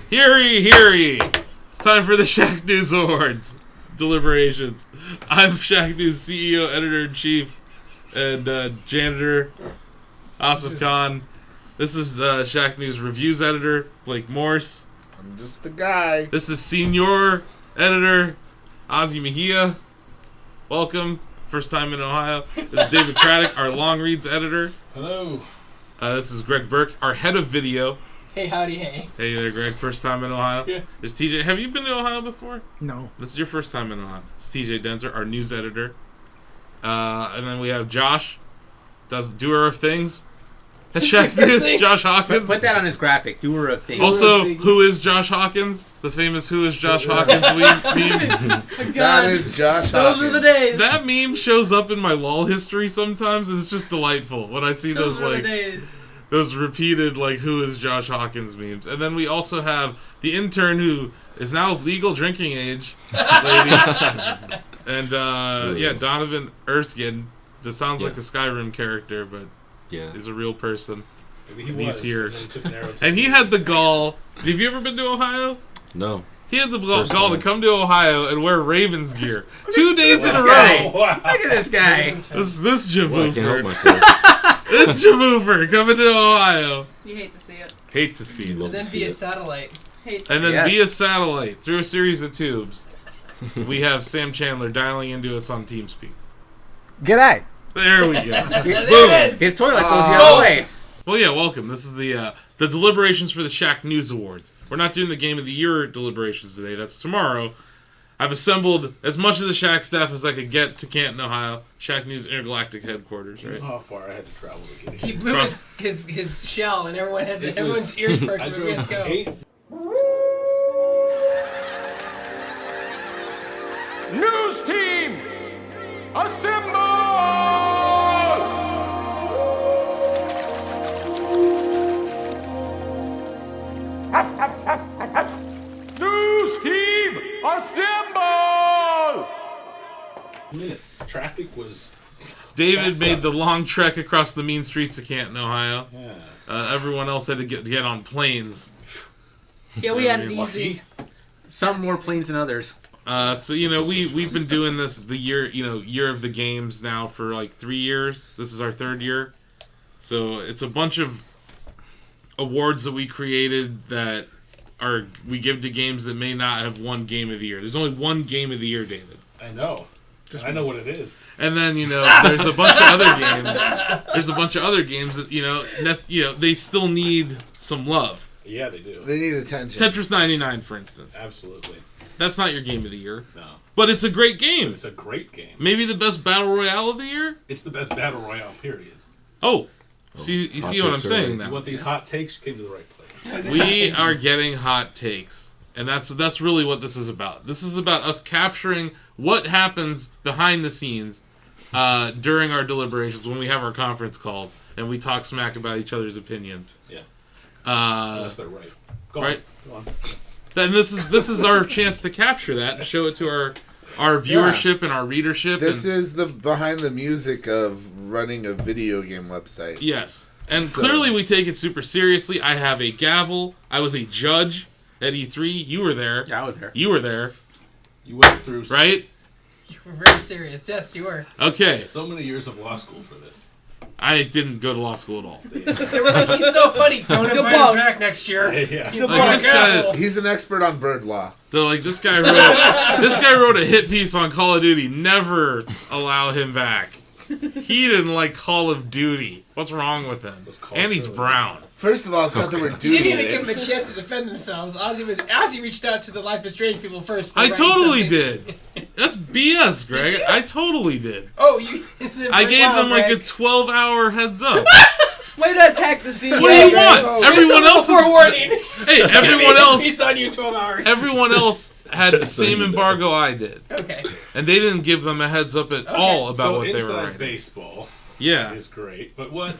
Hear ye, hear ye. It's time for the Shacknews Awards deliberations. I'm Shacknews CEO, Editor-in-Chief, and Janitor, Asif Khan. This is Shacknews Reviews Editor, Blake Morse. I'm just the guy. This is Senior Editor, Ozzy Mejia. Welcome. First time in Ohio. This is David Craddock, our Long Reads Editor. Hello. This is Greg Burke, our Head of Video. Hey, howdy, hey. Hey there, Greg. First time in Ohio. Yeah. There's TJ. Have you been to Ohio before? No. This is your first time in Ohio. It's TJ Denzer, our news editor. And then we have Josh, doer of things. At Shacknews, Josh Hawkins. Put that on his graphic, doer of things. Also, who is Josh Hawkins? The famous Who is Josh Hawkins meme. That is Josh Those Hawkins. were the days. That meme shows up in my LOL history sometimes, and it's just delightful when I see those were the like days. those repeated like Who is Josh Hawkins memes. And then we also have the intern who is now of legal drinking age, ladies. And yeah, Donovan Erskine. That sounds like a Skyrim character, but he's a real person. He's here. And he had the gall. Have you ever been to Ohio? No. He had the gall to come to Ohio and wear Ravens gear 2 days in a row. Wow. Look at this guy. This Well, I can't help javoofer. myself. This javoofer coming to Ohio. You hate to see it. Hate to see it. Love And then to see via it. satellite. Hate to And see then Yes. via satellite, through a series of tubes, we have Sam Chandler dialing into us on TeamSpeak. G'day. There we go. it. Boom. There it is. His toilet goes the other way. Well, yeah, welcome. This is the deliberations for the Shacknews Awards. We're not doing the Game of the Year deliberations today. That's tomorrow. I've assembled as much of the Shack staff as I could get to Canton, Ohio. Shacknews Intergalactic headquarters, You know right? how far I had to travel to get He here. blew his shell and everyone had It everyone's was- ears perked I when we drove go. 8. News team, assemble! News team, assemble! Minutes. Traffic was... David made the long trek across the mean streets of Canton, Ohio. Yeah. Everyone else had to get on planes. Yeah, we had it Lucky. easy. Some more planes than others. So you know we've been doing this the year of the games now for like 3 years. This is our 3rd year, so it's a bunch of awards that we created that we give to games that may not have won Game of the Year. There's only one Game of the Year, David. I know. I know what it is. And then there's a bunch of other games. There's a bunch of other games that they still need some love. Yeah, they do. They need attention. Tetris 99, for instance. Absolutely. That's not your Game of the Year, No. but it's a great game. It's a great game. Maybe the best battle royale of the year. It's the best battle royale, period. Oh, see, you hot see what I'm takes are saying right. now. You want these hot takes? Came to the right place. We are getting hot takes, and that's really what this is about. This is about us capturing what happens behind the scenes during our deliberations when we have our conference calls and we talk smack about each other's opinions. Yeah. Uh, Unless they're right. Go right. on. Go on. then this is our chance to capture that and show it to our viewership and our readership. This and, is the behind the music of running a video game website. yes, and So- clearly we take it super seriously. I have a gavel. I was a judge at E3. You were there. Yeah, I was there. You were there, You went through right? You were very serious. Yes, you were. Okay. so many years of law school for this. I didn't go to law school at all. They were like, he's so funny. Don't invite him back next year. Yeah. Like, this guy, He's an expert on bird law. they're like, this guy wrote a hit piece on Call of Duty. Never allow him back. He didn't like Call of Duty. What's wrong with him? And he's brown. First of all, it's got the word You duty didn't in even give it. him a chance to defend themselves. Ozzy reached out to the Life is Strange people first. for I writing totally something. did. That's BS, Greg. Did you? I totally did. Oh, you. I gave them like a Greg. 12-hour heads up. Way to attack the scene. What do you Greg. want? Just Everyone else is forewarning. Hey, everyone else He's on you 12 hours. everyone else had the Just so same you know. embargo I did. Okay. And they didn't give them a heads up at all about So what they were inside writing. baseball Yeah. is great, but what?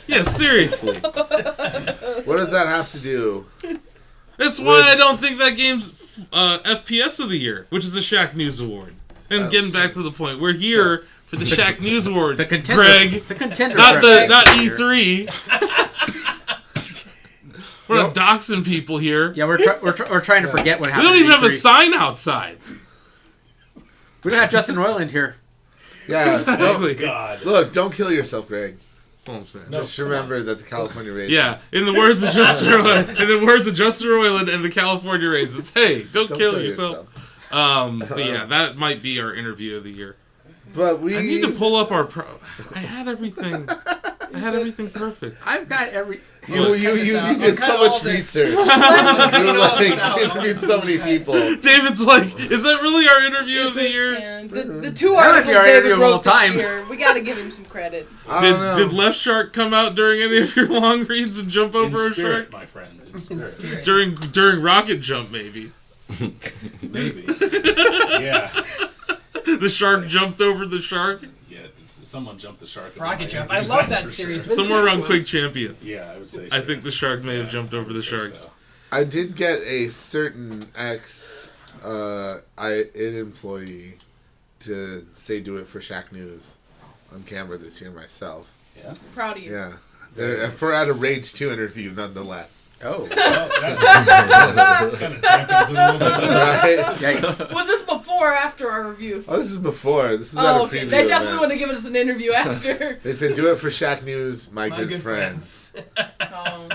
Yeah, seriously. What does that have to do? That's why I don't think that game's FPS of the year, which is a Shacknews Award. And getting back to the point, we're here for the Shacknews Awards. It's a contender. Greg, It's a contender. not for a not Greg. E3. We're not doxing people here. Yeah, we're trying to forget what We happened. don't even at have a E3. sign outside. We don't have Justin Roiland here. Yeah, Exactly. God. look, don't kill yourself, Greg. That's all I'm saying. No. Just remember that the California Raisins. Yeah, in the words of Justin Roiland, and the California Raisins. Hey, don't kill yourself. But yeah, that might be our interview of the year. But we I need to pull up our I had everything. I had everything perfect. I've got every. You did so all much this. research. You interviewed so many people. David's like, is that really our interview of the year? And the two That might articles be our David interview of all wrote this time. year, we got to give him some credit. I don't know. Did Left Shark come out during any of your long reads and jump In over a spirit, shark? my friend. In spirit. During Rocket Jump, maybe. Maybe. Yeah. The shark jumped over the shark. Yeah. Someone jumped the shark. Rocket Jump. I love that series. Somewhere around Quick Champions. Yeah, I would say. I think the shark may have jumped over the shark. So. I did get a certain employee to say do it for Shack News on camera this year myself. Yeah. Proud of you. Yeah. For at a Rage 2 interview, nonetheless. Oh. Well, that kind of dampens it a little bit. Right? Yikes. Was this before or after our review? Oh, this is before. This is at a Oh, okay. preview They definitely event. want to give us an interview after. They said do it for Shack News, my good friends. Oh.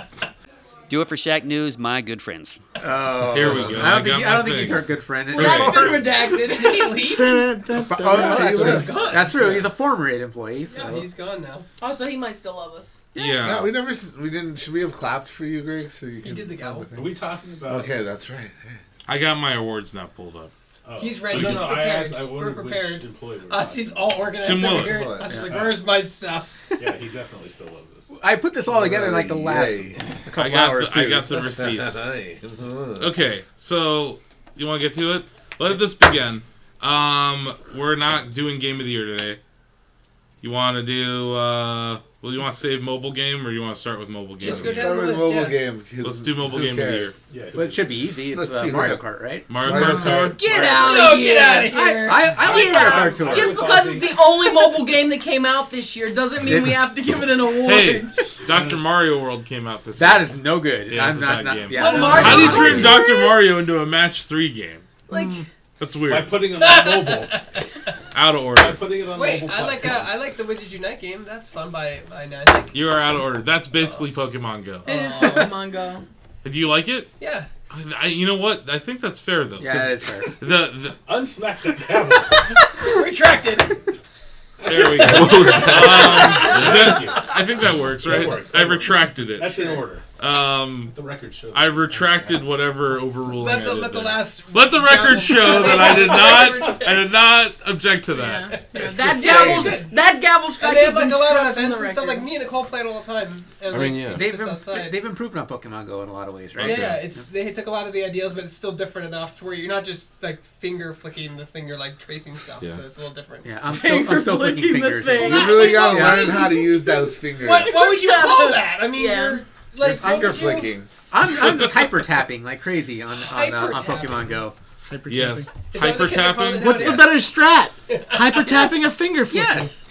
Do it for Shack News, my good friends. Oh. Here we go. I don't got think my he's thing. our good friend. Well, that's been redacted. Did he leave? Oh, no, that's, He's true. gone. That's true. He's a former 8 employee. So. Yeah, he's gone now. Oh, so he might still love us. Yeah. We didn't. Should we have clapped for you, Greg? So you He did the gavel. Are we talking about? Okay, that's right. I got my awards not pulled up. Oh, He's ready. So He's I prepared. asked, I We're wondered prepared. which employee we're He's all organized Tim over Willis. here. I was like, where's my stuff? Yeah, he definitely still loves us. I put this all together in like the last Yay. couple hours. I too. got the receipts. Hey. Okay, so you want to get to it? Let this begin. We're not doing Game of the Year today. You want to do? You want to save mobile game, or you want to start with mobile game? Just of go the year? down Start with the list, mobile yeah. game. because Let's do mobile who game of the year. cares? Yeah, But it should be easy. Let's It's be Mario real. Kart, right? Mario Mario Kart Tour. Kart. Get No, out of here. get out of here. I like Mario Kart Tour. Just because it's the only mobile game that came out this year doesn't mean we have to give it an award. Hey, Dr. Mario World came out this That year. is no good. Yeah, it's I'm a not, bad game. Yeah, But no. Mario How do you Kart turn Tour Dr. is- Mario into a match 3 game? Like, That's By weird. putting it on mobile. Out of By order. putting it on Wait, mobile. I platforms. like the Wizards Unite game. That's fun by Niantic. You are out of order. That's basically Pokemon Go. it is Pokemon Go. Do you like it? Yeah. You know what? I think that's fair though. Yeah, 'cause that is fair. the Unsmack that camera. Retracted. there we go. Thank you. I think that works, right? That works. I retracted it. That's in order. The record shows. I retracted whatever overruling. Let I the did let the there. last. Let the record gavel- show that I did not object to that. Yeah. It's That the gavel, same. that gavel And strike they has have like been a lot of struck from events the and stuff. Like record. me and Nicole play it all the time. And I mean, yeah. They've improved on Pokemon Go in a lot of ways, right? Yeah, they took a lot of the ideas, but it's still different enough to where you're not just like finger flicking the thing, you're like tracing stuff, Yeah. so it's a little different. Yeah, I'm still flicking flicking the fingers. thing. You really gotta Yeah. learn how to use those fingers. What would you call that? I mean, Yeah. you're like Finger what would you- flicking. I'm just hyper tapping like crazy on Pokemon Go. Yes. Is that what Hyper the kids are calling tapping. it What's the nowadays? better strat? Hyper tapping or finger flicking? Yes.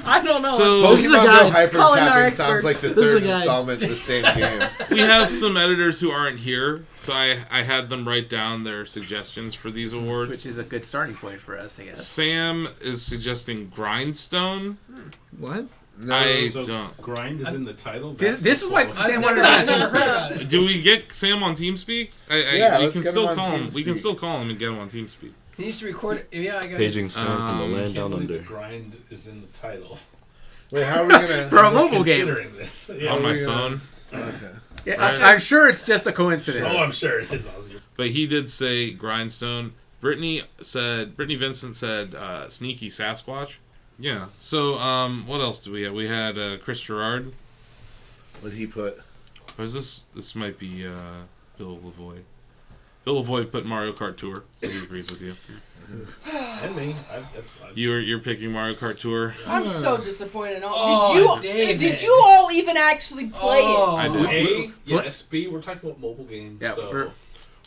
I don't know. So This is a Pokemon guy- Go Hyper calling our Tapping experts. sounds like the This is a third guy. installment of the same game. we have some editors who aren't here, so I had them write down their suggestions for these awards. Which is a good starting point for us, I guess. Sam is suggesting Grindstone. What? No, I So don't. grind is in the title. This is why I've Sam never, wanted I've to never heard about it. Do we get Sam on TeamSpeak? Yeah, we let's can get still him on call him. We can TeamSpeak. still call him and get him on TeamSpeak. He needs to record it. Yeah, I guess. Paging Sam from the land Can't down believe under. the grind is in the title. Wait, how are we gonna? For a I'm mobile game. considering this. On Yeah. my we gonna- phone. Okay. Yeah, Right. I'm sure it's just a coincidence. Oh, I'm sure it is, Ozzy. But he did say Grindstone. Brittany Vincent said Sneaky Sasquatch. Yeah. So what else do we have? We had Chris Gerard. What did he put? Or is this? This might be Bill Lavoie. Bill Lavoie put Mario Kart Tour, so he agrees with you. And me. You're picking Mario Kart Tour. I'm so disappointed. Oh, Did you all even actually play it? I did. A, yes. B, we're talking about mobile games. Yeah, so we're-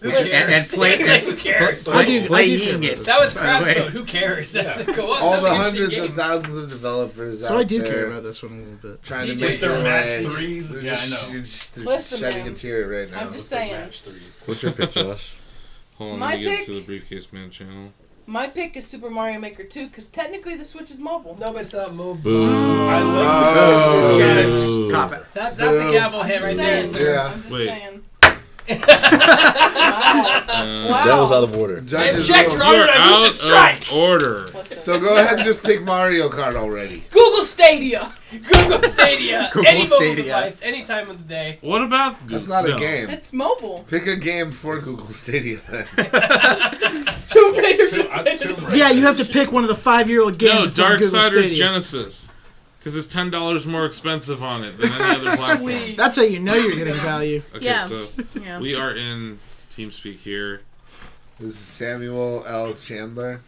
and Who cares? playing it. That was by the crap's way. vote. Who cares? That's go up. All That's the an hundreds interesting of game. thousands of developers So out I do there care about this one a little bit. trying to DJ make Their their match way. threes. They're Yeah, just, I know. you're just Listen, shedding man. a tear right now. I'm just saying. Match threes. What's your pick, Josh? Hold on, My let me get pick- to the Briefcase Man channel. My pick is Super Mario Maker 2 because technically the Switch is mobile. No, but it's not mobile. Boo. I Oh. love Cop it. That's a gavel I'm hit just right saying. there. Yeah. I'm just Wait. saying. Uh, Wow. That was out of order. Judges Check will- your honor, You're I moved out to strike. of order. Listen. So go ahead and just pick Mario Kart already. Google Stadia. Google Stadia. Google Any mobile Stadia. device, any time of the day. What about? That's not no. a game. It's mobile. Pick a game for Google Stadia then. Tomb Raider. Tomb Raider. Yeah, you have to pick one of the 5-year-old games. No, that's on Google Darksiders Stadia. Genesis, because it's $10 more expensive on it than any other platform. Sweet. That's how you know you're getting value. Okay, Yeah. so Yeah. we are in TeamSpeak here. This is Samuel L. Chandler.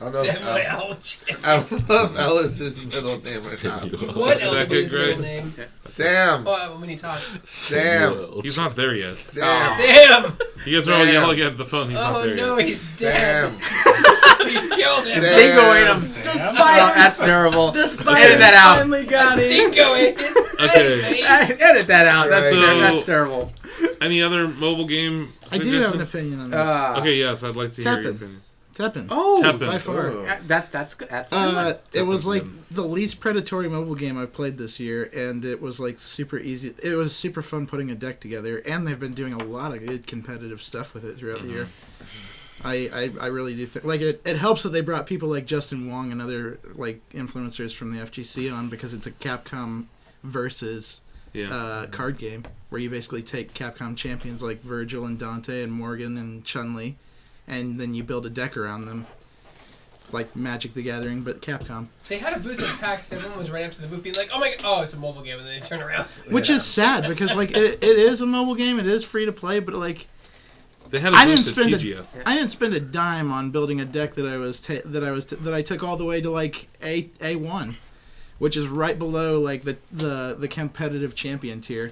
I don't know, Samuel if L. I don't know if L is his middle name or not. What Is that L good, is his middle Greg? name? Sam. Oh, when he talks. Sam. He's not there yet. Sam. Sam. You guys are all Sam. yelling at the phone. He's not Oh there no, yet. he's dead. Sam. You killed him. Sam. Dingo ate him. The Oh, spider. that's terrible. The spider Edit that out. finally got it. Dingo ate it. Okay. Edit that out. That's, Right. that's terrible. Any other mobile game I do have an suggestions? opinion on this. Okay, yes, I'd like to hear your Teppen. opinion. Teppen. Oh, Teppen. By far. Oh. that's good. That's a good one. It was Teppen's like good. the least predatory mobile game I've played this year, and it was like super easy. It was super fun putting a deck together, and they've been doing a lot of good competitive stuff with it throughout the year. I really do think like it helps that they brought people like Justin Wong and other like influencers from the FGC on because it's a Capcom versus Yeah. card game where you basically take Capcom champions like Virgil and Dante and Morgan and Chun-Li, and then you build a deck around them. Like Magic the Gathering, but Capcom. They had a booth at PAX. Everyone was right up to the booth being like, oh my god, oh, it's a mobile game. And then they turn around. Which is sad because like it is a mobile game, it is free to play, but like They had a I booth didn't at spend TGS. I didn't spend a dime on building a deck that I took all the way to like A1, which is right below like the competitive champion tier.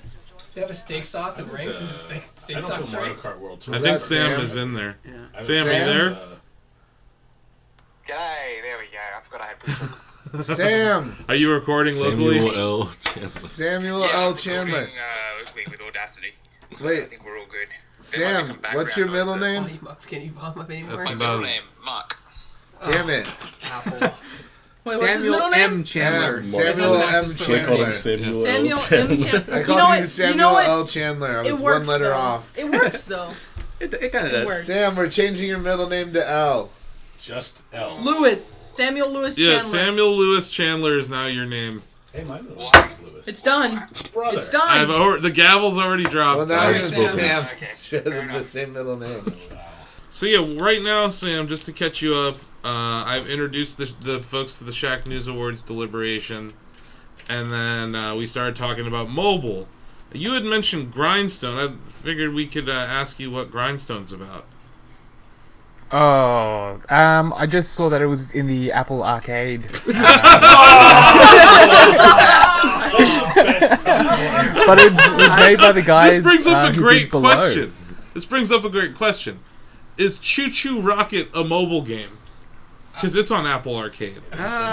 They have a steak sauce and ranks. Is it steak I don't sauce feel Mario ranks? Kart World Tour. I Was think that Sam Sam? is in there. Yeah. Sam, are you there? G'day, there we go. I forgot I had to Sam. Are you recording locally? Samuel L. Chandler. Samuel L. Chandler. with Audacity. I Wait, think we're all good. Sam, what's your middle Oh, name? you up? Can you bomb up anymore? That's My about middle it. name, Mark. Damn it. Apple. Wait, what's his Samuel middle name? M. Chandler. M. Samuel M. They call him Chandler. Samuel Samuel L. M. Chandler. Chandler. I You called know you what? Samuel You know what? L. Chandler. I It was works one letter though. off. It works though. It kind of It does. works. Sam, we're changing your middle name to L. Just L. Lewis. Samuel Lewis Yeah, Chandler. Samuel Lewis Chandler is now your name. Hey, my middle What? name is Lewis. It's done. Brother. It's done. The gavel's already dropped. Well, now I you're spoke Sam. Okay, Share fair the enough. same middle name. So yeah, right now, Sam, just to catch you up, I've introduced the folks to the Shacknews Awards deliberation, and then we started talking about mobile. You had mentioned Grindstone. I figured we could ask you what Grindstone's about. Oh, I just saw that it was in the Apple Arcade. But it was made by the guys. This brings up a who great did Below. question. This brings up a great question. Is Choo Choo Rocket a mobile game? Because it's on Apple Arcade.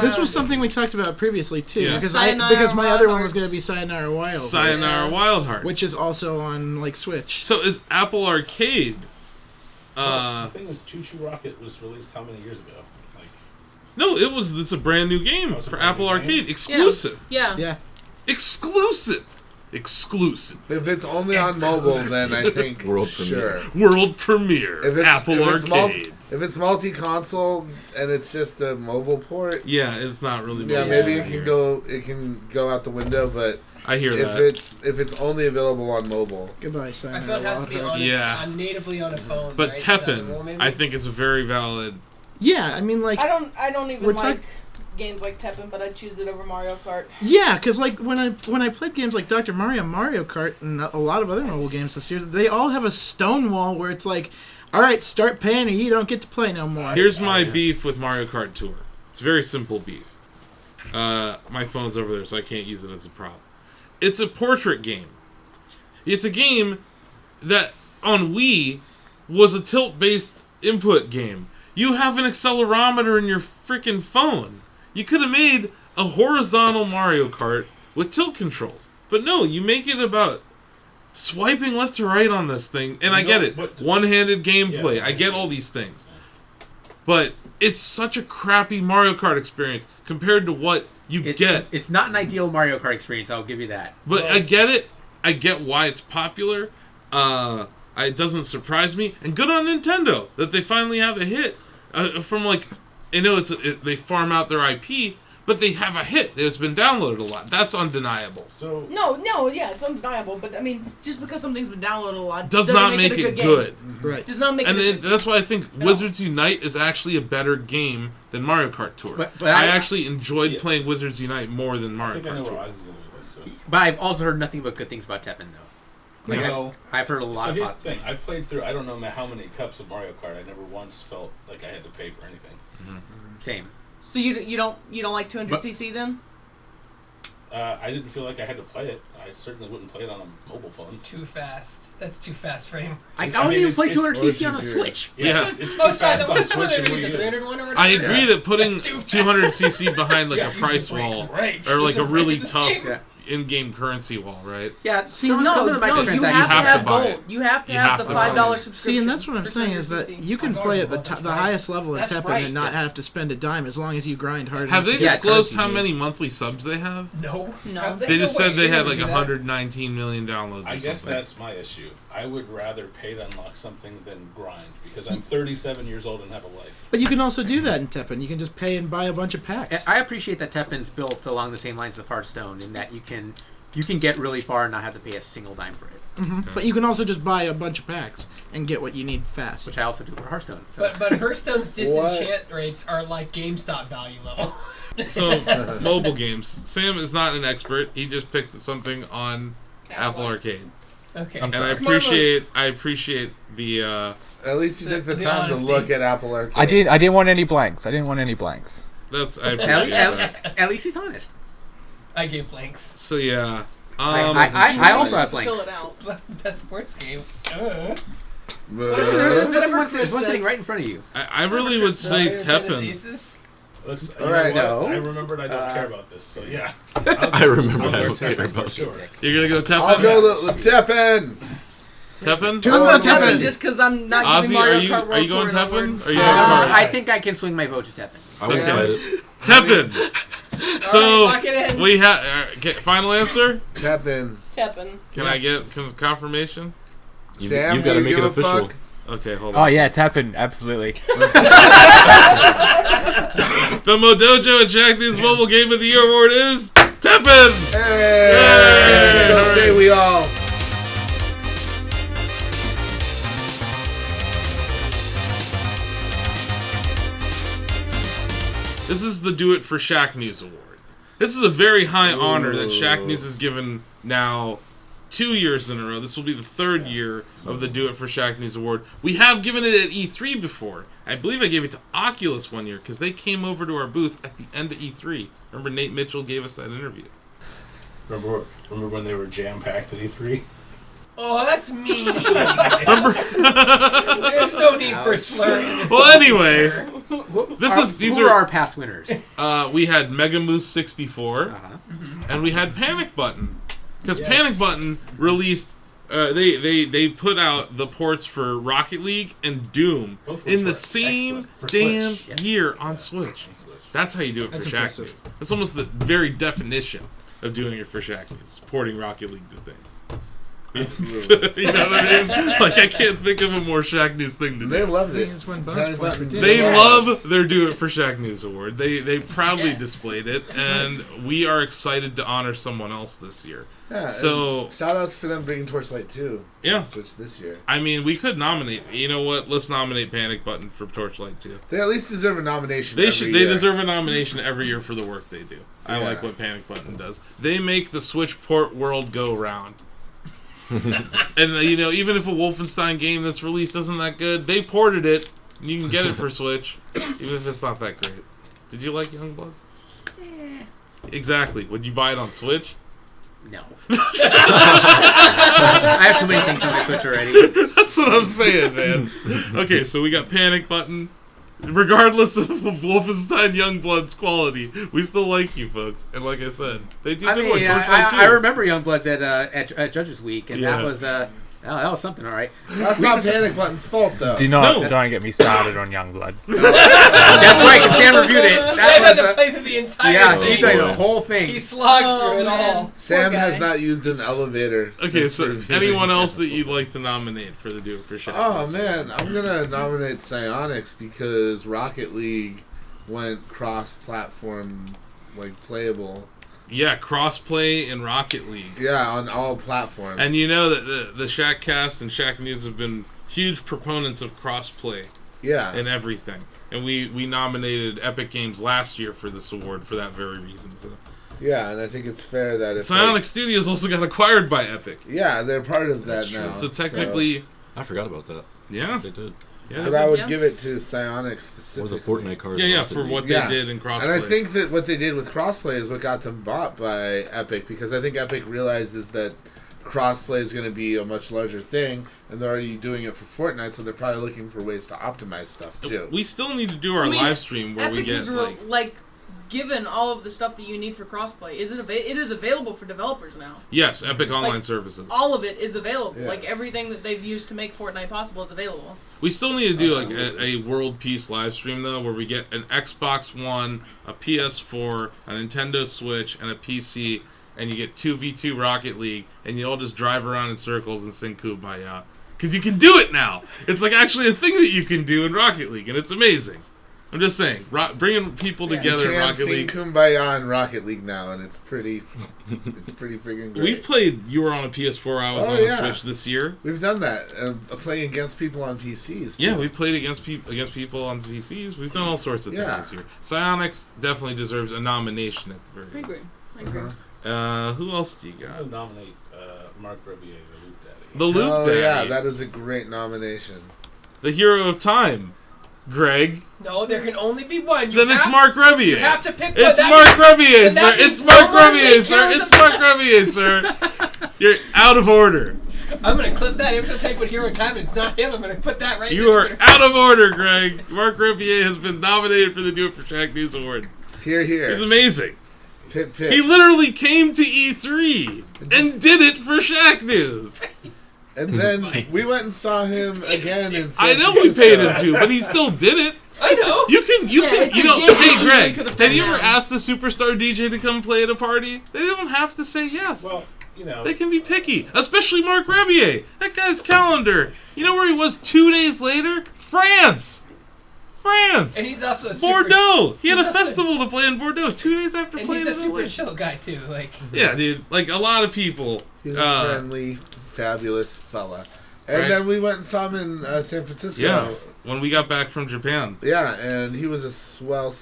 This was something we talked about previously too, Yeah. because Sayonara my Wild other one was Hearts. going to be Sayonara Wild, Sayonara Wild Hearts. which is also on like Switch. So is Apple Arcade... The thing is, Choo Choo Rocket was released how many years ago? Like, No, it's a brand new game it's a for brand Apple new game? Arcade. Exclusive. Yeah. Yeah, Exclusive. If it's only on mobile, then I think World sure. World premiere. If it's, Apple if it's Arcade. if it's multi-console and it's just a mobile port, Yeah, it's not really. yeah, mobile maybe it premiere. can go out the window. But I hear if that. it's only available on mobile, goodbye I Sayonara feel it has to Wild be Hearts. on, Yeah. on natively on a phone. But right? Is that the rule, Teppen, maybe? I think, is a very valid. Yeah, I mean like I don't even We're like games like Teppen, but I choose it over Mario Kart. yeah, because like when I played games like Dr. Mario Kart, and a lot of other mobile games this year, they all have a stone wall where it's like, all right, start paying or you don't get to play no more. Here's my beef with Mario Kart Tour. It's very simple beef. My phone's over there, so I can't use it as a prop. It's a portrait game. It's a game that on Wii was a tilt-based input game. You have an accelerometer in your freaking phone. You could have made a horizontal Mario Kart with tilt controls. But no, you make it about swiping left to right on this thing. And I get it. One-handed gameplay. Yeah. I get all these things. But it's such a crappy Mario Kart experience compared to what you get. It's not an ideal Mario Kart experience, I'll give you that. But I get it. I get why it's popular. It doesn't surprise me. And good on Nintendo that they finally have a hit. From like, I know they farm out their IP, but they have a hit that's been downloaded a lot. That's undeniable. So Yeah, it's undeniable. But I mean, just because something's been downloaded a lot does not make it good. Right. Does not make and it. that's why I think Wizards Unite is actually a better game than Mario Kart Tour. But I actually enjoyed playing Wizards Unite more than Mario Kart Tour. But I've also heard nothing but good things about Teppen, though. Like No. I've heard a lot So here's about the thing. I played through, I don't know how many cups of Mario Kart. I never once felt like I had to pay for anything. Same. So you don't like 200cc then? I didn't feel like I had to play it. I certainly wouldn't play it on a mobile phone. Too fast. That's too fast for him. I don't even play 200cc on a Switch. Yeah. It's too fast on Switch and Wii U. 300 one or whatever. I agree that putting 200cc behind like a price wall or like a really tough in-game currency wall, right? Yeah, See, some of the you microtransactions have to have buy gold. it. You have to You have have the to buy $5 it. subscription. See, and that's what I'm for saying is that 200cc. you can play at the highest level of That's Teppen right, and not yeah. have to spend a dime as long as you grind hard. Have enough they to get disclosed how currency. many monthly subs they have? No. They just said they had like 119 million downloads or I guess something. that's my issue. I would rather pay to unlock something than grind because I'm 37 years old and have a life. But you can also do that in Teppen. You can just pay and buy a bunch of packs. I appreciate that Teppen's built along the same lines of Hearthstone in that you can get really far and not have to pay a single dime for it. But you can also just buy a bunch of packs and get what you need fast. Which I also do for Hearthstone. So. But Hearthstone's disenchant rates are like GameStop value level. So, mobile games. Sam is not an expert. He just picked something on Apple Arcade. Okay. And I appreciate the At least you took the the time honesty. to look at Apple Arcade. I didn't want any blanks. I didn't want any blanks. I appreciate that. At least he's honest. I gave blanks. So yeah. I also have blanks. Fill it out. Best sports game. There's one sitting right in front of you. I really would say Teppen. All right. No. I remembered I don't care about this, so yeah. I remember I'll I go don't care Teppen about for sure. You're gonna go Teppen? I'll go to Teppen. Teppen? I'm going Teppen just because I'm not Ozzy, giving Mario are you Kart World going Tour Teppen? awards. Are you I think I can swing my vote to Teppen. Okay. Teppen. So lock it in. we have final answer. Teppen. Teppen. Can I get confirmation? Sam, you've got to you make it give a official. fuck? Okay, hold Oh on. yeah, Teppen, absolutely. The Modojo and Shacknews Mobile Game of the Year award is Teppen. Hey! So say we all. This is the Do It for Shacknews award. This is a very high honor that Shacknews has given now 2 years in a row. This will be the third year of the Do It for Shacknews award. We have given it at E3 before. I believe I gave it to Oculus one year because they came over to our booth at the end of E3. Remember Nate Mitchell gave us that interview. Remember when they were jam-packed at E3? Oh, that's mean. Remember? There's no need for slurring. Well, anyway, these are our past winners. We had Mega Moose 64, and we had Panic Button, because Panic Button released. They put out the ports for Rocket League and Doom in the same damn year on Switch. That's how you do it for Shacknews. That's almost the very definition of doing it for Shacknews, porting Rocket League to things. You know what I mean? Like, I can't think of a more Shacknews thing to do. They loved it. They love their Do It for Shacknews award. They proudly displayed it, and we are excited to honor someone else this year. Yeah, so shout outs for them bringing Torchlight 2 to Switch this year. I mean, we could nominate. You know what? Let's nominate Panic Button for Torchlight 2. They at least deserve a nomination. They every year. deserve a nomination every year for the work they do. I like what Panic Button does. They make the Switch port world go round. And even if a Wolfenstein game that's released isn't that good, they ported it. You can get it for Switch, even if it's not that great. Did you like Youngbloods? Yeah. Exactly. Would you buy it on Switch? No. I have too many things on my Switch already. That's what I'm saying, man. Okay, so we got Panic Button. Regardless of Wolfenstein Youngblood's quality, we still like you folks. And like I said, they do good work. Torchlight I 2. remember Youngbloods at Judges Week, and that was that was something, all right. That's not Panic Button's fault, though. Don't get me started on Youngblood. That's right, because Sam reviewed it. Sam had to play through the entire he thing. played the whole thing. He slogged through it all. Sam has not used an elevator. Okay, so anyone else that you'd like to nominate for the Do It For Shacknews? Oh man, I'm gonna nominate Psionics because Rocket League went cross-platform, like playable. Yeah, crossplay in Rocket League. Yeah, on all platforms. And you know that the Shackcast and Shack News have been huge proponents of crossplay. Yeah. And everything. And we nominated Epic Games last year for this award for that very reason. So. Yeah, and I think it's fair that if Psionic Studios also got acquired by Epic. Yeah, they're part of that now. So technically, I forgot about that. Yeah, they did. Yeah. But I would give it to Psionic specifically. Or the Fortnite cards. Yeah, for what they did in crossplay. And I think that what they did with crossplay is what got them bought by Epic, because I think Epic realizes that crossplay is going to be a much larger thing, and they're already doing it for Fortnite, so they're probably looking for ways to optimize stuff too. We still need to do our live stream where we get like given all of the stuff that you need for crossplay. It is available for developers now. Yes, Epic Online Services. All of it is available. Yeah. Like everything that they've used to make Fortnite possible is available. We still need to do like a world peace live stream though, where we get an Xbox One, a PS4, a Nintendo Switch, and a PC, and you get 2v2 Rocket League, and you all just drive around in circles and sing Kumbaya. Because you can do it now. It's like actually a thing that you can do in Rocket League, and it's amazing. I'm just saying, bringing people together you in can't Rocket sing League. Kumbaya in Rocket League now, and it's pretty freaking great. We've played. You were on a PS4. I was on a Switch this year. We've done that. Playing against people on PCs. Too. Yeah, we played against people on PCs. We've done all sorts of things this year. Psionics definitely deserves a nomination at the very least. I agree. Who else do you got? I'll nominate Mark Rebier, the Loop Daddy. Yeah, that is a great nomination. The hero of time, Greg. No, there can only be one. Then it's Mark Rebier. You have to pick one. It's Mark Rebier, sir. It's Mark Rebier, sir. It's Mark Rebier, sir. You're out of order. I'm gonna clip that. I'm gonna type with Hero Time, and it's not him. I'm gonna put that right. You are out of order, Greg. Mark Rebier has been nominated for the Do It For Shacknews Award. Here. He's amazing. Pip. He literally came to E3 and did it for Shacknews. And then we went and saw him again in San I know we paid him to, but he still did it. I know. You can. Hey, Greg, have you ever that. asked a superstar DJ to come play at a party? They don't have to say yes. Well, you know. They can be picky, especially Mark Rebier. That guy's calendar. You know where he was 2 days later? France. And he's also Bordeaux. He had a festival to play in Bordeaux 2 days after and playing. he's a super chill guy too. Like yeah, dude. Like a lot of people. He's a friendly, fabulous fella. And Right. then we went and saw him in San Francisco. Yeah, when we got back from Japan. Yeah, and he was a swell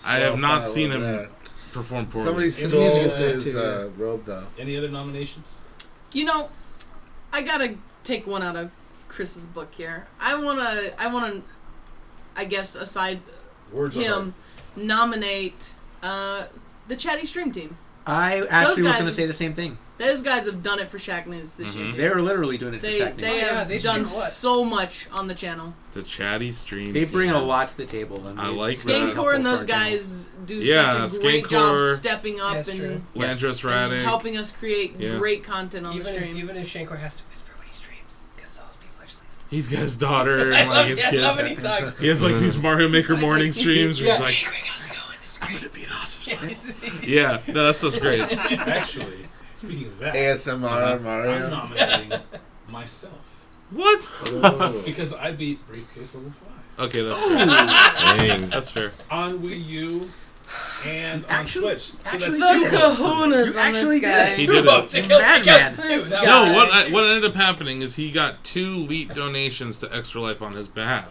I have not fellow seen him there. perform poorly. Somebody stole his robe, though. Any other nominations? You know, I gotta take one out of Chris's book here. I wanna, I guess aside Words of him, nominate the Chatty Stream Team. I actually was guys- going to say the same thing. Those guys have done it for Shacknews this year. They're literally doing it for They Shacknews. have done so much on the channel. The Chatty Stream. They bring team. a lot to the table. I like Skankor and those guys do such a great job Skankor, stepping up That's and, true. Landros and Radic. helping us create great content on the stream. Even if Shankor has to whisper when he streams, because those people are sleeping. He's got his daughter I and love like his it. I kids. love when he talks. He has like these Mario Maker morning streams where he's like, hey, Greg, how's it going? This is great. I'm gonna be an awesome slave. Yeah, no, that's just great. Actually, speaking of that, ASMR Mario. I'm nominating myself. What? Because I beat Briefcase level 5. Okay, that's fair. Dang. That's fair. On Wii U and on Switch. So that's The two votes. kahunas on this guy. He did it. Madman. No, what ended up happening is he got 2 Leet donations to Extra Life on his behalf.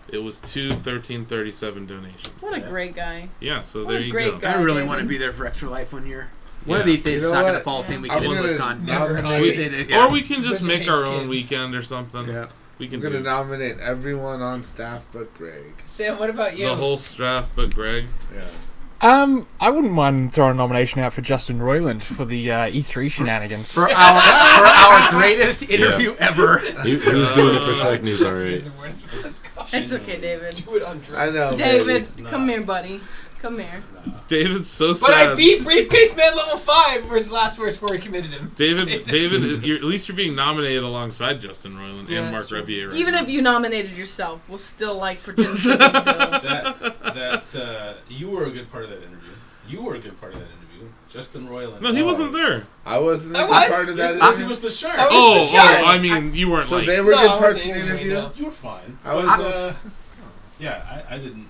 It was 2 1337 donations. What a great guy. Yeah, so What there a you great go. guy, I really David. want to be there for Extra Life one year. One of Yeah. these days, You it's know not going what? to fall same I'm weekend as gonna BlizzCon. nominate- Or we can just Blizzard make our hates own kids. weekend or something. Yeah. We can I'm gonna do nominate everyone on staff but Greg. Sam, what about you? the whole staff, but Greg. Yeah. I wouldn't mind throwing a nomination out for Justin Roiland for the E3 shenanigans. For our greatest interview ever. He was doing it for Shacknews, alright. It's okay, David. Do it on drugs. I know. David, baby. come here, buddy. Come here. David's so sad. But I beat Briefcase Man level 5 versus last verse before he committed him. David, at least you're being nominated alongside Justin Roiland and Mark Rebier. Right Even now. if you nominated yourself, we'll still pretend to You were a good part of that interview. Justin Roiland. No, he wasn't there. I wasn't I a was. part of that Yes, interview. he was the shark. I mean, you weren't So like. they were No, good I parts of wasn't the interviewing, interview? no. You were fine. I was. I didn't.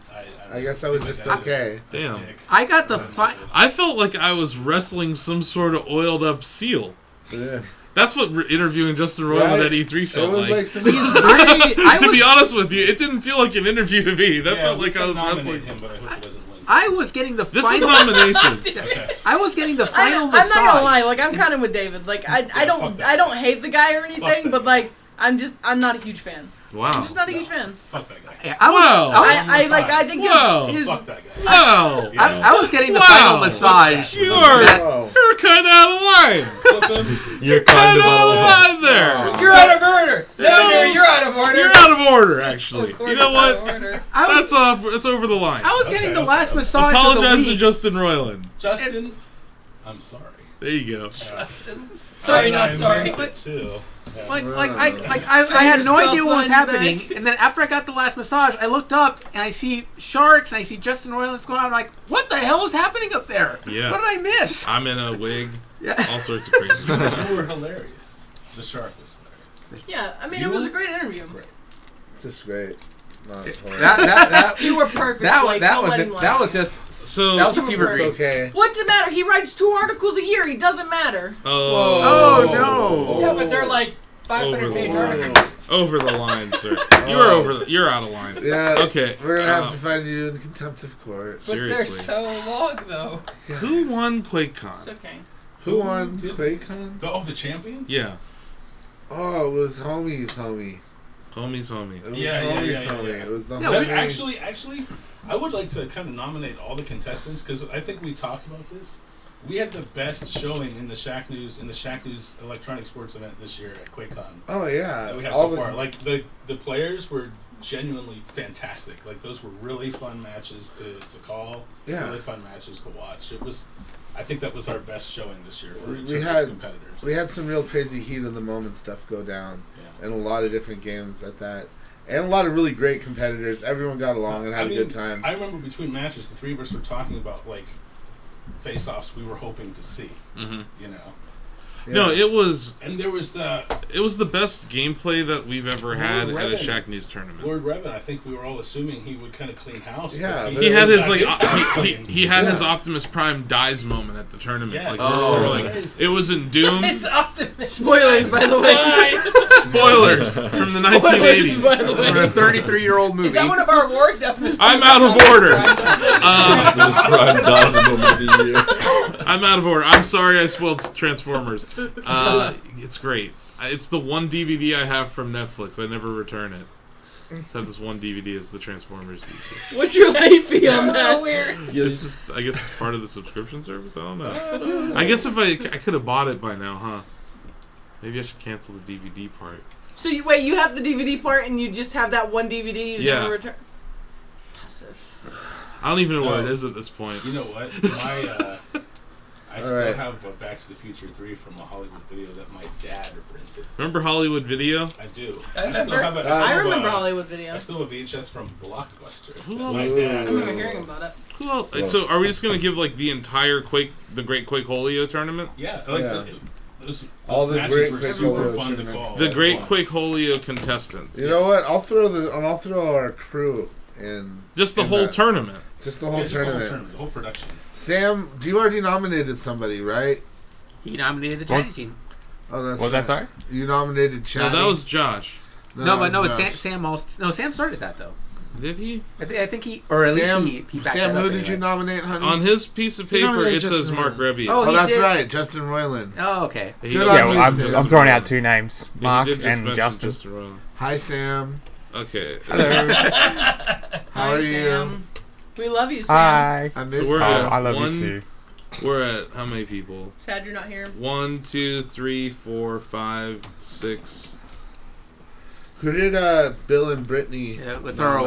I guess I was just okay. Damn. I got the I felt like I was wrestling some sort of oiled up seal. Yeah. That's what interviewing Justin Roiland Right? at E3 felt It was like some. to be honest with you, it didn't feel like an interview to me. That felt like I was wrestling. Him, but I hope he doesn't win. I was getting the This final... is nomination. I was getting the final I'm not gonna massage. lie, I'm kind of with David. I don't hate the guy or anything, but I'm not a huge fan. Wow. I'm just not a huge fan. Fuck that guy. Yeah, I think his Fuck that guy. Wow. I was getting the final massage. You're kind of out of line. You're kind of out of line there. You're out of order. Down there, you're out of order. You're out of order, actually. You know what? That's over the line. I was getting the last massage Apologize of the to week. Justin Roiland. Justin, I'm sorry. There you go. Sorry, not sorry. I had no idea what was Fingers crossed happening, back. and then after I got the last massage, I looked up and I see sharks and I see Justin Roiland's going on. I'm like, what the hell is happening up there? Yeah. What did I miss? I'm in a wig. Yeah. All sorts of crazy stuff. You were hilarious. The shark was hilarious. Yeah, I mean, it was a great interview. It's just great. You were perfect. That Blake. Don't let him lie. was just So that was a You were fever It's dream. okay. What's it matter? He writes 2 articles a year. He doesn't matter. Oh no! Yeah, but they're like 500-page articles. Over the line, sir. You're out of line. Yeah. Okay. We're gonna have to find you in contempt of court. But Seriously. they're so long, though. Who won QuakeCon? It's okay. Who won QuakeCon? The champion? Yeah. Oh, it was Homie's homie. Homie's homie. It was Yeah. homie. It was the No, homie. actually, I would like to kind of nominate all the contestants because I think we talked about this. We had the best showing in the Shacknews Electronic Sports event this year at QuakeCon. Oh yeah, That we have all so the- far. Like the players were genuinely fantastic. Like those were really fun matches to call. Yeah. Really fun matches to watch. I think that was our best showing this year for We had competitors. We had some real crazy heat of the moment stuff go down, and a lot of different games at that, and a lot of really great competitors. Everyone got along and had a good time. I remember between matches, the three of us were talking about like face-offs we were hoping to see. Mm-hmm. You know. No, it was. And there was It was the best gameplay that we've ever had at a Shacknews tournament. Lord Revan, I think we were all assuming he would kind of clean house. Yeah, He had his he had his Optimus Prime dies moment at the tournament. Yeah. Like, it was in Doom. It's Optimus. Spoilers, by the way. Spoilers from the 1980s. By the way. For a 33-year-old movie. Is that one of our awards? I'm out of order. Optimus Prime dies in the movie. I'm out of order. I'm sorry I spoiled Transformers. It's great. It's the one DVD I have from Netflix. I never return it. I just have this one DVD. It's the Transformers DVD. What's your late fee on that? Weird. It's just, I guess it's part of the subscription service. I don't know. I guess if I could have bought it by now, huh? Maybe I should cancel the DVD part. So you have the DVD part and you just have that one DVD you never return? Passive. I don't even know what it is at this point. You know what? I still have a Back to the Future 3 from a Hollywood video that my dad printed. Remember Hollywood Video? I do. I remember Hollywood Video. I still have a VHS from Blockbuster. Who My else? dad. I remember hearing about it. Who else? So are we just gonna give like the entire the Great Quakeholio tournament? Yeah, those all the matches great were super Quakeholio fun to tournament. call. The Great Quakeholio contestants. You know what? I'll throw our crew in. Just the whole tournament. Just the whole tournament. The whole production. Sam, you already nominated somebody, right? He nominated the Chatty team. Oh, that's Was that sorry? You nominated Chatty. No, that was Josh. It's Sam. Sam started that though. Did he? I think he, or at Sam, least he backed Sam, that up who did you anyway. nominate, honey? On his piece of paper, it says Mark Rebier. Oh, that's right, Justin Roiland. Oh, okay. Yeah, well, I'm throwing out two names, Mark he did just and mention Justin. Roiland. Hi, Sam. Okay. Hello. How are you? Sam. We love you, Sam. Hi. So we're at I love you too. We're at how many people? Sad you're not here. 1, 2, 3, 4, 5, 6. Who did Bill and Brittany? Yeah, what's our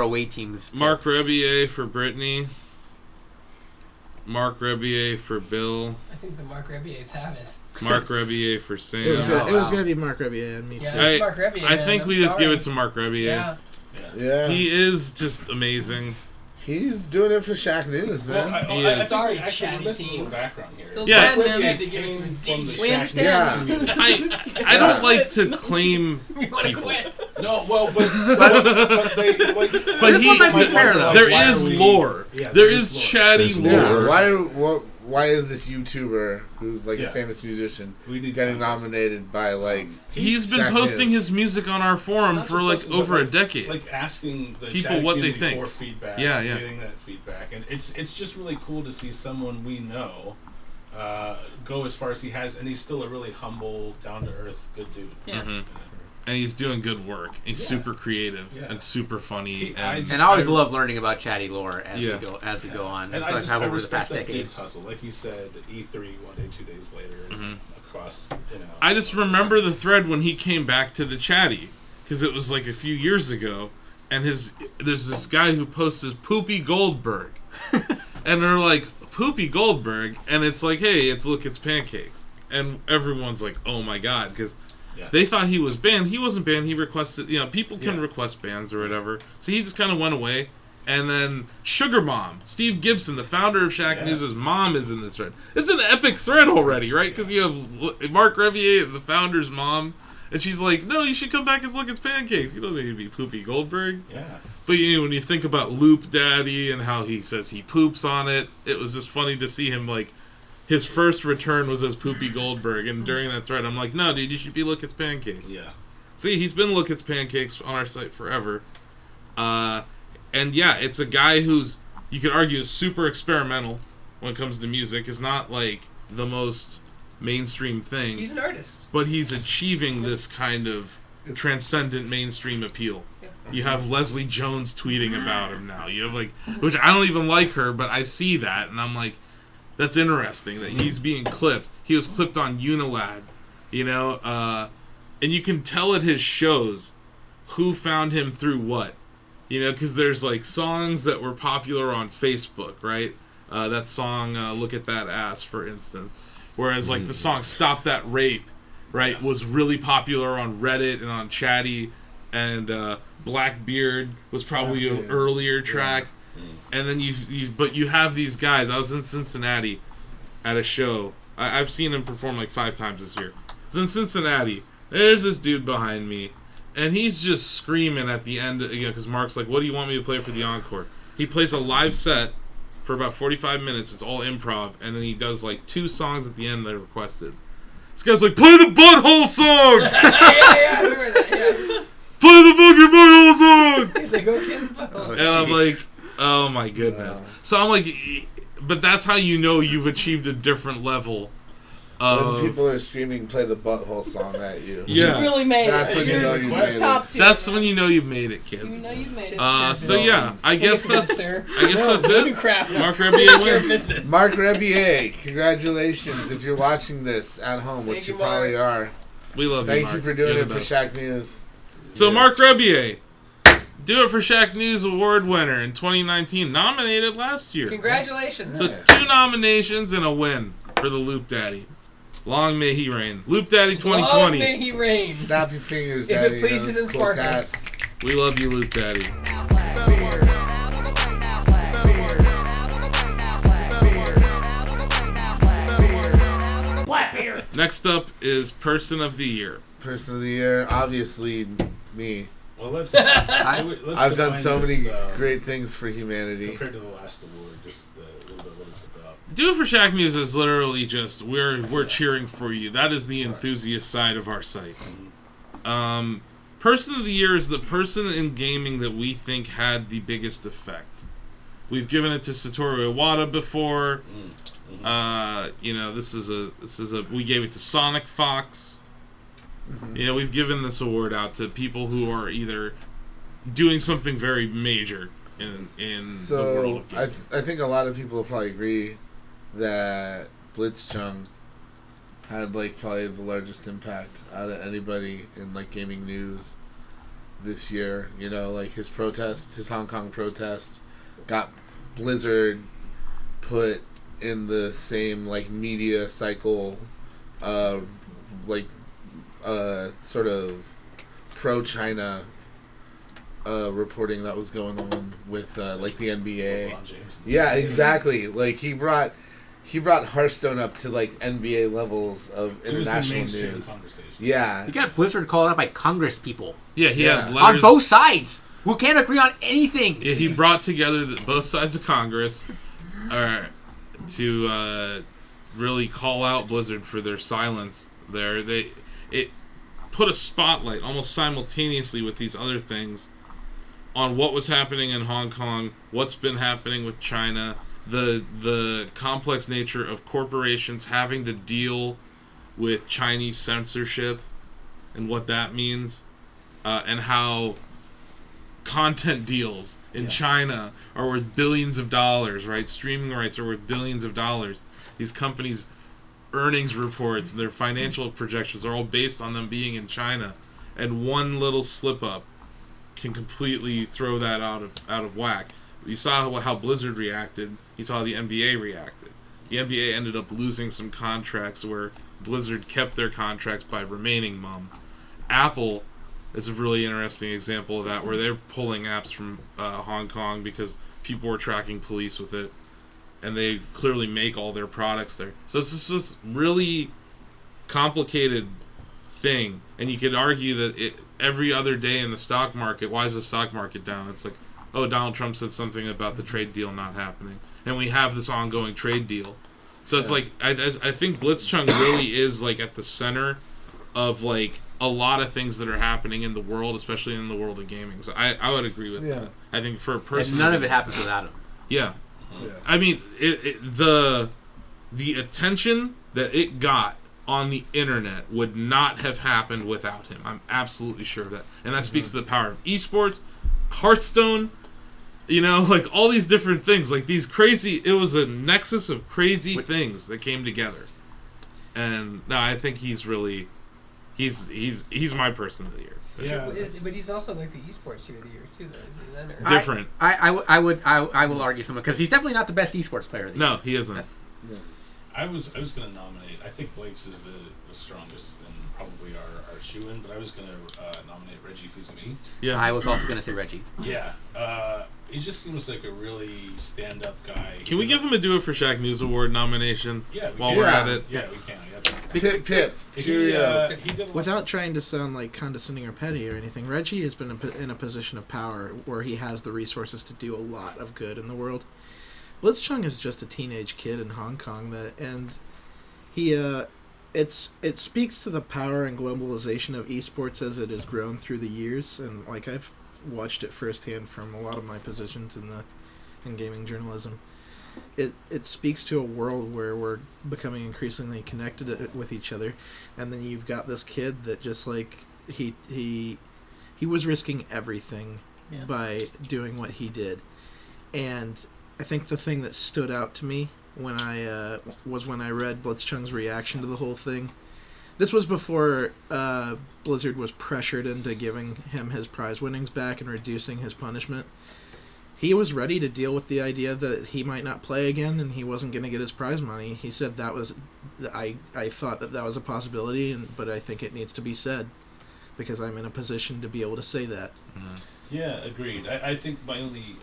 away teams? Mark Rebier for Brittany. Mark Rebier for Bill. I think the Mark Rebiers have it. Mark Rebier for Sam. It was gonna be Mark Rebier and me too. Yeah, Mark Rebier. I think we just give it to Mark Rebier. Yeah. He is just amazing. He's doing it for Shacknews, man. Sorry, actually, chatty we're missing a team. little background here. Feels Yeah. bad, man. We had to give it to the We DJ. understand. I don't like to claim You want to people. quit? No, well, but they like. But this one might be fair, though. There is lore. Yeah, there is chatty Yeah. lore. Why is this YouTuber who's like Yeah. a famous musician We need getting context. nominated by like? He's been Shacknews? posting his music on our forum Not for just like posting, over but, a decade. Like asking the People chat what they community think. for feedback. Yeah, and yeah. Getting that feedback, and it's just really cool to see someone we know go as far as he has, and he's still a really humble, down to earth, good dude. Yeah. Mhm. And he's doing good work. He's super creative and super funny. And I always love learning about chatty lore as Yeah. we go on. And It's I like just how I over the respect past that decade. dude's hustle. Like you said, E3 one day, 2 days later, across, you know. I just remember the thread when he came back to the chatty, because it was like a few years ago, and there's this guy who posts his Poopy Goldberg, and they're like, Poopy Goldberg, and it's like, hey, it's pancakes, and everyone's like, oh my god, because they thought he was banned. He wasn't banned. He requested, people can request bans or whatever. So he just kind of went away. And then Sugar Mom, Steve Gibson, the founder of Shacknews' mom, is in this thread. It's an epic thread already, right? Because you have Mark Rebier, the founder's mom, and she's like, no, you should come back and look at pancakes. You don't need to be Poopy Goldberg. Yeah. But when you think about Loop Daddy and how he says he poops on it, it was just funny to see him like, his first return was as Poopy Goldberg, and during that thread, I'm like, no, dude, you should be Look It's Pancakes. Yeah. See, he's been Look It's Pancakes on our site forever. And yeah, it's a guy who's, you could argue, is super experimental when it comes to music. Is not like the most mainstream thing. He's an artist. But he's achieving this kind of transcendent mainstream appeal. You have Leslie Jones tweeting about him now. You have which I don't even like her, but I see that, and I'm like, that's interesting that he's being clipped. He was clipped on Unilad, and you can tell at his shows who found him through what, because there's like songs that were popular on Facebook, right? That song, Look at That Ass, for instance. Whereas like the song Stop That Rape, right, was really popular on Reddit and on Chatty, and Blackbeard was probably an earlier track. And then you have these guys. I was in Cincinnati at a show. I've seen him perform like 5 times this year. I was in Cincinnati. There's this dude behind me, and he's just screaming at the end, because Mark's like, what do you want me to play for the encore? He plays a live set for about 45 minutes. It's all improv, and then he does like 2 songs at the end that are requested. This guy's like, play the Butthole song! I remember that, yeah. Play the fucking Butthole song! He's like, okay, the Butthole. And I'm like, oh my goodness. So I'm like, but that's how you've achieved a different level of... When people are screaming, play the Butthole song at you. Yeah. You really made That's it. when you know you've made Top it. two. That's when you know you've made it, kids. You know you've made it. So yeah, I guess that's sir. it. Crap. Mark Rebier wins. Business. Mark Rebier, congratulations if you're watching this at home, which Thank you you, probably are. We love you, Thank Mark. you for doing You're it the for best. Shacknews. So Yes. Mark Rebier, Do It for Shacknews Award winner in 2019, nominated last year. Congratulations. So 2 nominations and a win for the Loop Daddy. Long may he reign. Loop Daddy 2020. Long may he reign. Snap your fingers, If Daddy. it pleases and Cool sparkles. cats. We love you, Loop Daddy. Next up is Person of the Year. Person of the Year, obviously me. Well, let's I've done define so this, many great things for humanity. compared to the last award, just a little bit what it's about. Do It for Shacknews is literally just we're cheering for you. That is the enthusiast side of our site. Person of the Year is the person in gaming that we think had the biggest effect. We've given it to Satoru Iwata before. This is a we gave it to Sonic Fox. We've given this award out to people who are either doing something very major. in the So world of gaming. I think a lot of people will probably agree that Blitzchung had like probably the largest impact out of anybody in like gaming news this year. You know, like his Hong Kong protest, got Blizzard put in the same like media cycle, sort of pro-China reporting that was going on with like the NBA. Yeah, exactly. Like he brought Hearthstone up to like NBA levels of international news. Yeah, He got Blizzard called out by Congress people. Yeah, he had letters on both sides who can't agree on anything. Yeah, he brought together both sides of Congress to really call out Blizzard for their silence there. It put a spotlight almost simultaneously with these other things on what was happening in Hong Kong, what's been happening with China, the complex nature of corporations having to deal with Chinese censorship and what that means, and how content deals in China are worth billions of dollars, right? Streaming rights are worth billions of dollars. These companies' earnings reports, their financial projections are all based on them being in China, and one little slip up can completely throw that out of whack. You saw how Blizzard reacted. You saw how the NBA reacted. The NBA ended up losing some contracts where Blizzard kept their contracts by remaining mum. Apple is a really interesting example of that, where they're pulling apps from Hong Kong because people were tracking police with it, and they clearly make all their products there. So it's just this really complicated thing, and you could argue that every other day in the stock market, why is the stock market down? It's like, oh, Donald Trump said something about the trade deal not happening, and we have this ongoing trade deal. So it's like, I think Blitzchung really is like at the center of like a lot of things that are happening in the world, especially in the world of gaming. So I would agree with that. I think for a person, And none of it happens without him. Yeah. I mean, the attention that it got on the internet would not have happened without him. I'm absolutely sure of that. And that speaks to the power of esports, Hearthstone, like all these different things, like these crazy, it was a nexus of crazy things that came together. And no, I think he's really, he's my person of the year. Yeah, but he's also like the esports hero of the year too, though, isn't he? Then, or? Different. I will argue someone, because he's definitely not the best esports player of the year. No, he isn't. I was going to nominate. I think Blake's is the strongest and probably our shoe-in, but I was going to nominate Reggie Fils-Aimé. Yeah, I was also going to say Reggie. Yeah, he just seems like a really stand-up guy. Can we give him a Do It for Shacknews Award nomination? Yeah, while we're at it. Yeah, we can. Pip. Without trying to sound like condescending or petty or anything, Reggie has been in a position of power where he has the resources to do a lot of good in the world. Blitzchung is just a teenage kid in Hong Kong and he it speaks to the power and globalization of esports as it has grown through the years, and like I've watched it firsthand from a lot of my positions in gaming journalism. It speaks to a world where we're becoming increasingly connected with each other, and then you've got this kid that just like he was risking everything by doing what he did. And I think the thing that stood out to me when I read Blitzchung's reaction to the whole thing. This was before Blizzard was pressured into giving him his prize winnings back and reducing his punishment. He was ready to deal with the idea that he might not play again and he wasn't going to get his prize money. He said that was, I thought that was a possibility, but I think it needs to be said because I'm in a position to be able to say that. Mm-hmm. Yeah, agreed. I think my only,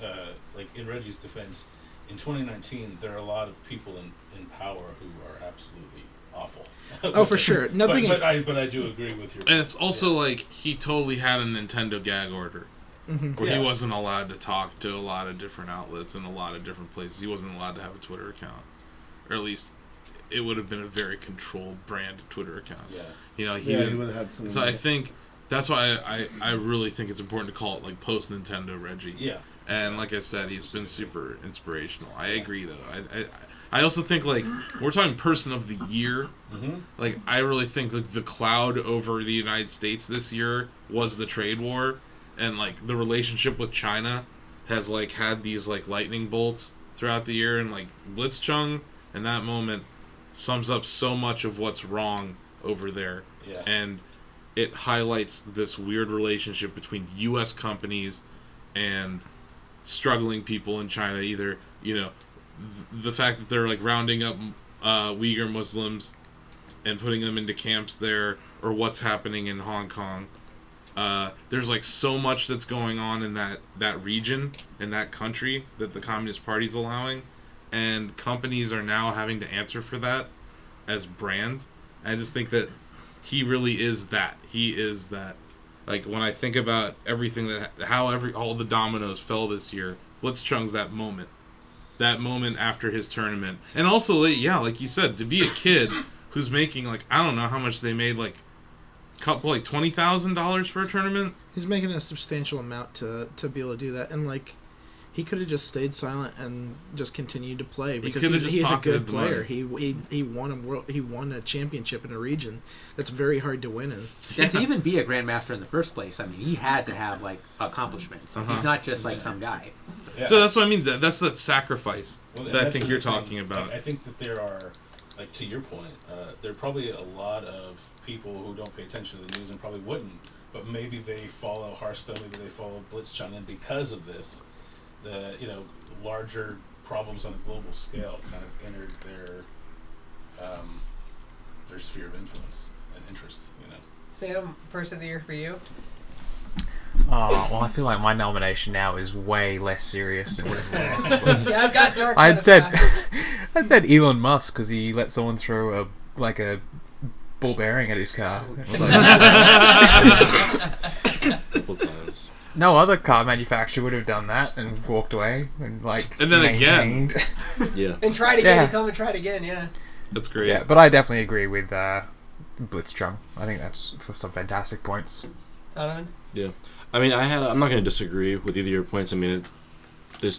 like in Reggie's defense, in 2019, there are a lot of people in power who are absolutely awful. Oh, for sure. Nothing. But I do agree with your. And it's also like he totally had a Nintendo gag order, where he wasn't allowed to talk to a lot of different outlets in a lot of different places. He wasn't allowed to have a Twitter account, or at least it would have been a very controlled brand Twitter account. Yeah. He would have had some. So I think that's why I really think it's important to call it like post Nintendo Reggie. Yeah. And like I said, he's been super inspirational. I agree, though. I also think, like, we're talking person of the year. Like, I really think like the cloud over the United States this year was the trade war, and like the relationship with China has like had these like lightning bolts throughout the year, and like Blitzchung and that moment sums up so much of what's wrong over there. Yeah. And it highlights this weird relationship between U.S. companies and struggling people in China. Either, you know, the fact that they're like rounding up Uyghur Muslims and putting them into camps there, or what's happening in Hong Kong. There's like so much that's going on in that region, in that country, that the Communist Party's allowing, and companies are now having to answer for that as brands. I just think that he really is that. He is that. Like, when I think about everything all the dominoes fell this year, Blitzchung's that moment. That moment after his tournament. And also, yeah, like you said, to be a kid who's making, like, I don't know how much they made, like $20,000 for a tournament. He's making a substantial amount to be able to do that, and like he could have just stayed silent and just continued to play because he's a good player. He won a championship in a region that's very hard to win in. And to even be a grandmaster in the first place, I mean, he had to have like accomplishments. He's not just like some guy. Yeah. So that's what I mean. That's that sacrifice that I think you're talking about. I think that there are, like, to your point, there are probably a lot of people who don't pay attention to the news and probably wouldn't, but maybe they follow Hearthstone, maybe they follow Blitzchung, and because of this, the larger problems on a global scale kind of entered their sphere of influence and interest. Sam, person of the year for you? Oh, well, I feel like my nomination now is way less serious than what everyone else's was. Yeah, I've got dark. I said Elon Musk because he let someone throw a ball bearing at his car. Couple times. No other car manufacturer would have done that and walked away and then maintained. Again. Yeah. And tried again. Tell him to try it again. Yeah. That's great. Yeah, but I definitely agree with Blitzchung. I think that's for some fantastic points. Donovan? Yeah. I mean, I'm not going to disagree with either of your points. I mean,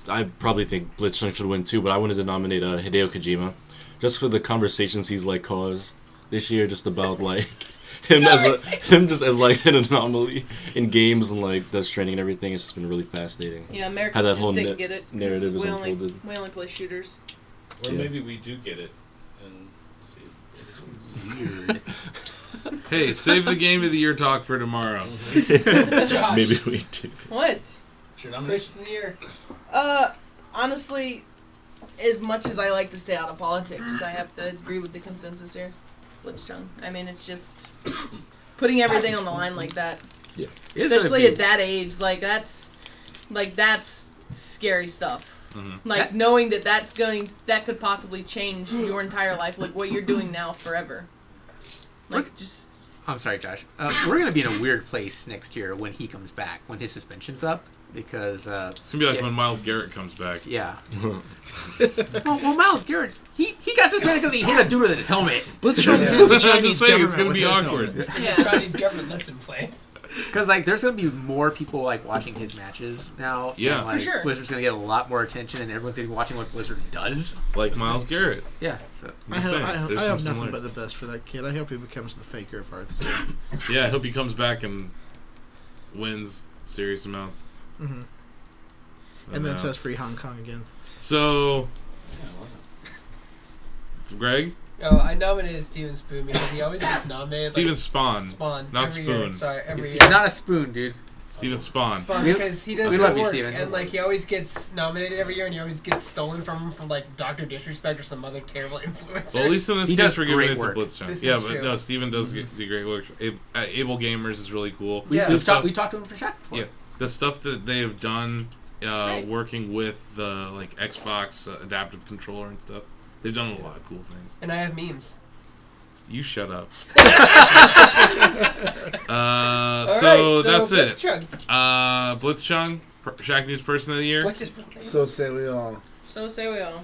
I probably think Blitzchung should win too, but I wanted to nominate Hideo Kojima, just for the conversations he's caused this year, just about him just as an anomaly in games and Death Stranding and everything. It's just been really fascinating. Yeah, America how that just whole didn't get it. Narrative is unfolded. We only play shooters. Or maybe we do get it and see. It's weird. Hey, save the game of the year talk for tomorrow. Josh. Maybe we do. What? Person of the year. Honestly, as much as I like to stay out of politics, I have to agree with the consensus here. Blitzchung. I mean, it's just putting everything on the line like that. Yeah. Especially at that age, that's scary stuff. Mm-hmm. Knowing that could possibly change your entire life, like what you're doing now forever. I'm sorry, Josh. We're going to be in a weird place next year when he comes back, when his suspension's up, because... it's going to be when Myles Garrett comes back. Yeah. well, Myles Garrett, he got suspended because he hit a dude with his helmet. I'm just saying, it's going to be awkward. Yeah, Chinese government lets him play. Because there's going to be more people watching his matches now. Yeah, and, for sure. Blizzard's going to get a lot more attention, and everyone's going to be watching what Blizzard does. Like Myles Garrett. Yeah. So. I have nothing but the best for that kid. I hope he becomes the Faker of Hearthstone. Yeah, I hope he comes back and wins serious amounts. Mm-hmm. And then says free Hong Kong again. So, Greg? Oh, I nominated Steven Spoon because he always gets nominated. Steven Spawn. Not Spoon. Year. Sorry, every year. He's not a spoon, dude. Steven Spawn. Because he does we good love you, work, Steven. and he always gets nominated every year, and he always gets stolen from Dr. Disrespect or some other terrible influencer. Well, at least in this case, we're giving it to Blitzchung. Yeah, but true. no, Steven does do great work. Able Gamers is really cool. We talked to him for Shack before. Yeah, the stuff that they have done, working with the Xbox adaptive controller and stuff, they've done a lot of cool things. And I have memes. You shut up. so that's Blitzchung. it. Blitzchung, Shacknews Person of the Year. What's his name? So say we all. So say we all.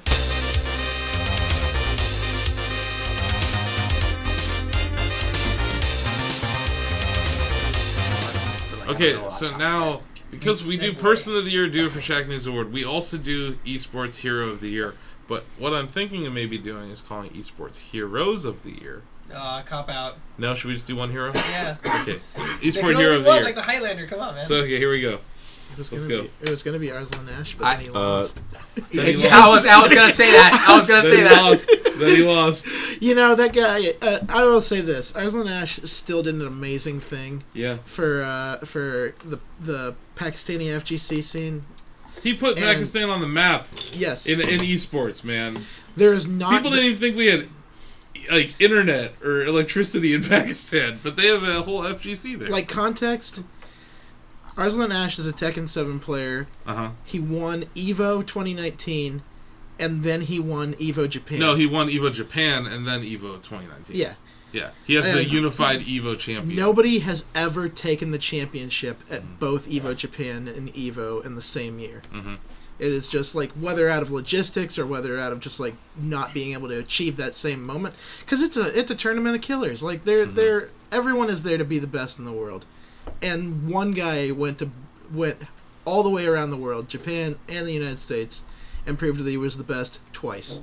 Okay, so now, because we do Person of the Year, do it for Shacknews Award, we also do Esports Hero of the Year. But what I'm thinking of maybe doing is calling Esports Heroes of the Year. Cop out. No, should we just do one hero? Yeah. Okay. Esport Hero of the Year. Like the Highlander, come on, man. So, okay, here we go. Let's go. It was gonna be Arslan Ash, but then he lost. I was gonna say that. I was gonna say that. Then he lost. You know that guy. I will say this: Arslan Ash still did an amazing thing. Yeah. For the Pakistani FGC scene. He put Pakistan on the map. Yes. In esports, man. There is not. People didn't even think we had like internet or electricity in Pakistan, but they have a whole FGC there. Like context. Arslan Ash is a Tekken 7 player. He won EVO 2019, and then he won EVO Japan. No, he won EVO Japan and then EVO 2019. Yeah. Yeah. He has the unified EVO champion. Nobody has ever taken the championship at both EVO Japan and EVO in the same year. It is just like whether out of logistics or whether out of just like not being able to achieve that same moment, because it's a tournament of killers. Like they're everyone is there to be the best in the world. And one guy went all the way around the world, Japan and the United States, and proved that he was the best twice.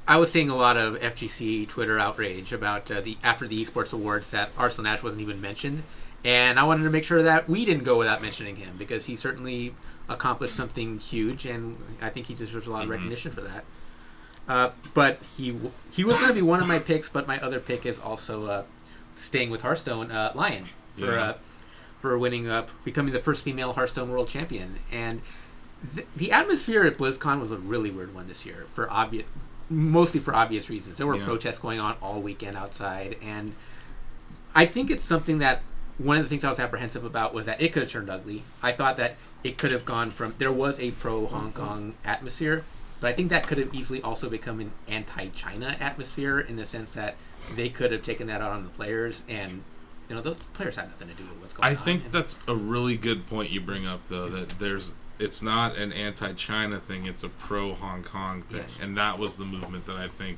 I was seeing a lot of FGC Twitter outrage about after the Esports Awards that Arslan Ash wasn't even mentioned, and I wanted to make sure that we didn't go without mentioning him because he certainly accomplished something huge, and I think he deserves a lot of recognition for that. But he was going to be one of my picks, but my other pick is also staying with Hearthstone, Lion. For winning becoming the first female Hearthstone world champion. And the atmosphere at BlizzCon was a really weird one this year, mostly for obvious reasons. There were protests going on all weekend outside, and I think it's something that one of the things I was apprehensive about was that it could have turned ugly. I thought that it could have gone from there was a pro Hong Kong atmosphere, but I think that could have easily also become an anti-China atmosphere in the sense that they could have taken that out on the players, and those players have nothing to do with what's going on. I think that's a really good point you bring up, though, that it's not an anti-China thing, it's a pro-Hong Kong thing. Yes. And that was the movement that I think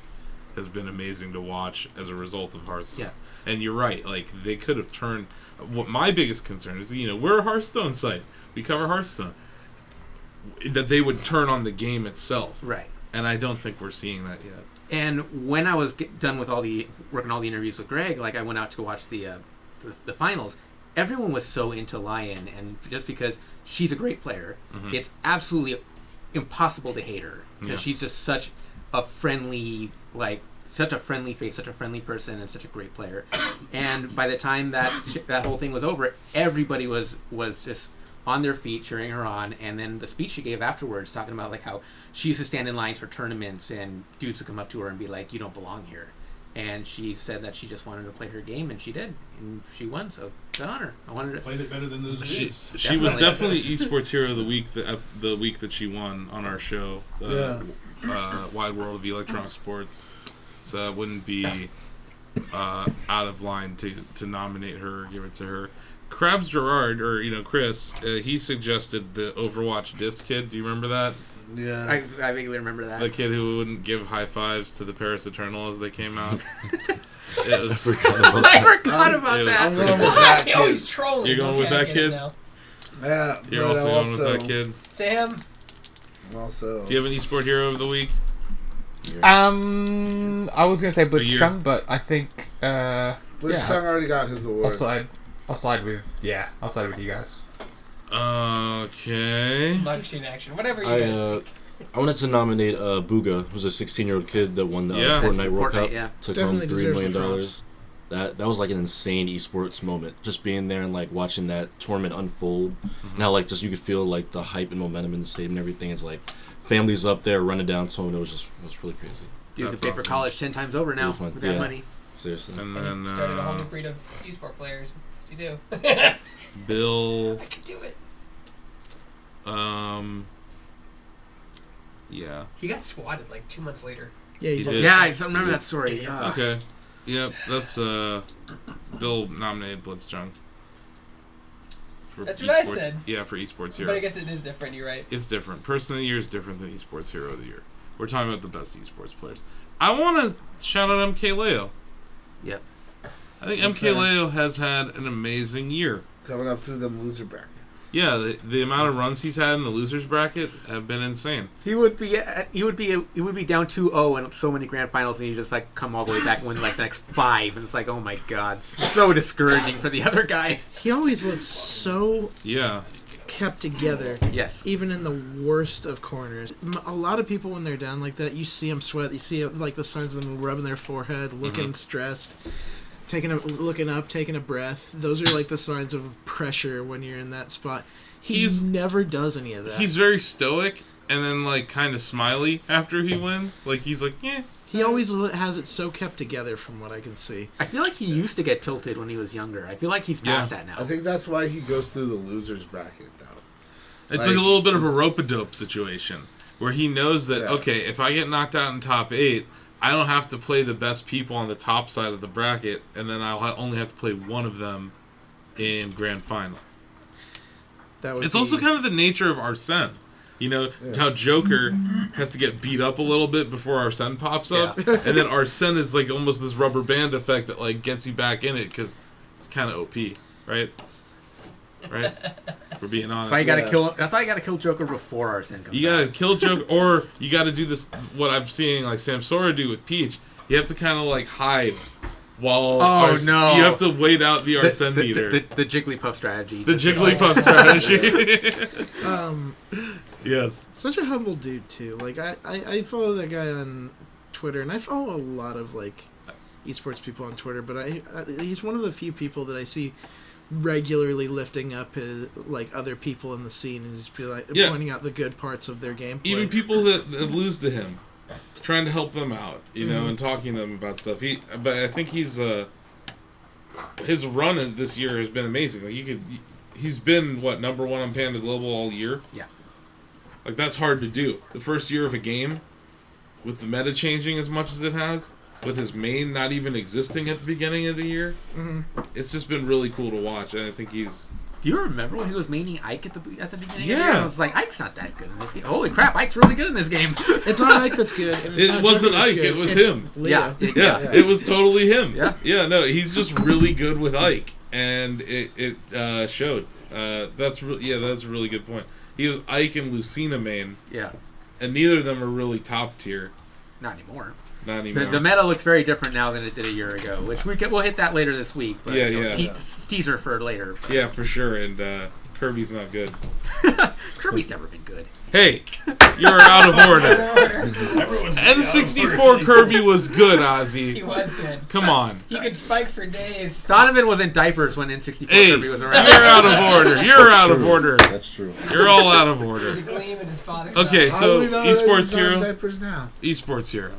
has been amazing to watch as a result of Hearthstone. Yeah. And you're right, like, they could have turned... What my biggest concern is, we're a Hearthstone site. We cover Hearthstone. That they would turn on the game itself. Right. And I don't think we're seeing that yet. And when I was done with working all the interviews with Greg, like, I went out to watch the finals, everyone was so into Lion, and just because she's a great player, it's absolutely impossible to hate her because she's just such a friendly face, such a friendly person, and such a great player. And by the time that whole thing was over, everybody was just on their feet cheering her on. And then the speech she gave afterwards, talking about like how she used to stand in lines for tournaments and dudes would come up to her and be like, "You don't belong here." And she said that she just wanted to play her game, and she did, and she won. So good on her. I wanted to played it better than those dudes. She was definitely Esports Hero of the Week the week that she won on our show, Wide World of Electronic Sports. So it wouldn't be out of line to nominate her or give it to her. Krabs Gerard, or Chris, he suggested the Overwatch disc kid. Do you remember that? Yeah, I vaguely remember that. The kid who wouldn't give high fives to the Paris Eternal as they came out. It was. I forgot about that. I'm going with that kid. Oh, he's trolling. You're going with that kid? Yeah. You're also going with that kid? Sam? Also. Do you have an esport hero of the week? I was going to say Blitzchung, but I think... Blitzchung already got his award. I'll side with you guys. Okay. Machine action. Whatever you guys think. I wanted to nominate Booga, who's a 16-year-old kid that won the Fortnite World Cup. Yeah. Took home $3 million. That was like an insane esports moment. Just being there and like watching that tournament unfold. And how like just you could feel like the hype and momentum in the stadium and everything. It's like families up there running down to him. It was really crazy. Dude could pay for college 10 times over now with that money. Seriously. And then started a whole new breed of esport players. What do you do? Bill. I could do it. Yeah. He got swatted like 2 months later. Yeah, he did. Yeah, I remember that story. Okay. Yep, that's Bill nominated Blitzchung. That's what I said. Yeah, for esports hero. But I guess it is different. You're right. It's different. Person of the year is different than esports hero of the year. We're talking about the best esports players. I want to shout out MK Leo. Yep. I think MK Leo has had an amazing year. Coming up through them loser brackets. Yeah, the amount of runs he's had in the losers bracket have been insane. He would be down 2-0 in so many grand finals, and he just like come all the way back and win like the next 5, and it's like, oh my god, so discouraging for the other guy. He always looks so kept together. Yes. Even in the worst of corners. A lot of people, when they're down like that, you see them sweat. You see like the signs of them rubbing their forehead, looking stressed, looking up, taking a breath. Those are like the signs of pressure when you're in that spot. He never does any of that. He's very stoic and then like kind of smiley after he wins. Like he's like, yeah. He always has it so kept together from what I can see. I feel like he used to get tilted when he was younger. I feel like he's past that now. I think that's why he goes through the losers bracket, though. It's like a little bit of a rope-a-dope situation where he knows that, okay, if I get knocked out in top 8, I don't have to play the best people on the top side of the bracket, and then I'll only have to play one of them in grand finals. It's also kind of the nature of Arsene. You know, how Joker has to get beat up a little bit before Arsene pops up, and then Arsene is like almost this rubber band effect that like gets you back in it because it's kind of OP, right? Right? For being honest. That's why you gotta kill. That's why you gotta kill Joker before Arsene comes. You gotta kill Joker, or you gotta do this. What I'm seeing like Samsora do with Peach. You have to kind of like hide. While you have to wait out the Arsene meter. The Jigglypuff strategy. The Jigglypuff strategy. Yes. Such a humble dude too. Like I follow that guy on Twitter, and I follow a lot of like esports people on Twitter. But he's one of the few people that I see regularly lifting up his, like other people in the scene and just be like pointing out the good parts of their gameplay. Even people that lose to him, trying to help them out, you know, and talking to them about stuff. But I think his run this year has been amazing. Like he's been number 1 on Panda Global all year. Yeah. Like that's hard to do. The first year of a game, with the meta changing as much as it has, with his main not even existing at the beginning of the year, it's just been really cool to watch. And I think he's. Do you remember when he was maining Ike at the beginning of the year? Yeah. I was like, Ike's not that good in this game. Holy crap, Ike's really good in this game. It's not Ike that's good. And it wasn't Ike, it was him. Leo. Yeah, it was totally him. Yeah, no, he's just really good with Ike, and it showed. That's a really good point. He was Ike and Lucina main. Yeah. And neither of them are really top tier. Not anymore. Not anymore. The meta looks very different now than it did a year ago, which we'll hit that later this week. But, teaser for later. But. Yeah, for sure. And Kirby's not good. Kirby's never been good. Hey, you're out of order. N64 Kirby was good, Ozzy. He was good. Come on. He could spike for days. Donovan was in diapers when N64 Kirby was around. You're out of order. You're out of order. That's true. You're all out of order. There's a gleam in his father's Okay, eye. so esports hero. Diapers now. Esports hero.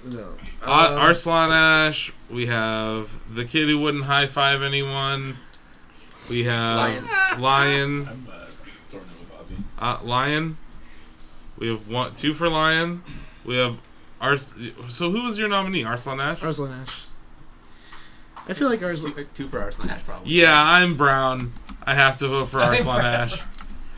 No. Arslan Ash. We have the kid who wouldn't high five anyone. We have Lion. I'm throwing it with Ozzy. Lion. We have 2 for Lion. We have So who was your nominee? Arslan Ash? Arslan Ash. I feel like Arslan. 2 for Arslan Ash, probably. Yeah, I'm brown. I have to vote for Arslan Ash.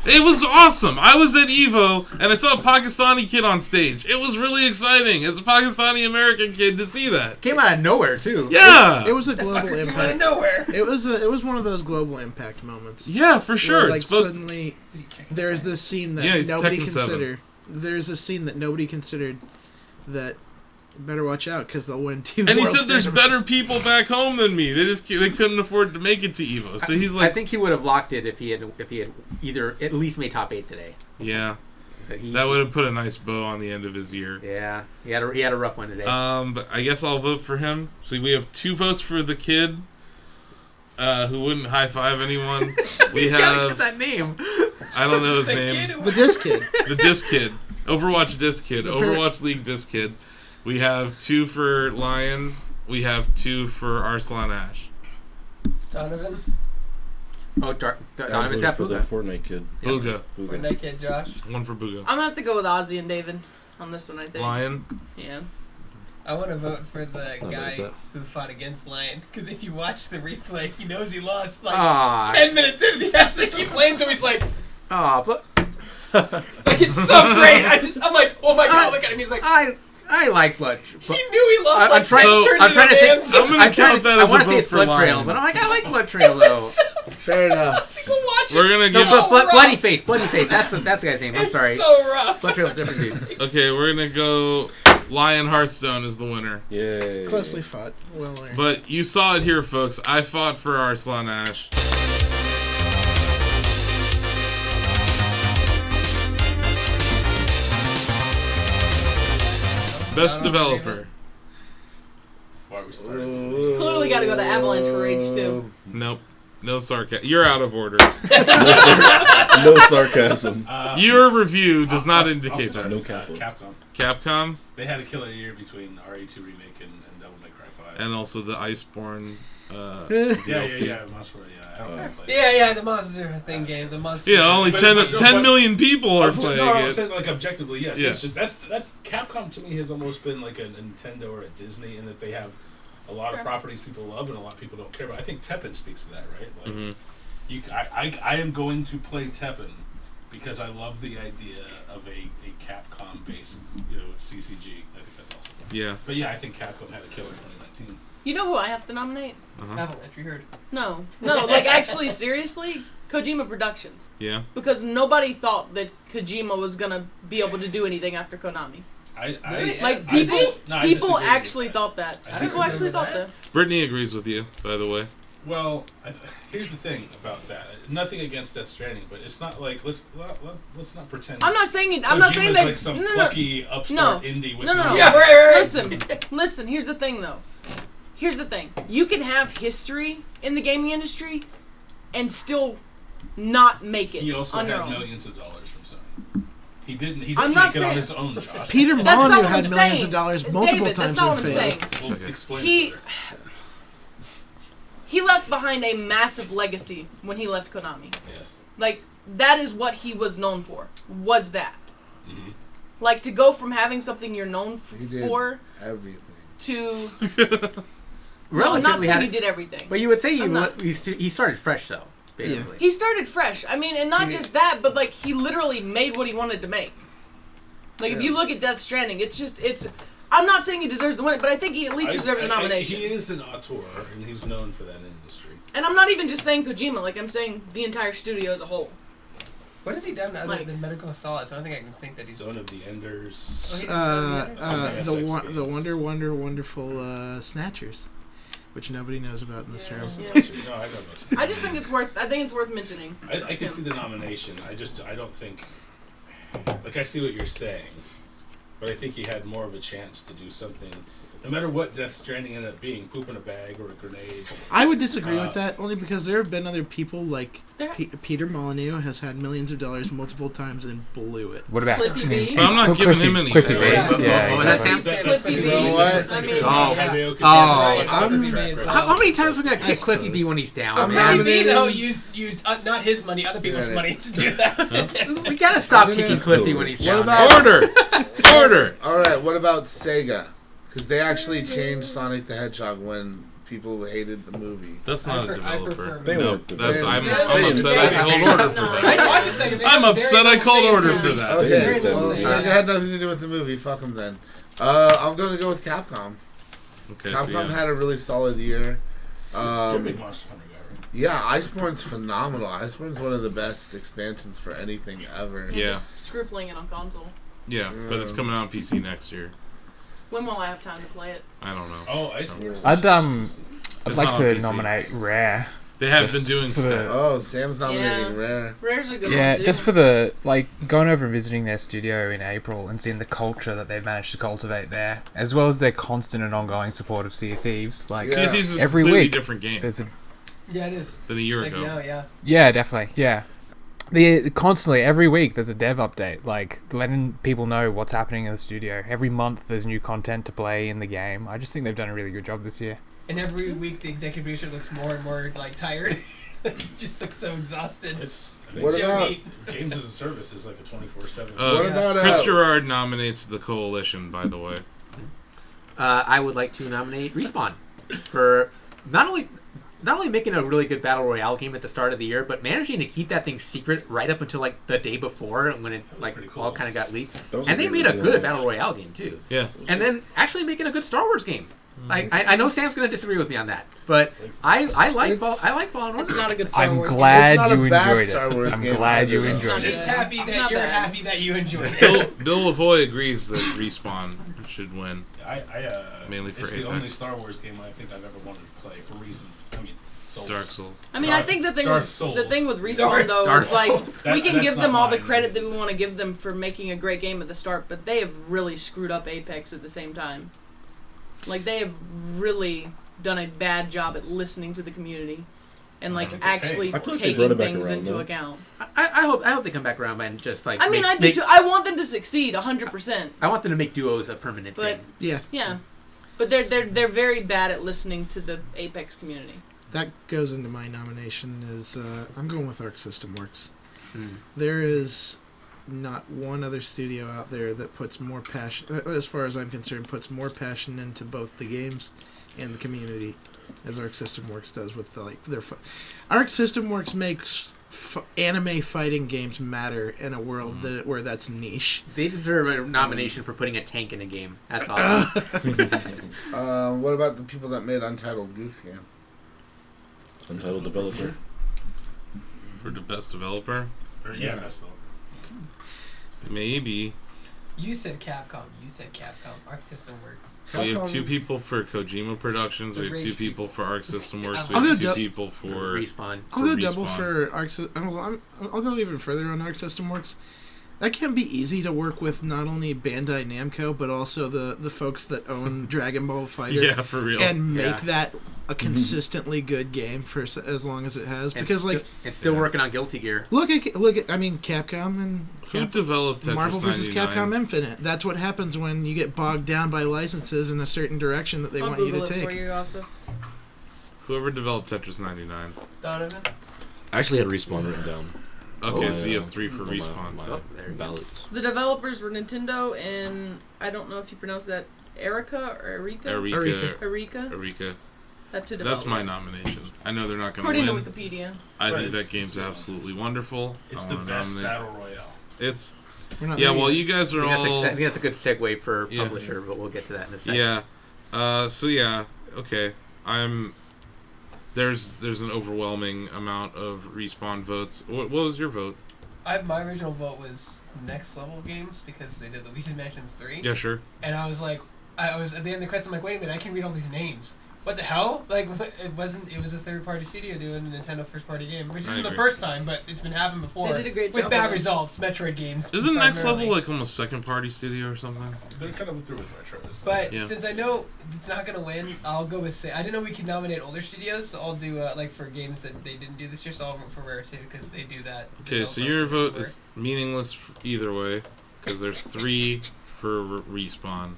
It was awesome. I was at EVO and I saw a Pakistani kid on stage. It was really exciting as a Pakistani American kid to see that. Came out of nowhere too. Yeah, it was a global impact. Out of nowhere. It was one of those global impact moments. Yeah, for sure. Where, like suddenly, there's this scene that nobody considered. There's a scene that nobody considered that. Better watch out because they'll win 2. And he said, "There's better people back home than me. They couldn't afford to make it to EVO." So he's like, I think he would have locked it if he had either at least made top 8 today. Yeah, that would have put a nice bow on the end of his year. Yeah, he had a rough one today. But I guess I'll vote for him. So we have 2 votes for the kid who wouldn't high five anyone. We gotta get that name. I don't know his name. The Disc Kid. The Disc Kid. Overwatch Disc Kid. Overwatch League Disc Kid. We have 2 for Lion. We have 2 for Arslan Ash. Donovan. Oh, Donovan's at for the Booga. Fortnite kid. Booga. Fortnite kid, Josh. 1 for Booga. I'm gonna have to go with Ozzy and David on this one, I think. Lion. Yeah. I want to vote for the guy who fought against Lion, because if you watch the replay, he knows he lost 10 minutes into the match. They keep playing, so he's like, but like it's so great. I'm like, oh my god, look at him. He's like, I like Blood. He knew he lost. I'm trying to think. I'm gonna count that as a vote for Lion. I want to say it's Blood Trail, but I'm like, I like Blood Trail though. Fair enough. We're gonna give Bloody Face. Bloody Face. That's the guy's name. I'm sorry. It's so rough. Blood Trail's a different dude. Okay, we're gonna go. Lion Hearthstone is the winner. Yay. Closely fought. Well earned. But you saw it here, folks. I fought for Arslan Ash. Best developer. Why are we starting? Clearly got to go to Avalanche for Rage 2. Nope. No sarcasm. You're out of order. No sarcasm. Your review does not indicate that. No capital. Capcom. Capcom. They had a killer year between RE2 Remake and Devil May Cry 5. And also the Iceborne DLC. Yeah. Monster. Yeah, I don't know. Yeah, the monster thing game, the monster. Yeah, only 10 million people are playing no, I'm it. saying like objectively, yes. Yeah. It's just, that's Capcom to me has almost been like a Nintendo or a Disney in that they have a lot of properties people love and a lot of people don't care about. I think Tekken speaks to that, right? Like, I am going to play Tekken because I love the idea of a Capcom based CCG. I think that's awesome. Yeah. But yeah, I think Capcom had a killer in 2019. You know who I have to nominate? Avalanche, you heard. No, like actually, seriously, Kojima Productions. Yeah. Because nobody thought that Kojima was gonna be able to do anything after Konami. People actually thought that. People actually thought that. Brittany agrees with you, by the way. Well, here's the thing about that. Nothing against Death Stranding, but it's not like let's not pretend. I'm not saying it. I'm not saying that. Like some plucky upstart indie with Yeah, right. Listen. Here's the thing, though. Here's the thing. You can have history in the gaming industry and still not make it. He also on your had own. millions of dollars from Sony. He didn't make it on his own, Josh. Peter Molyneux had millions of dollars multiple David, times. That's not what I'm saying. Well, explain He left behind a massive legacy when he left Konami. Yes. Like, that is what he was known for. Was that. Mm-hmm. Like, to go from having something you're known He did for everything to... Relatively I'm not saying had he it- did everything. But you would say he started fresh, though, basically. He started fresh. I mean, and not just that, but, like, he literally made what he wanted to make. Like, if you look at Death Stranding, it's... I'm not saying he deserves to win it, but I think he at least deserves a nomination. He is an auteur, and he's known for that industry. And I'm not even just saying Kojima, like, I'm saying the entire studio as a whole. What has he done other than Medical Assault? So I don't think I can think that he's... Zone of the Enders. The wonderful Snatchers, which nobody knows about in this room. No, I don't know. I just think it's worth mentioning. I can see the nomination. I don't think... Like, I see what you're saying. But I think he had more of a chance to do something. No matter what Death Stranding ended up being, poop in a bag or a grenade. I would disagree with that, only because there have been other people like Peter Molyneux has had millions of dollars multiple times and blew it. What about Cliffy B? But I'm not giving him any. Cliffy B. Cliffy B. How many times are we going to kick Cliffy B when he's down? Cliffy B, though, used not his money, other people's money to do that. We got to stop kicking Cliffy when he's down. Order! Alright, what about Sega? Because they actually changed Sonic the Hedgehog when people hated the movie. That's not a developer. I'm upset I called order for that. I'm upset I called order for that. Okay, well, Sega had nothing to do with the movie. Fuck them then. I'm going to go with Capcom. Okay, Capcom had a really solid year. You're a big Monster Hunter guy, right? Yeah, Iceborne's phenomenal. Iceborne's one of the best expansions for anything ever. Yeah. Just screw playing it on console. Yeah, but it's coming out on PC next year. When will I have time to play it? I don't know. Oh, Iceborne. I'd like to nominate Rare. They have been doing stuff. Oh, Sam's nominating Rare. Rare's a good one, Yeah, too. just for going over and visiting their studio in April and seeing the culture that they've managed to cultivate there, as well as their constant and ongoing support of Sea of Thieves. Like Sea of Thieves is a every completely week, different game. Yeah, it is. Than a year ago. No, yeah. Yeah, definitely. Yeah. Constantly, every week, there's a dev update, like letting people know what's happening in the studio. Every month, there's new content to play in the game. I just think they've done a really good job this year. And every week, the executive producer looks more and more tired. Just looks so exhausted. What about Games as a Service is like a 24/7. What about Chris Gerard nominates the Coalition, by the way. I would like to nominate Respawn for not only making a really good battle royale game at the start of the year, but managing to keep that thing secret right up until like the day before when it all kind of got leaked. And they made a good battle royale game too. Yeah. And then actually making a good Star Wars game. I know Sam's going to disagree with me on that, but I like Fallen Order. It's not a good Star I'm Wars glad It's not you a bad enjoyed Star it. Wars I'm game glad you either. enjoyed It's it. happy that Not you're bad. happy that you enjoyed it. Bill Lavoie agrees that Respawn should win. Mainly for it's the Apex. only Star Wars game I think I've ever wanted to play for reasons. I mean, Souls. Dark Souls. I mean, I think the thing with Respawn though Dark is like Souls. we can That's give not them all the mine. credit that we want to give them for making a great game at the start, but they have really screwed up Apex at the same time. Like they have really done a bad job at listening to the community and like actually taking things into account. I hope they come back around and just like. I mean, I do too. I want them to succeed 100%. I want them to make duos a permanent But thing. yeah, but they're very bad at listening to the Apex community. That goes into my nomination. Is I'm going with Arc System Works. Mm. There is not one other studio out there that puts more passion, as far as I'm concerned, puts more passion into both the games and the community as Arc System Works does with their. Arc System Works makes anime fighting games matter in a world where that's niche. They deserve a nomination for putting a tank in a game. That's awesome. What about the people that made Untitled Goose Game? Untitled developer. For the best developer? Best developer. Maybe. You said Capcom. Arc System Works. We have 2 people for Kojima Productions. We have 2 people for Arc System Works. We I'll have go 2 people for Respawn. I'll go double for Arc. I'll go even further on Arc System Works. That can be easy to work with not only Bandai Namco but also the folks that own Dragon Ball Fighter. Yeah, for real. And make that a consistently good game for as long as it has. Because it's still working on Guilty Gear. Look at I mean Capcom and Who developed Tetris Marvel vs. 99? Capcom Infinite. That's what happens when you get bogged down by licenses in a certain direction that they want you to take. For you also. Whoever developed Tetris 99. Donovan? I actually had Respawn written down. Okay, so you have 3 for Respawn. My ballots. The developers were Nintendo and I don't know if you pronounce that Erika or Erika. Erika. That's who developed. That's my nomination. I know they're not going According to win. to Wikipedia. I think that game's absolutely wonderful. It's the best battle royale. It's well, you guys are all. I think that's a good segue for publisher, but we'll get to that in a second. Yeah. So yeah. Okay. There's an overwhelming amount of Respawn votes. What was your vote? My original vote was Next Level Games because they did Luigi's Mansion 3. Yeah, sure. And I was like, at the end of the quest, I'm like, wait a minute, I can read all these names. What the hell? Like, it was a third-party studio doing a Nintendo first-party game, which isn't the first time, but it's been happening before. They did a great job with bad with it. results. Metroid games. Isn't Next Level like almost second-party studio or something? They're kind of through with Retro. But since I know it's not gonna win, I'll go with. I didn't know we could nominate older studios, so I'll do for games that they didn't do this year. So I'll vote for Rare too because they do that. Okay, so your vote is meaningless either way because there's 3 for Respawn,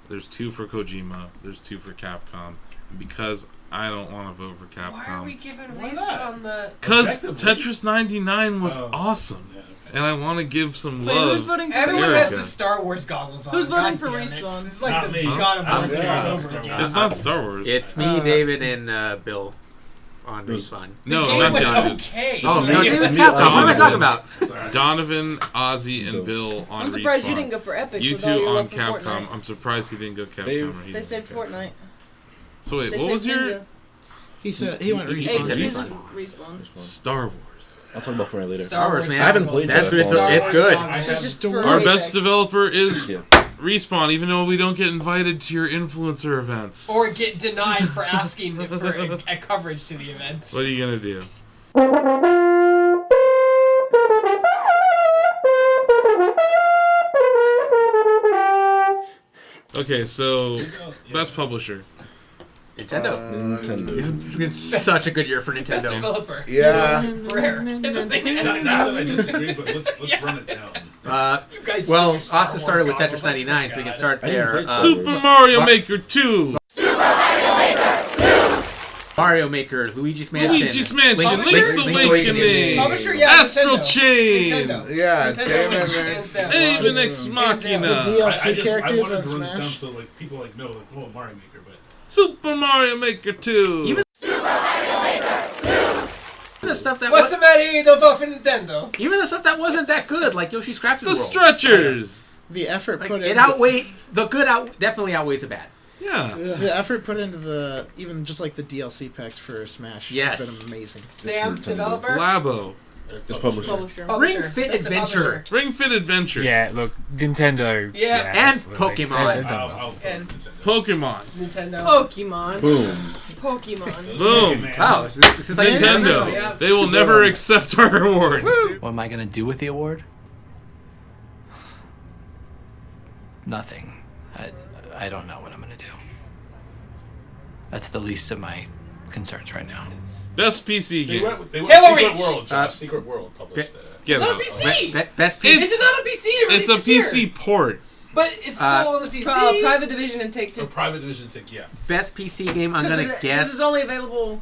there's 2 for Kojima, there's 2 for Capcom. Because I don't want to vote for Capcom. Why are we giving race on the? Because Tetris 99 was awesome, and I want to give some love. Who's voting for Everyone Respawn? has the Star Wars goggles on. Who's voting God for damn it. Respawn? It's like Not the me. God of War Yeah. over again. It's not Star Wars. It's me, David, and Bill on Respawn. No, the game not was Donovan. okay. Oh, me. no, It's David me, Capcom. What am I Donovan. talking about? Donovan, Ozzy, and Bill on I'm surprised Respawn. you didn't go for Epic. You with 2 all your on love for Capcom. Fortnite. I'm surprised he didn't go Capcom. Or he They didn't said go Capcom. Fortnite. So wait, They what said was your Ninja. He said he went Hey, Respawn. this is Respawn. Star Wars? I'll talk about Fortnite later. Star Wars, man. I haven't played That's that. it's good. It's just for Our Apex. best developer is Yeah. Respawn, even though we don't get invited to your influencer events. Or get denied for asking for a coverage to the events. What are you gonna do? Okay, so best publisher. Nintendo. It's been such a good year for Best Nintendo. developer. Yeah. Rare. Not that I disagree, but let's run it down. You guys Well, see your Star Austin started with Wars Tetris goggles, I 99, so we can forgot. start I didn't there. play Super Mario Maker 2. Mario Maker, Luigi's Mansion, Luigi's Mansion, Link's Awakening, Publisher, yeah, Astral Nintendo. Chain, Nintendo. Yeah, Nintendo David hands down. Haven Ex Machina, I characters wanted on to run this down Smash. so like people like know like oh Mario Maker, but Super Mario Maker 2. Even the stuff that What's the matter? You don't vote for Nintendo. even the stuff that wasn't that good, like Yoshi's Crafted The World. Stretchers. The effort Like, put it into the good definitely outweighs the bad. Yeah. the effort put into even just like the DLC packs for Smash Yes. has been amazing. Sam, Nintendo. developer. Labo. It's publisher. Ring Fit That's the Adventure. publisher. Ring Fit Adventure. Yeah, look, Nintendo. Yeah. And absolutely. Pokemon. And Pokemon. Nintendo. Pokemon. Boom. Pokemon. Boom. Wow, this is like Nintendo. Yeah. They will never accept our awards. What am I gonna do with the award? Nothing. I don't know what I'm gonna do. That's the least of my concerns right now. Best PC They game. went Halo Secret Reach. World, Josh. Secret World published that. It's on PC. Best It's- PC. This is on a PC to release It's a this year. PC port. But it's still on the PC. Private Division and Take Two. Private Division 6, yeah. Best PC game. I'm gonna This guess. is only available.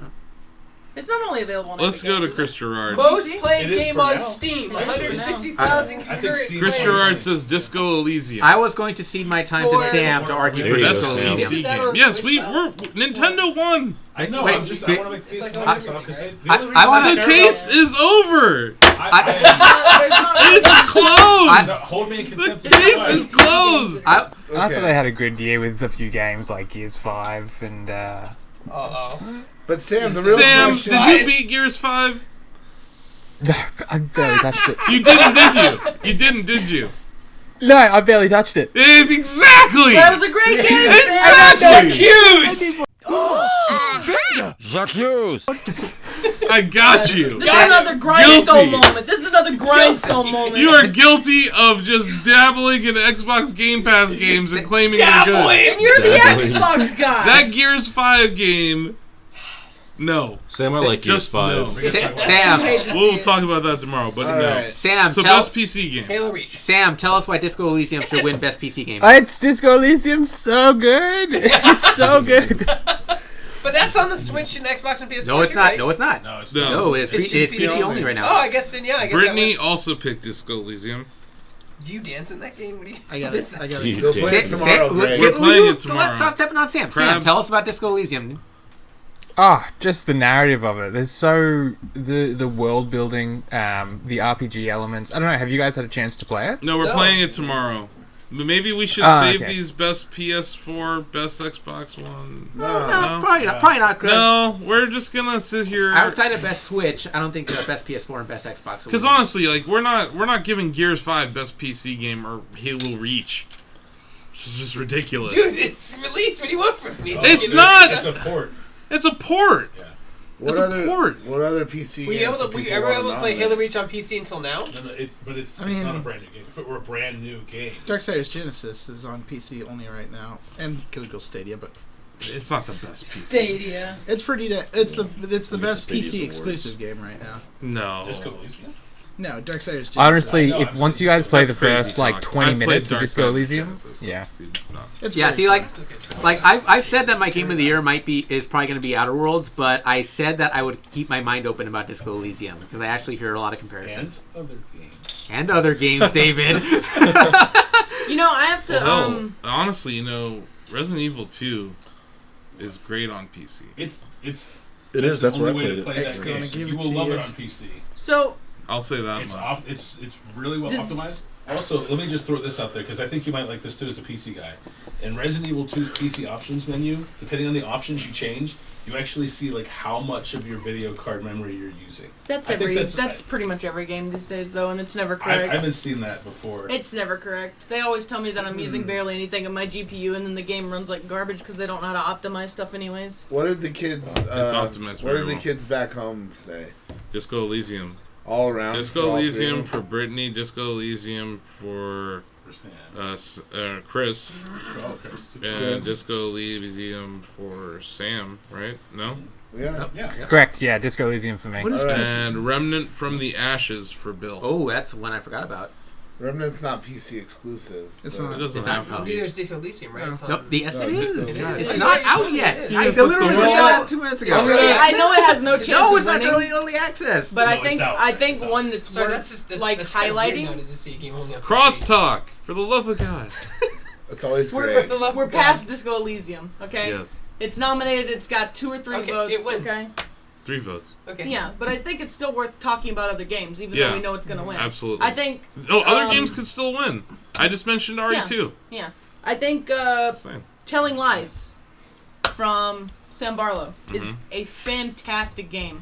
It's not only available on Let's Epic go to Games, Chris Gerard. Most PC? played It is game for on now. Steam. It is for 160,000 I think concurrent Steam- Chris players. Gerard says Disco Elysium. I was going to cede my time to For- Sam to argue There for you Disco go, Sam. Elysium. Is PC that game. on Yes, Switch now? Nintendo won. I know. Wait, I see- want to make peace like with on Microsoft because everything, the right? only I reason wanna- I The care case about- is over. There's not It's closed. Hold me in The contempt. case is closed. I Okay. thought they had a good year with a few games like Gears 5 and Uh-oh. But Sam, the real Sam, question. did you beat Gears 5? I barely touched it. You didn't, did you? You didn't, did you? No, I barely touched it. Exactly. That was a great game. Exactly. J'accuse! I got you. Got another grindstone Guilty. moment. This is another grindstone moment. You are guilty of just dabbling in Xbox Game Pass games and claiming you're good. and you're the Dabbling. Xbox guy. That Gears 5 game, no. Sam, I like Gears Just 5. no. Sam, We'll talk about that tomorrow, but All no. right. Sam, So tell best PC games. Halo Reach. Sam, tell us why Disco Elysium should win Best PC Game. It's Disco Elysium so good. It's so good. But that's on the Switch and Xbox and PS4. No, it's too, not. right? No, it's not. No, it's No. No, it's It's it's just PC only right Oh, now. I guess then, yeah. I guess Brittany that also picked Disco Elysium. do you dance in that game? What do you? I got what it. is that? I got You it. Go did. play it Sam, tomorrow, Sam, Greg. We're playing it tomorrow. Let's stop stepping on Sam. Sam, Crabs. tell us about Disco Elysium. Just the narrative of it. There's the world building, the RPG elements. I don't know. Have you guys had a chance to play it? No, we're No. playing it tomorrow. But maybe we should Ah, save okay. these best PS4, best Xbox One. No, probably not. Probably not. No, we're just gonna sit here. Outside of Best Switch, I don't think the Best PS4 and Best Xbox. will Because win. honestly, like we're not giving Gears 5 best PC game or Halo Reach. Which is just ridiculous. Dude, it's released. What do you want from me? It's You know, not! It's a port. It's a port. Yeah. What It's a other port. What other PC Were you games? able to? do Were you people ever wanna able to play nominate? Halo Reach on PC until now? No, it's I mean- not a brand new game. If it were a brand new game, Darksiders Genesis is on PC only right now, and Google Stadia, but It's not the best PC. Stadia. it's pretty. It's the best Stadia's PC awards. exclusive game right now. No. Disco Elysium. No, Darksiders Genesis. Honestly, I know, if I'm once you saying guys play That's the crazy first like talk. 20 I've played minutes of Disco Darksiders Elysium, Genesis. yeah. That seems nuts. It's Yeah, very see, fun. like I've said that my game of the year is probably going to be Outer Worlds, but I said that I would keep my mind open about Disco Elysium because I actually hear a lot of comparisons and other games, David. You know, I have to. Well, honestly, Resident Evil 2 is great on PC. It's It is. That's the where I only way played to it. play that X gonna game. give You it will to love you. it on PC. So I'll say that It's much. it's really well Does- optimized. Also, let me just throw this out there because I think you might like this too as a PC guy. In Resident Evil 2's PC options menu, depending on the options you change, you actually see like how much of your video card memory you're using. that's I think that's pretty much every game these days, though, and it's never I correct. haven't seen that before. It's never correct. They always tell me that I'm using barely anything in my GPU, and then the game runs like garbage because they don't know how to optimize stuff, anyways. What did the kids? optimized What very did the well. kids back home say? Disco Elysium. All around. for Disco all three Elysium of for them? Brittany. Disco Elysium for Chris. Oh, Chris. And Disco Elysium for Sam, right? No? Yeah. Yeah. Correct. Yeah, Disco Elysium for me. What is All right. And Remnant from the Ashes for Bill. Oh, that's one I forgot about. Remnant's not PC exclusive. It's but- not. It doesn't It's have not- to New be. Year's Disco Elysium, right? It's on- No, yes, it No, is. Disco Elysium. It's not out yet. It I is. literally Well, looked at that 2 minutes ago. I'm gonna- I know it has no chance No, of it's not winning, early access. but I No, think it's out. I think It's out. one that's Sorry, worth that's just like that's kinda weird now highlighting. to just see a game only on Crosstalk, for the love of God. It's always We're, great. we're past Disco Elysium, okay? Yes. It's nominated. It's got 2 or 3 Okay, votes. it wins. Okay. 3 votes. Okay. Yeah, but I think it's still worth talking about other games, even Yeah. though we know it's going to win. Absolutely. I think. Oh, other um, games could still win. I just mentioned RE2. Yeah, I think Same. Telling Lies from Sam Barlow is Mhm. a fantastic game.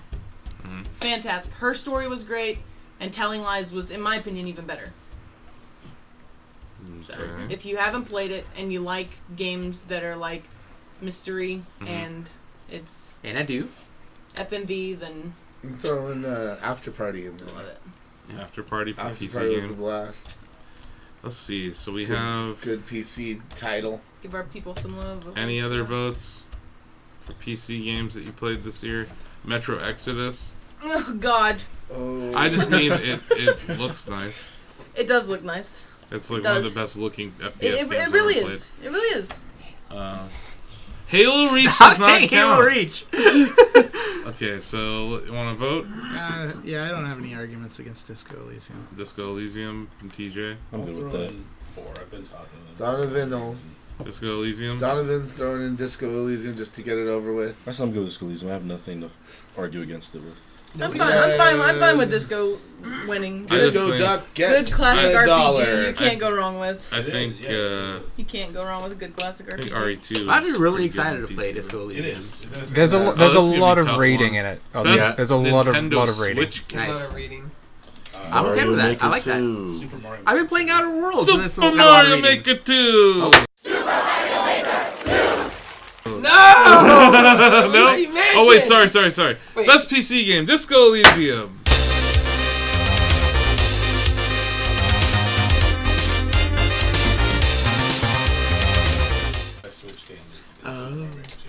Fantastic. Her story was great. And Telling Lies was, in my opinion, even better. So, if you haven't played it and you like games that are like mystery and it's... And I do. FMV, then... You can throw in After Party in there. Love it. After Party for After PC Party was a game. blast. Let's see. So we Good- have good PC title. Give our people some love. Any other votes for PC games that you played this year? Metro Exodus. Oh, God. Oh. I just mean it looks nice. It does look nice. It's like It one of does. the best looking FPS It games really I've ever is. It really is. played. Halo Reach Stop does not saying count. Halo Reach. Okay, so you want to vote? Yeah, I don't have any arguments against Disco Elysium. Disco Elysium from TJ. I'm good with that. 4. I've been talking to them. Donovan will. Disco Elysium. Donovan's throwing in Disco Elysium just to get it over with. I said I'm good with Disco Elysium. I have nothing to argue against it with. I'm fine with Disco winning. Disco Duck gets good classic a RPG. dollar. You can't go wrong with. I think. You can't go wrong with a good classic I RPG. think RE2. I'd be is really pretty excited good to on play PC. Disco Elysium. There's a Oh, there's this a is gonna lot be of tough reading one. in it. Oh, Best there's a lot Nintendo of reading. Switch A lot of reading. I'm okay with that. I like that. Super Mario I've been playing Outer Worlds. and it's Super got a lot of Mario reading. Maker 2. No! No? Luigi Mansion! Oh wait, sorry. Wait. Best PC game, Disco Elysium.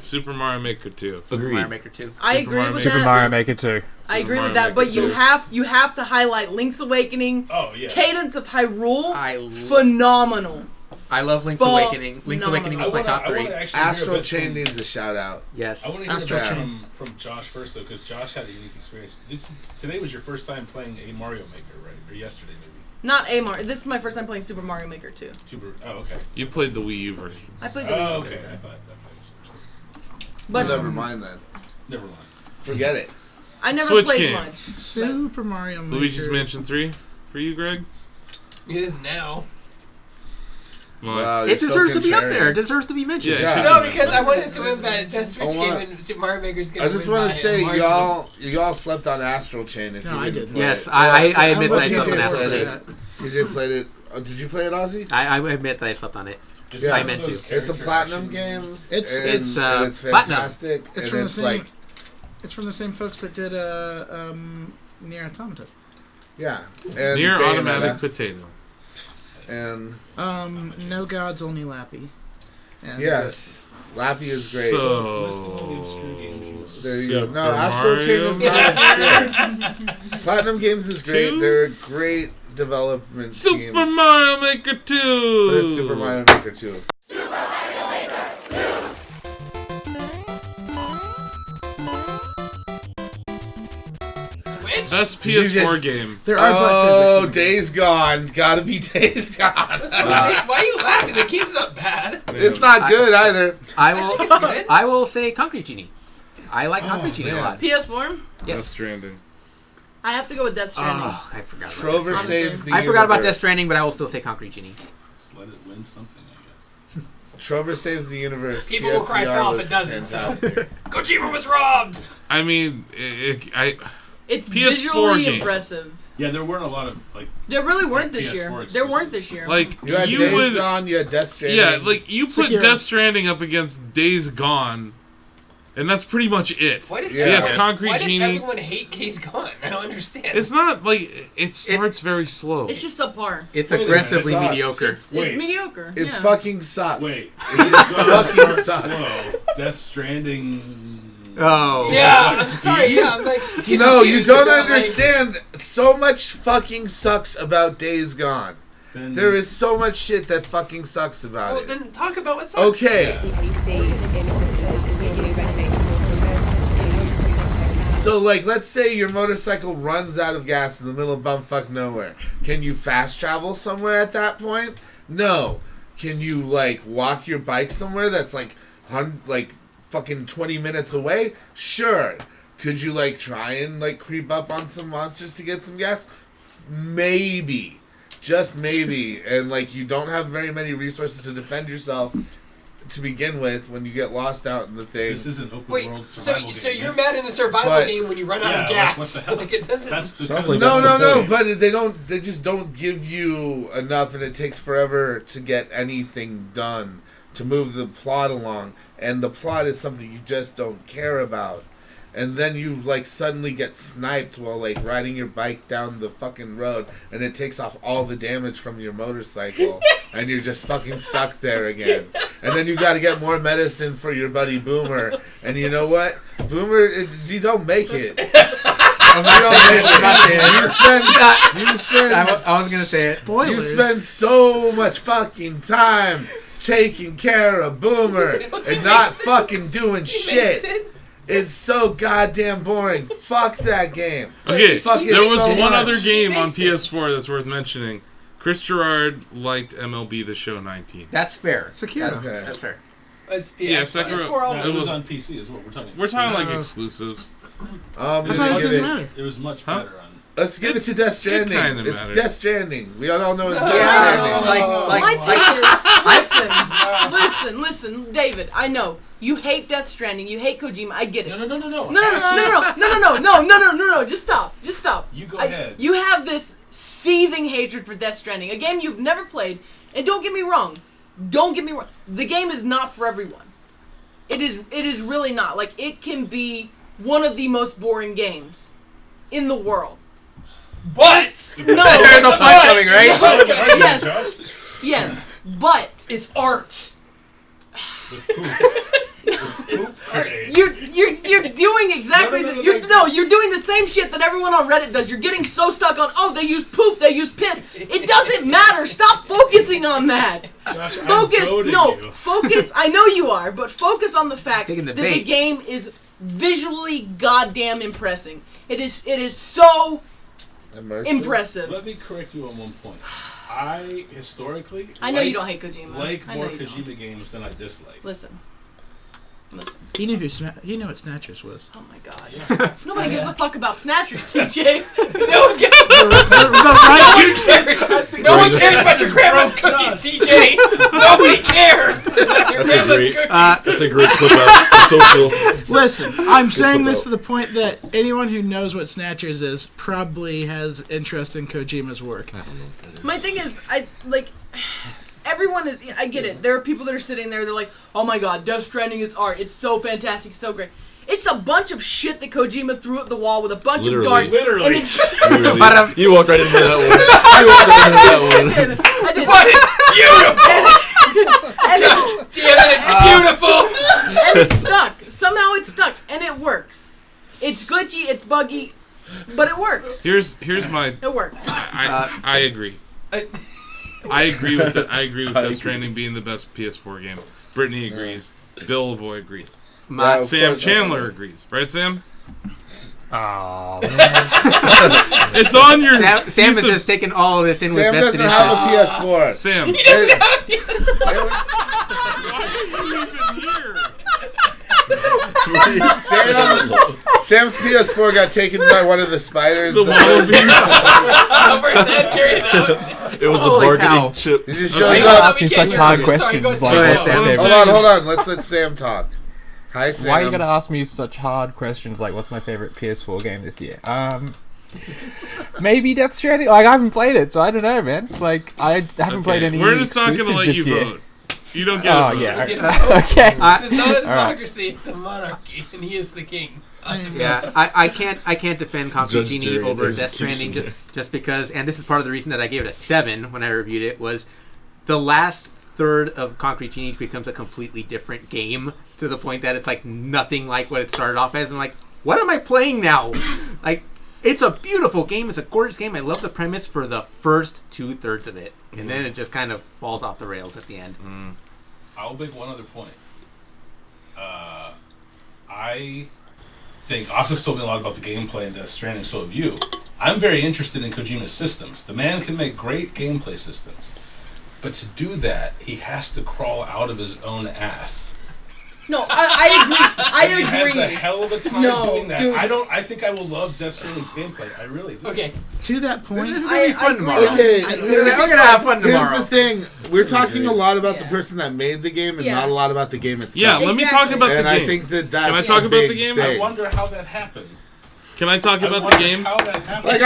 Super Mario Maker 2. Super Mario Maker 2. I agree with Super that. Mario Maker 2. I agree Mario with that, but Maker you 2. have to highlight Link's Awakening. Oh, yeah. Cadence of Hyrule. Phenomenal. I love Link's Awakening. Link's Phenomenal. Awakening was my top 3. Astral Chain needs a shout out. Yes. I want to hear Astral back Chain. from Josh first, though, because Josh had a unique experience. Today was your first time playing a Mario Maker, right? Or yesterday, maybe? Not a Mario. This is my first time playing Super Mario Maker 2. Oh, okay. You played the Wii U version. I played the Wii U. Oh, okay. I thought But never mind then. Never mind. Forget it. I never Switch played game. much. Super Mario Maker. Luigi's Mansion 3 for you, Greg? It is now. Well, It deserves to be up there. It deserves to be mentioned. Yeah, No, because I wanted to win that best Switch I game want- and Super Mario Maker's gonna I just win want by to a say, margin. y'all slept on Astral Chain. If No, you I didn't didn't. play Yes, it. I admit Well, that I slept on TJ Astral played Chain. it. TJ played it. Oh, did you play it, Ozzy? I admit that I slept on it. Yeah. I meant to. It's a platinum game. It's it's platinum. fantastic. It's and from the it's same. like It's from the same folks that did Nier Automata. yeah. And Near Bayonetta. Automatic Potato. And No Gods, Only Lappy. And yes, Lappy is great. So there you go. Super No, Astral Chain is not obscure. Platinum Games is great. Two? They're a great development Super team. Mario Maker 2. But it's Super Mario Maker 2. Switch? Best PS4 game. There are butt Oh, physics. Days Gone. Gotta be Days Gone. Why are you laughing? The game's not bad. It's not good either. I will say Concrete Genie. I like Concrete Genie a lot. PS4? Death Yes. Stranding. I have to go with Death Stranding. Oh, I forgot. Trover about saves the I forgot about Death universe. Stranding, but I will still say Concrete Genie. Just let it win something, I guess. Trover saves the universe. People will cry PSVR foul if was it doesn't, so. fantastic. Kojima was robbed! I mean, It's PS4 visually game. impressive. Yeah, there weren't a lot of, like... There really weren't this PS4 year. exclusives. There weren't this year. like, You had you Days would... Gone, you had Death Stranding. Yeah, like, you put Sekiro. Death Stranding up against Days Gone, and that's pretty much it. Why does, Yes, Concrete why does Genie. everyone hate Days Gone? I don't understand. It's not, like, it starts very slow. It's just subpar. It's Wait a minute, aggressively it sucks. mediocre. It's Wait. mediocre. It yeah. fucking sucks. Wait. It just fucking Starts sucks. slow. Death Stranding... Oh. Yeah, I'm sorry, yeah, I'm like... No, you confused don't about, like- understand. So much fucking sucks about Days Gone. Then- There is so much shit that fucking sucks about Well, it. then talk about what sucks. Okay. So, like, let's say your motorcycle runs out of gas in the middle of bumfuck nowhere. Can you fast travel somewhere at that point? No. Can you, like, walk your bike somewhere that's, like, fucking 20 minutes away? Sure. Could you, like, try and, like, creep up on some monsters to get some gas? Maybe. Just maybe. And, like, you don't have very many resources to defend yourself. to begin with when you get lost out in the thing. This is an open world survival game. So you're mad in the survival game when you run out of gas. What the hell? Like it doesn't. No, but they just don't give you enough, and it takes forever to get anything done to move the plot along, and the plot is something you just don't care about. And then you like suddenly get sniped while like riding your bike down the fucking road, and it takes off all the damage from your motorcycle, and you're just fucking stuck there again. And then you got to get more medicine for your buddy Boomer, and you know what, Boomer, you don't make it. You spend. I was gonna say it. Spoilers. You spend so much fucking time taking care of Boomer and not fucking doing shit. It's so goddamn boring. Fuck that game. Okay, Fuck it there was so one much. other game on PS4 that's worth mentioning. Chris Gerard liked MLB The Show 19. That's fair. Sekiro. That's fair. Yeah, Sekiro. It was on PC, is what we're talking about. We're talking like exclusives. I thought it didn't matter. It was much better on. Let's give it to Death Stranding. It's matters. Death Stranding. We all know it's Death Stranding. My thing is, listen, David. I know you hate Death Stranding. You hate Kojima. I get it. No. No. Just stop. You go ahead. You have this seething hatred for Death Stranding, a game you've never played. And don't get me wrong. The game is not for everyone. It is really not. Like, it can be one of the most boring games in the world. But no, there's a fight coming, right? Yes, but it's art. You're doing exactly you're doing the same shit that everyone on Reddit does. You're getting so stuck on they use poop, they use piss. It doesn't matter. Stop focusing on that. Josh, Focus. I know you are, but focus on the fact that the bait. game is visually goddamn impressing. It is so impressive. Let me correct you on one point. I historically I know you don't hate Kojima. Like more Kojima games than I dislike. Listen. He knew what Snatchers was. Oh my god. Nobody gives a fuck about Snatchers, TJ. No one cares. No one cares about your grandma's cookies, TJ. Nobody cares. That's a great clip out. Social. Listen, I'm saying this to the point that anyone who knows what Snatchers is probably has interest in Kojima's work. My thing is, everyone is. I get it. There are people that are sitting there. They're like, "Oh my god, Death Stranding is art. It's so fantastic, so great." It's a bunch of shit that Kojima threw at the wall with a bunch of darts. Literally. And it's You walked right into that one. I did. But it's beautiful. And it's damn it, it's beautiful. And it's stuck. Somehow it's stuck, and it works. It's glitchy. It's buggy, but it works. Here's my. It works. I agree. I agree with Death Stranding being the best PS4 game. Brittany agrees. Bill Lavoie agrees. Sam Chandler agrees. Right, Sam? Oh, it's on your. Sam is just taking all of this in Sam with vested doesn't have interest. a PS4. Sam. He doesn't have Sam's PS4 got taken by one of the spiders. The wallabies. It was a bargaining chip. He just Why shows you gotta up. ask me such hard questions? Hold on. Let's let Sam talk. Hi, Sam. Why you gotta ask me such hard questions like what's my favorite PS4 game this year? Maybe Death Stranding. Like I haven't played it, so I don't know, man. Like I haven't played any. We're just not gonna let you vote. You don't get a vote. Yeah. Okay. This is not a democracy; it's a monarchy, and he is the king. Yeah, I can't defend Concrete Genie over Death Stranding just because, and this is part of the reason that I gave it a 7 when I reviewed it, was the last third of Concrete Genie becomes a completely different game to the point that it's like nothing like what it started off as. I'm like, what am I playing now? Like, it's a beautiful game. It's a gorgeous game. I love the premise for the first 2/3 of it, and then it just kind of falls off the rails at the end. I'll make one other point. I think Asif's told me a lot about the gameplay in Death Stranding, so have you. I'm very interested in Kojima's systems. The man can make great gameplay systems. But to do that, he has to crawl out of his own ass No, I agree. I He agree. has a hell of a time No, doing that. dude. I think I will love Death Stranding's gameplay. I really do. Okay. To that point, This is gonna be fun tomorrow. Okay, We're gonna have fun tomorrow. Here's the thing: we're talking a lot about the person that made the game, and Yeah. not a lot about the game itself. Yeah, let me talk about the and game. I think that that's Can I talk a about the big game? thing. I wonder how that happened. Can I talk about the wonder game? How that happened. Like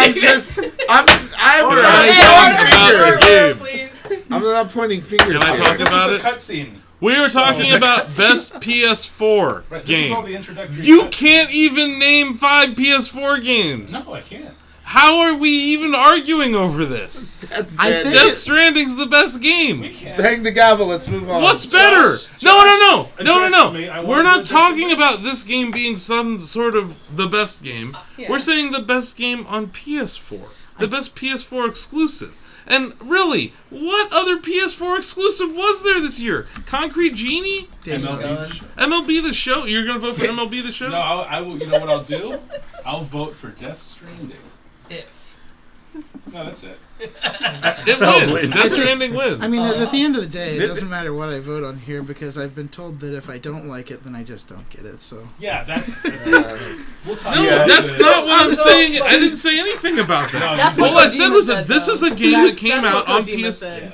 I'm Order, not order, pointing fingers. Please. I'm not pointing fingers. Can I here. talk about This it? is a cutscene. We were talking about best PS4 Right, this is all the game. introductory You cutscene. can't even name 5 PS4 games. No, I can't. How are we even arguing over this? That's I dead. think Death Stranding's the best game. Bang the gavel. Let's move on. What's better? Josh, No. address me. I We're wanna not do talking this. about this game being some sort of the best game. Yeah. We're saying the best game on PS4. The best PS4 exclusive. And really, what other PS4 exclusive was there this year? Concrete Genie? MLB The Show? You're going to vote for MLB The Show? No, I will. You know what I'll do? I'll vote for Death Stranding. No, that's it. It wins. Death Stranding wins. I mean, at the end of the day, it doesn't matter what I vote on here because I've been told that if I don't like it, then I just don't get it. So Yeah, that's we'll talk No, about that's it. not what I'm saying. I didn't say anything about that. That's All what I said Kojima was said, that this though. is a game that came That's out what on Kojima PS. said.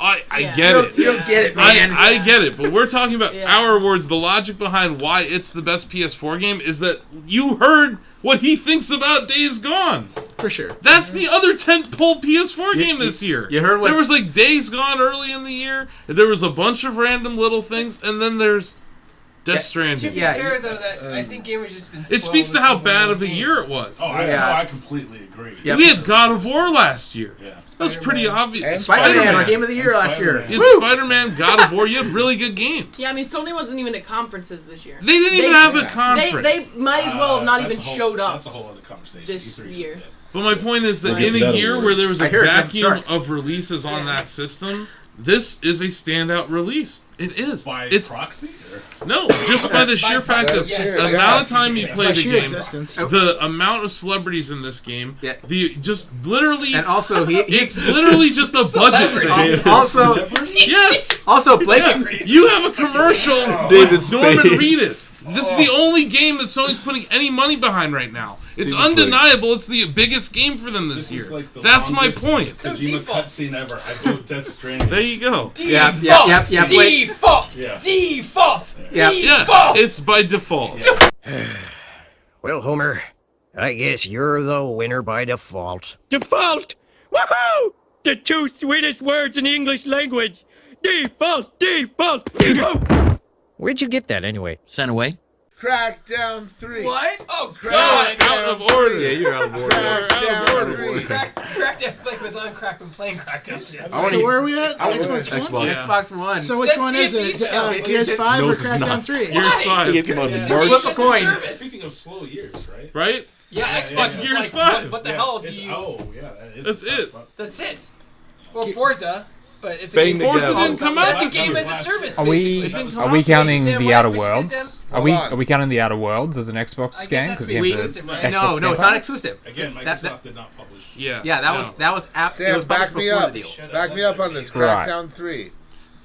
I Yeah. get it. You don't get it, man. I get it, but we're talking about Yeah. our awards. The logic behind why it's the best PS4 game is that you heard what he thinks about Days Gone. for sure. That's the other tentpole PS4 game this year. you heard what- There was like Days Gone early in the year. There was a bunch of random little things, and then there's Death To Stranding. be fair, though, that I think gamers just been. It speaks to how bad of a year it was. Oh, I completely agree. Yeah. We had God of War last year. Yeah. That was pretty obvious. And Spider-Man, our game of the year last year. You had Spider-Man, God of War. You had really good games. Yeah, I mean, Sony wasn't even at conferences this year. They didn't even have a conference. They might as well have not That's even a whole- showed up That's a whole other conversation. this E3 year. did that. But my point is that We'll get in to a that year award. where there was a I hear it's vacuum abstract. of releases on that system, this is a standout release. It is. By It's proxy? Or? no, just by the sheer fact of yes, the amount of time you play By the sheer game, existence. the amount of celebrities in this game, Yeah. the just literally, And also, it's literally just a budget thing. also, Yes. Blake. Yeah, you have a commercial David's with Norman face. Reedus. This is the only game that Sony's putting any money behind right now. It's David's undeniable. It's the biggest game for them this This is year. like the That's my longest point. Kojima cutscene ever. I vote Death Stranding. There you go. Yeah, Blake. Default. Yeah. Default. Yeah. Yeah, Default. it's by default. Well, Homer, I guess you're the winner by default. Default! Woohoo! The two sweetest words in the English language. Default! Default! Default! Where'd you get that anyway? Sent away. Crackdown 3. What? Oh, Crackdown God. Out of order. Yeah, you're out of order. Crackdown 3. Crackdown like was on crack when playing Crackdown. So where are we at? Xbox One? Xbox. Xbox One. So which That's one is it? CFD's Gears 5 No, or it's Crackdown not. 3? Gears 5. It came out in Yeah. March. Flip a coin. Speaking of slow years, right? Right? Yeah, Xbox Xbox is was Gears like, 5. what the Yeah, hell do it's- you... Oh, yeah, that is That's the tough it. part. That's it. Well, Forza, but it's a Bang game... the Forza gavel. didn't come out That's a this game year. as a service, Are basically. we didn't are come we out. counting Sam, the what Outer did you say, Worlds? Sam? Are we counting the Outer Worlds as an Xbox I guess game? that's Because the we have exclusive, the right? Xbox No, Game it's Pass? not exclusive. Again, Microsoft That- did not publish. Yeah. Yeah, that no. was it was Sam, published back me before up. the deal. Back me up on this. Right. Crackdown 3.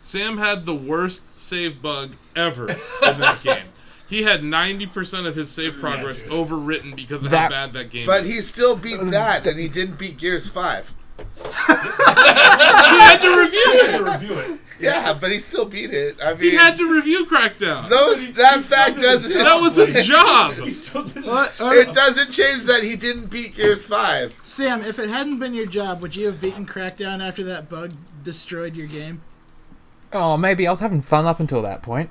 Sam had the worst save bug ever in that game. He had 90% of his save progress dude. overwritten because of That- how bad that game But is. he still beat that, and he didn't beat Gears 5. He had to review I had it. to review it. Yeah, but he still beat it. I mean, He had to review Crackdown. that fact doesn't. That was his job. He still did It doesn't change that he didn't beat Gears 5. Sam, if it hadn't been your job, would you have beaten Crackdown after that bug destroyed your game? Oh, maybe I was having fun up until that point.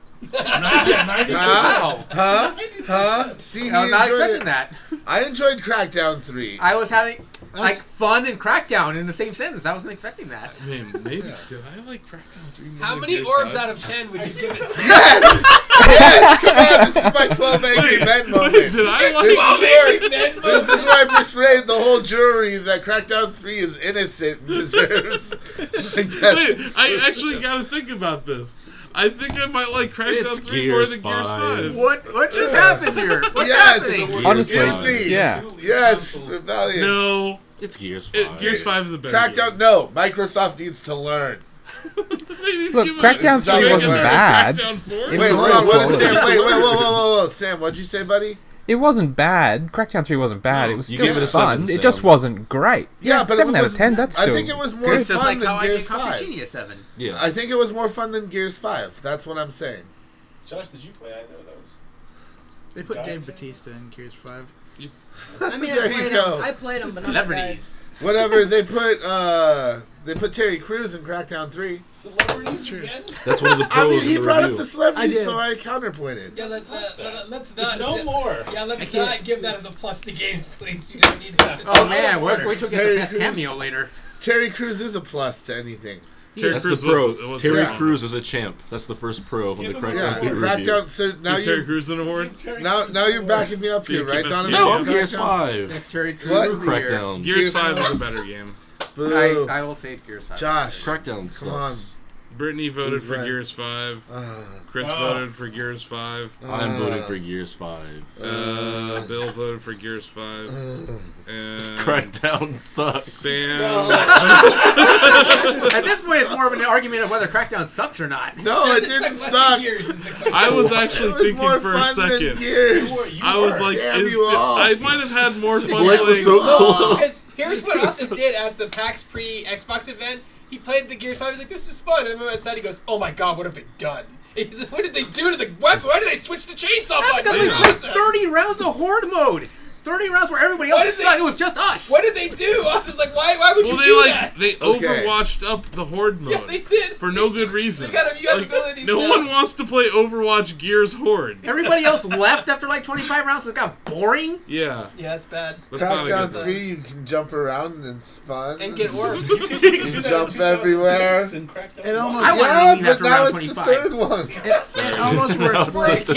Huh? See, I was not he enjoyed expecting it. that. I enjoyed Crackdown 3. I was having like fun and Crackdown in the same sentence. I wasn't expecting that. I mean, maybe. Did I like Crackdown 3 more How than many Gears orbs 5? out of 10 would you give it? Yes! Yes! Come on, this is my 12 Angry Men moment. Did I like This is where I persuade the whole jury that Crackdown 3 is innocent and deserves. Like, Wait, I actually got to think about this. I think I might like Crackdown It's 3 more Gears than Gears 5. 5. What just happened here? What's Yes! happening? Honestly, Give me. yeah. Yes, Valiant. No. It's Gears 5. Gears 5 is a better Crackdown, game. no. Microsoft needs to learn. Look, Crackdown 3 wasn't bad. Wait, hold on. What did Sam? Wait, whoa. Sam, what'd you say, buddy? It wasn't bad. Crackdown 3 wasn't bad. It was you still gave it a fun. 7, It just wasn't great. Yeah, but 7 it out was, of 10. That's still. I think it was more It's just fun like how than I Gears gave 5. Cappuccini a 7. Yeah. I think it was more fun than Gears 5. That's what I'm saying. Josh, did you play either of those? They put Dave Bautista in Gears 5. I mean, There you go. I played them, but not the guys. Celebrities. Whatever, they put Terry Crews in Crackdown 3. Celebrities again? That's one of the I pros mean, he in the brought review. up the celebrities, I did. so I counterpointed. Yeah, let's not. No more. Yeah, let's not give that as a plus to games, please. You don't need to. Oh man, wait till we get Terry the best Crews. cameo later. Terry Crews is a plus to anything. That's the pro. Terry Crews is a champ. That's the first pro from the Crackdown 3 review. Crackdown. So now Terry Crews an award. Now you're backing me up here, right, Donovan? No, I'm Gears 5. That's Terry Crews. What? Crackdown. Gears 5 is a better game. Boo. I will say Gears 5. Josh. Crackdown sucks. Come on. Brittany voted Who's for right? Gears 5. Chris voted for Gears 5. I'm voting for Gears 5. Bill voted for Gears 5. And Crackdown sucks. Sam. At this point, it's more of an argument of whether Crackdown sucks or not. No, it didn't suck. I was actually It was thinking more for a fun than second. Gears. I was like, Damn you all. I might have had more fun Blake was playing. so close. Because here's what Austin did at the PAX pre-Xbox event. He played the Gears 5. He's like, this is fun. And then outside he goes, oh my god, what have they done? He's like, what did they do to the weapon? Why did they switch the chainsaw That's button? because we played 30 rounds of Horde mode. 30 rounds where everybody else sucked. It was just us. What did they do? Austin's like, why would you Well, do that? they overwatched up the Horde mode. Yeah, they did. For no good reason. You have abilities no now. one wants to play Overwatch Gears Horde. Everybody else left after like 25 rounds, so it got boring. Yeah. Yeah, that's bad. That's not a Crackdown good 3, you can jump around and it's fun. And get orbs. You jump everywhere. It almost. I wanted to leave but after now round it's 25. the third one. It almost worked.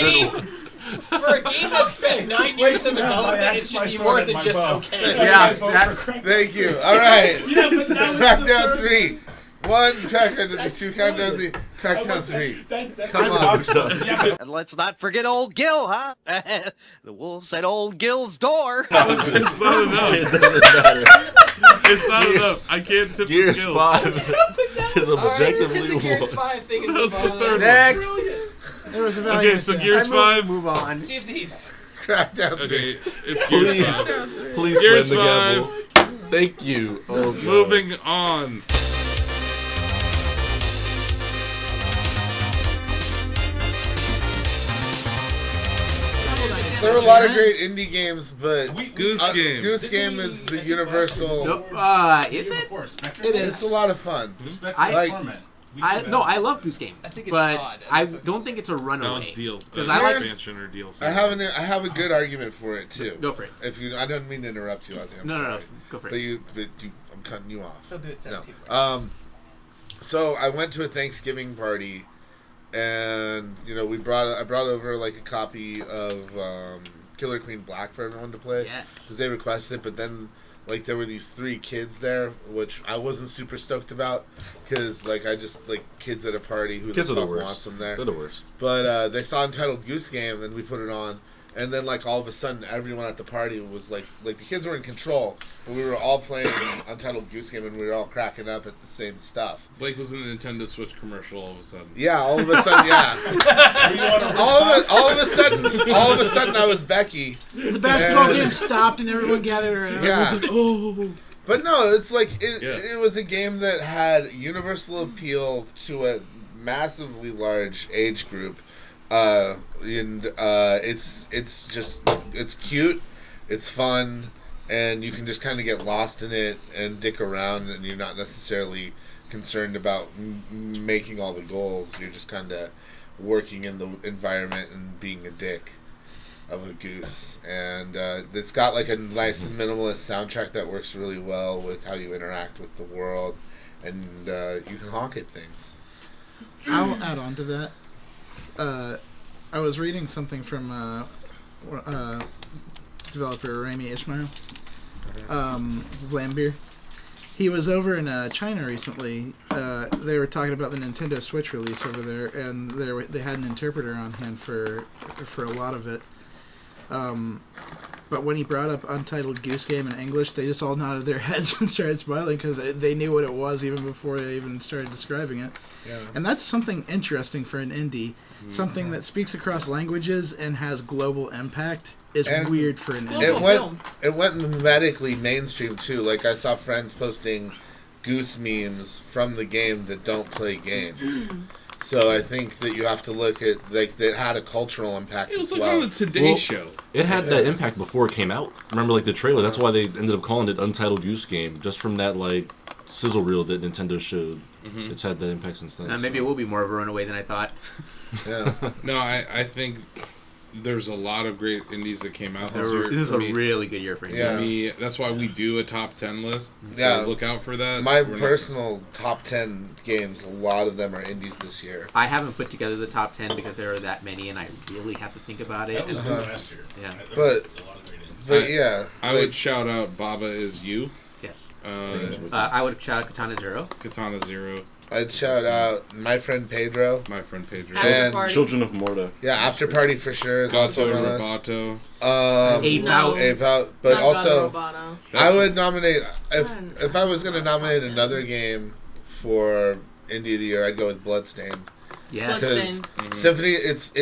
For a game that spent 9 years in development, it should be more than just okay. Yeah. Thank you. All right. Crackdown 3. 1, Crackdown 2, Countdown 3. Crackdown 3. Come on. And let's not forget old Gil, huh? The wolves at old Gil's door. It's not enough. It doesn't matter. It's not enough. I can't tip Gears the skill. 5 is Alright, just hit objectively the Gears worse. 5 thing and That's move the on. third one. Next. It was a Okay, so Gears 5. Move on. Sea of Thieves. Crackdown 3. Okay, it's Gears 5. Please Gears slam the 5. gavel. Thank you. Oh, God. Moving on. There are a lot of great indie games, but Goose Game. Goose Game is the universal. Is it? It is. It's a lot of fun. I love Goose Game, I think it's but odd. I don't think it's a runaway. No, it's deals. Because I like expansion or DLC. I have a good argument for it too. Go for it. If you, I don't mean to interrupt you, Ozzy. I'm No, sorry. go for but it. I'm cutting you off. He'll do it 17. No. So I went to a Thanksgiving party, and I brought over like a copy of Killer Queen Black for everyone to play. Yes. Because they requested it, but then like there were these 3 kids there, which I wasn't super stoked about, because like I just like kids at a party who Kids the are the fuck worst. wants them there. They're the worst. But they saw Untitled Goose Game, and we put it on. And then, like, all of a sudden, everyone at the party was like the kids were in control, but we were all playing Untitled Goose Game, and we were all cracking up at the same stuff. Blake was in a Nintendo Switch commercial all of a sudden. Yeah, all of a sudden, yeah. all of a sudden, I was Becky. The basketball game stopped, and everyone gathered around. Yeah. It was like, oh. But no, it's like it was a game that had universal appeal to a massively large age group. It's cute, it's fun, and you can just kind of get lost in it and dick around, and you're not necessarily concerned about making all the goals. You're just kind of working in the environment and being a dick of a goose. And it's got like a nice minimalist soundtrack that works really well with how you interact with the world, and you can honk at things. I'll add on to that. I was reading something from developer Rami Ismail, Vlambeer. He was over in China recently. They were talking about the Nintendo Switch release over there, and they had an interpreter on hand for a lot of it. But when he brought up Untitled Goose Game in English, they just all nodded their heads and started smiling because they knew what it was even before they even started describing it. Yeah. And that's something interesting for an indie. Something that speaks across languages and has global impact is weird for an indie. It went medically mainstream too. Like I saw friends posting goose memes from the game that don't play games. So I think that you have to look at that had a cultural impact. It was as like well. on the Today Show. It had that impact before it came out. Remember, like the trailer. That's why they ended up calling it Untitled Goose Game, just from that like sizzle reel that Nintendo showed. It's had that impact since then. Maybe it will be more of a runaway than I thought. Yeah. No, I think there's a lot of great indies that came out this year. This is a really good year for indies. For me, that's why we do a top 10 list. So Yeah. look out for that. My personal top 10 games, a lot of them are indies this year. I haven't put together the top 10 because there are that many, and I really have to think about it. That was good last year. Yeah. But yeah. I would shout out Baba Is You. Yes. I would shout out Katana Zero. Katana Zero. I'd shout out My Friend Pedro. My Friend Pedro. And Children of Morta. Yeah, After Party for sure is also on the list. Roboto. Ape Out. But Not also, Roboto. I would nominate, if I was going to nominate another game for Indie of the Year, I'd go with Bloodstained. Yes. Because Symphony, it's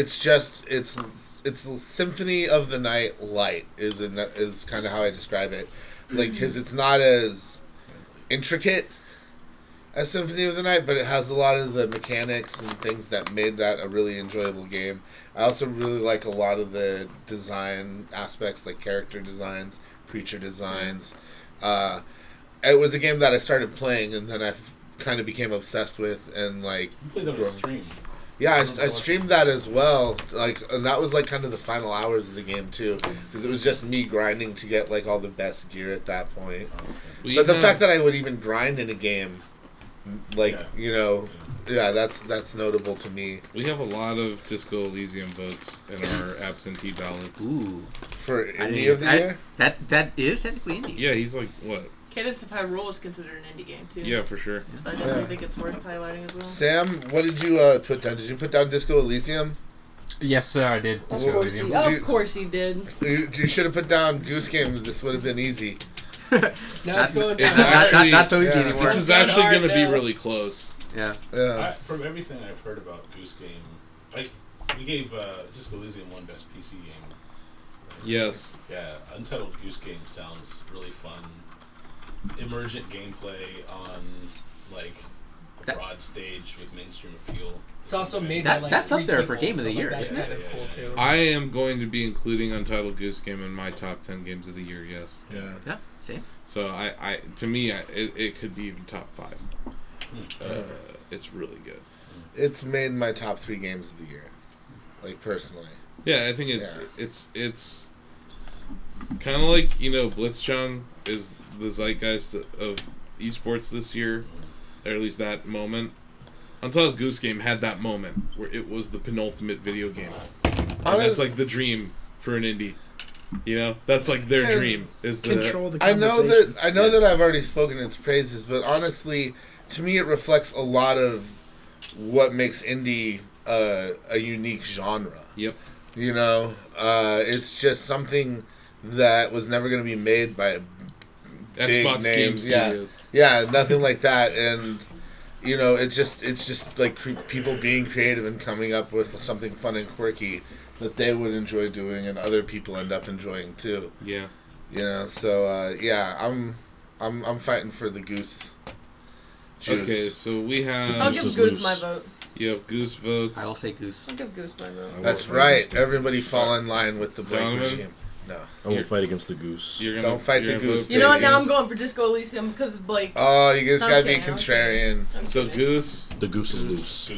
Symphony of the Night light is kind of how I describe it. Like, because it's not as intricate as Symphony of the Night, but it has a lot of the mechanics and things that made that a really enjoyable game. I also really like a lot of the design aspects, like character designs, creature designs. It was a game that I started playing and then I kind of became obsessed with and like. You played that on stream. Yeah, I streamed that as well. Like, and that was like kind of the final hours of the game too, because it was just me grinding to get like all the best gear at that point. But the fact that I would even grind in a game, like that's notable to me. We have a lot of Disco Elysium votes in our absentee ballots. Ooh. For Indie of the Year? That is technically indie. Yeah, he's like, what? Cadence of Hyrule is considered an indie game too. Yeah, for sure. So I definitely think it's worth highlighting as well. Sam, what did you put down? Did you put down Disco Elysium? Yes, sir, I did. Of course he did. You should have put down Goose Game. This would have been easy. Now it's going down. It's actually, not so easy anymore. This is actually going to be really close. Yeah. From everything I've heard about Goose Game, like we gave Disco Elysium one best PC game. Right? Yes. Yeah, Untitled Goose Game sounds really fun. Emergent gameplay on like a broad stage with mainstream appeal. It's also made by like that's up there for people, Game of the so, Year. That's Isn't kind it? of cool too. I am going to be including Untitled Goose Game in my top 10 games of the year. Yes. Yeah. Same. So to me, it could be even top 5. It's really good. It's made my top 3 games of the year, like personally. Yeah, I think it's kind of like Blitzchung is the zeitgeist of esports this year, or at least that moment. Untitled Goose Game had that moment where it was the penultimate video game, and that's like the dream for an indie. That's like their dream is to control the I know conversation. that I've already spoken its praises, but honestly, to me, it reflects a lot of what makes indie a unique genre. Yep. It's just something that was never going to be made by Xbox big Game names. Studios. Yeah, nothing like that. And it's just like people being creative and coming up with something fun and quirky that they would enjoy doing, and other people end up enjoying too. Yeah. So I'm fighting for the Goose juice. Okay, so we have. I'll give Goose my vote. You have Goose votes. I will say Goose. I'll give Goose my vote. That's right. Everybody fall in line with the Blake Donovan? regime. No. I won't fight against the Goose. Don't fight the Goose. You know what? Now I'm going for Disco Elysium because of Blake. Oh, you guys gotta be Okay, contrarian. So Goose. The Goose is loose.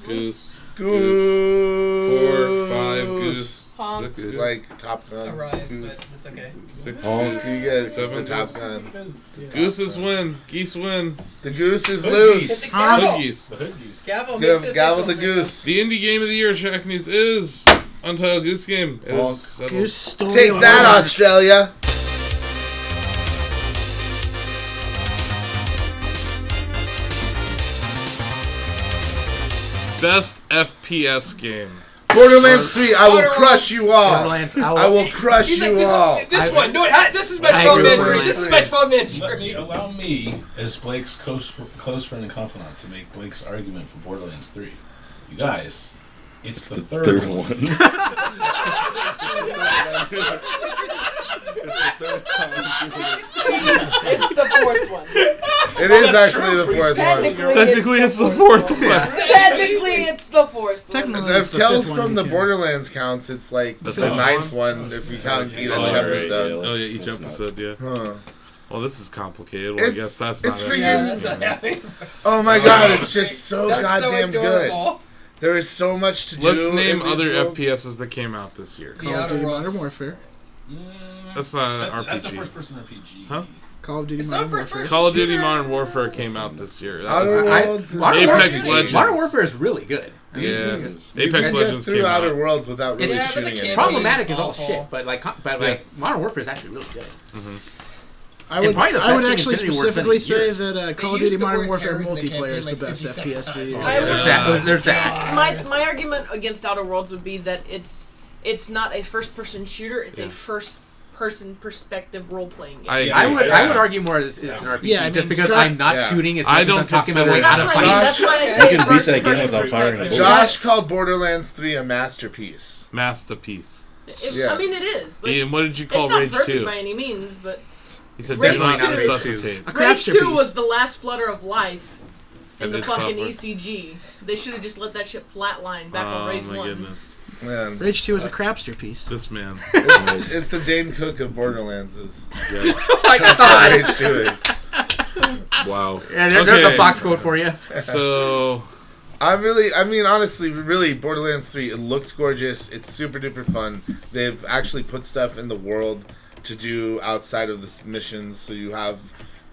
Goose. 4, 5, Goose. Honk. 6, Goose. Like Top Gun. A rise, but Goose. it's okay. 6, Honk. Goose. You guys 7, the Top Goose. Gun. Gooses win. Geese win. The Goose is Hood loose. geese. Hood geese. The Hood Geese. Gavel makes it Gavel official. the Goose. The indie game of the year, Shacknews, is Untitled Goose Game. It is settled. Goose stole Take your that, heart. Australia. Best FPS game. Borderlands 3, I will crush you all. Borderlands, I will crush you all. This one, no, this is my 12-man jury. This is my 12-man jury. Allow me, as Blake's close friend and confidant, to make Blake's argument for Borderlands 3. You guys, it's the third one. It's the fourth one. It is actually the fourth one. Technically, it's the fourth one. Technically, it's the fourth one. If Tales from the Borderlands counts, it's like the ninth one if you count each episode. Oh, yeah, each episode, yeah. Huh. Well, this is complicated. Well, I guess that's not freaking. Oh my god, it's just so goddamn good. There is so much to do. Let's name other FPSs that came out this year. Call of Duty Modern Warfare. That's not an RPG. That's a first-person RPG. Huh? Call of Duty Modern Warfare. Call of Duty Modern Warfare came out this year. That Outer was Worlds. Apex Legends. Modern Warfare is really good. Yes. You Apex can Legends get through came Outer out. Worlds without really shooting anything. Problematic is all shit, but Modern Warfare is actually really good. I would actually Infinity War specifically set in say years. that Call of Duty Modern Warfare multiplayer is the best FPS of the year. There's that. My argument against Outer Worlds would be that it's not a first-person shooter. It's a first-person perspective role-playing game. I would argue more it's an RPG, Yeah, just because I'm not shooting as much I as don't I'm talking about consider how to it fight. That's why I say You can beat that game without firing a bullet. Josh called Borderlands 3 a masterpiece. Masterpiece. Yes. I mean, it is. Like, Ian, what did you call it's not Rage perfect 2? by any means, but He said Rage do not 2 resuscitate. Rage 2 was the last flutter of life in And the it fucking suffered. ECG. They should have just let that shit flatline back on Rage 1. Goodness. Man. Rage 2 is a crapster piece. This man. It's the Dane Cook of Borderlands. Yes. That's what Rage 2 is. Wow. Yeah, there's a box code for you. So... honestly, Borderlands 3, it looked gorgeous. It's super duper fun. They've actually put stuff in the world to do outside of the missions, so you have